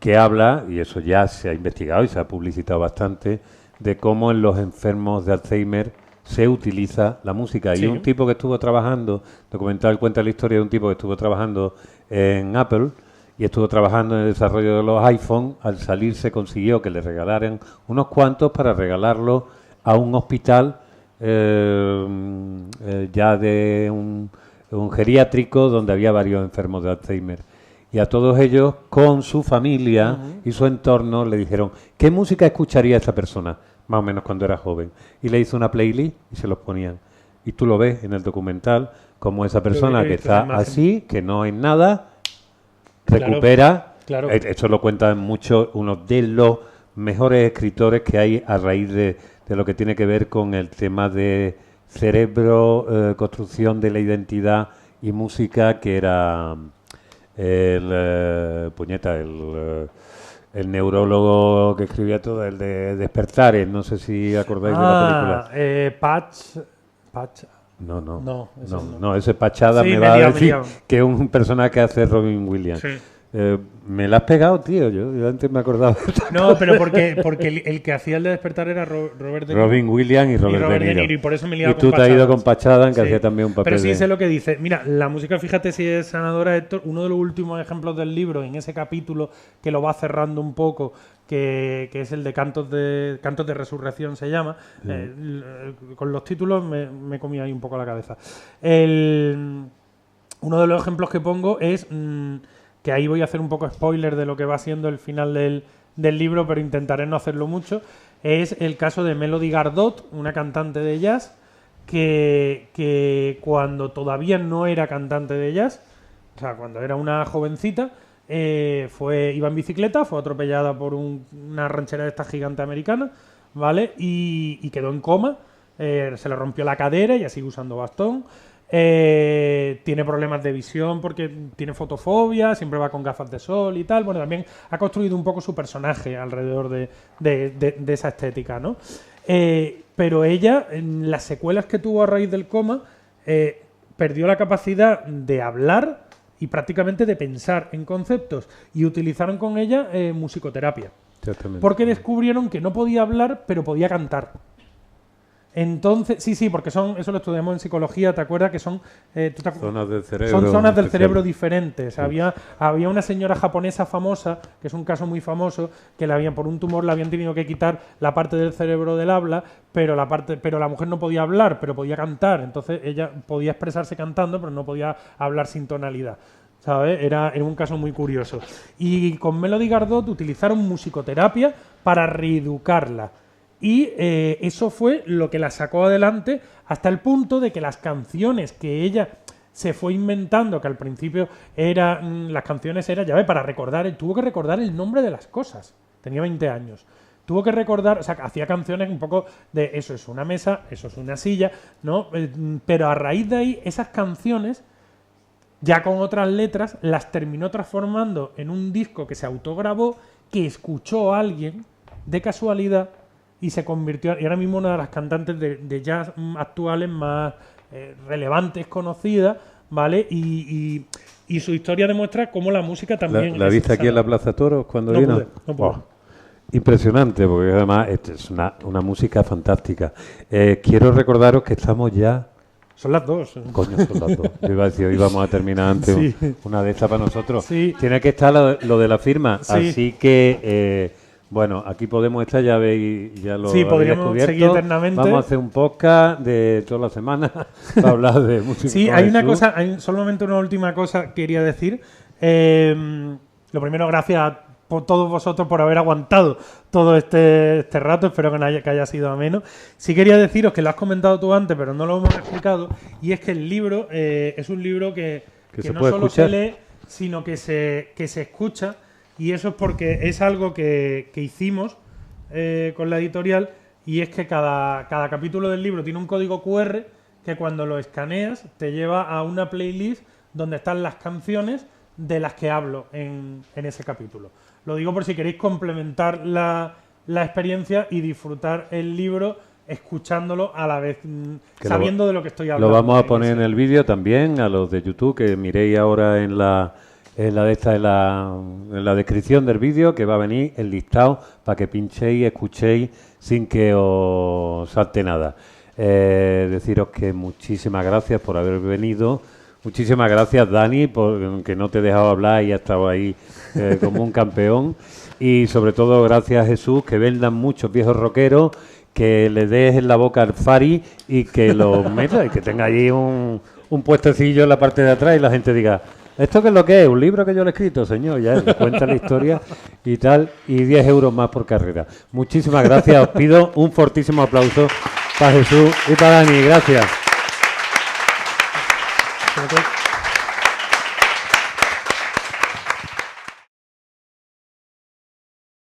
que habla, y eso ya se ha investigado y se ha publicitado bastante, de cómo en los enfermos de Alzheimer se utiliza la música. Sí. Y un tipo que estuvo trabajando, documental cuenta la historia de un tipo que estuvo trabajando en Apple, y estuvo trabajando en el desarrollo de los iPhone. Al salir se consiguió que le regalaran unos cuantos para regalarlos a un hospital ya de un geriátrico donde había varios enfermos de Alzheimer. Y a todos ellos, con su familia y su entorno, le dijeron ¿qué música escucharía esa persona? Más o menos cuando era joven. Y le hizo una playlist y se los ponían. Y tú lo ves en el documental, como esa persona que está así, que no es nada... recupera, claro. Esto lo cuentan mucho, uno de los mejores escritores que hay a raíz de lo que tiene que ver con el tema de cerebro, construcción de la identidad y música, que era el neurólogo que escribía todo, el de Despertares, no sé si acordáis de la película. Patch. No, ese Pachada sí, me va a decir que es un personaje que hace Robin Williams. Sí. Me la has pegado, tío. Yo antes me acordaba. No, pero porque el que hacía el de Despertar era Robert De Niro. Robin Williams y Robert De Niro. Y por eso me liaba con tú te has ido con Pachada, que hacía también un papel. Pero sí sé lo que dice. Mira, la música, fíjate si es sanadora, Héctor. Uno de los últimos ejemplos del libro, en ese capítulo que lo va cerrando un poco, que es el de Cantos de Resurrección, se llama. Con los títulos me comí ahí un poco la cabeza. Uno de los ejemplos que pongo es... que ahí voy a hacer un poco spoiler de lo que va siendo el final del libro, pero intentaré no hacerlo mucho, es el caso de Melody Gardot, una cantante de jazz, que cuando todavía no era cantante de jazz, o sea, cuando era una jovencita, iba en bicicleta, fue atropellada por una ranchera de esta gigante americana, ¿vale? Y quedó en coma, se le rompió la cadera y sigue usando bastón. Tiene problemas de visión porque tiene fotofobia, siempre va con gafas de sol y tal. Bueno, también ha construido un poco su personaje alrededor de esa estética, ¿no? Pero ella, en las secuelas que tuvo a raíz del coma, perdió la capacidad de hablar y prácticamente de pensar en conceptos, y utilizaron con ella musicoterapia. Porque descubrieron que no podía hablar, pero podía cantar. Entonces, sí, porque eso lo estudiamos en psicología, ¿te acuerdas? Que son zonas del cerebro. Son zonas del cerebro diferentes. Sí. Había una señora japonesa famosa, que es un caso muy famoso, que por un tumor le habían tenido que quitar la parte del cerebro del habla, pero la mujer no podía hablar, pero podía cantar. Entonces ella podía expresarse cantando, pero no podía hablar sin tonalidad, ¿sabes? Era un caso muy curioso. Y con Melody Gardot utilizaron musicoterapia para reeducarla. Y eso fue lo que la sacó adelante, hasta el punto de que las canciones que ella se fue inventando, que al principio las canciones eran, ya ves, para recordar, tuvo que recordar el nombre de las cosas. Tenía 20 años. Tuvo que recordar, o sea, hacía canciones un poco de eso es una mesa, eso es una silla, ¿no? Pero a raíz de ahí, esas canciones, ya con otras letras, las terminó transformando en un disco que se autograbó, que escuchó a alguien de casualidad y se convirtió, y ahora mismo una de las cantantes de jazz actuales más relevantes, conocidas, ¿vale? Y su historia demuestra cómo la música también... ¿La viste aquí en la Plaza Toros cuando no vino? No pude. Oh, impresionante, porque además es una música fantástica. Quiero recordaros que estamos ya... Son las 2. Coño, son las 2. Yo iba a decir, hoy vamos a terminar antes una de estas para nosotros. Sí. Tiene que estar lo de la firma, Sí. así que... bueno, aquí podemos estar, ya veis, ya lo habéis podríamos descubierto. seguir eternamente. Vamos a hacer un podcast de toda la semana para hablar de música. Sí, hay una cosa, solamente una última cosa quería decir. Lo primero, gracias por todos vosotros por haber aguantado todo este rato. Espero que haya sido ameno. Sí quería deciros que lo has comentado tú antes, pero no lo hemos explicado. Y es que el libro es un libro que no solo escuchar. se lee, sino que se escucha. Y eso es porque es algo que hicimos con la editorial, y es que cada capítulo del libro tiene un código QR que cuando lo escaneas te lleva a una playlist donde están las canciones de las que hablo en ese capítulo. Lo digo por si queréis complementar la experiencia y disfrutar el libro escuchándolo a la vez, sabiendo de lo que estoy hablando. Lo vamos a poner en el vídeo también, a los de YouTube, que miréis ahora en la descripción del vídeo, que va a venir el listado para que pinchéis y escuchéis sin que os salte nada. Deciros que muchísimas gracias por haber venido. Muchísimas gracias, Dani, porque no te he dejado hablar y has estado ahí como un campeón. Y sobre todo gracias, Jesús, que vendan muchos viejos rockeros, que le des en la boca al Fari y que lo metas y que tenga allí un puestecillo en la parte de atrás y la gente diga: ¿esto qué es lo que es? ¿Un libro que yo le he escrito, señor? Ya le cuenta la historia y tal, y 10 euros más por carrera. Muchísimas gracias. Os pido un fortísimo aplauso para Jesús y para Dani. Gracias.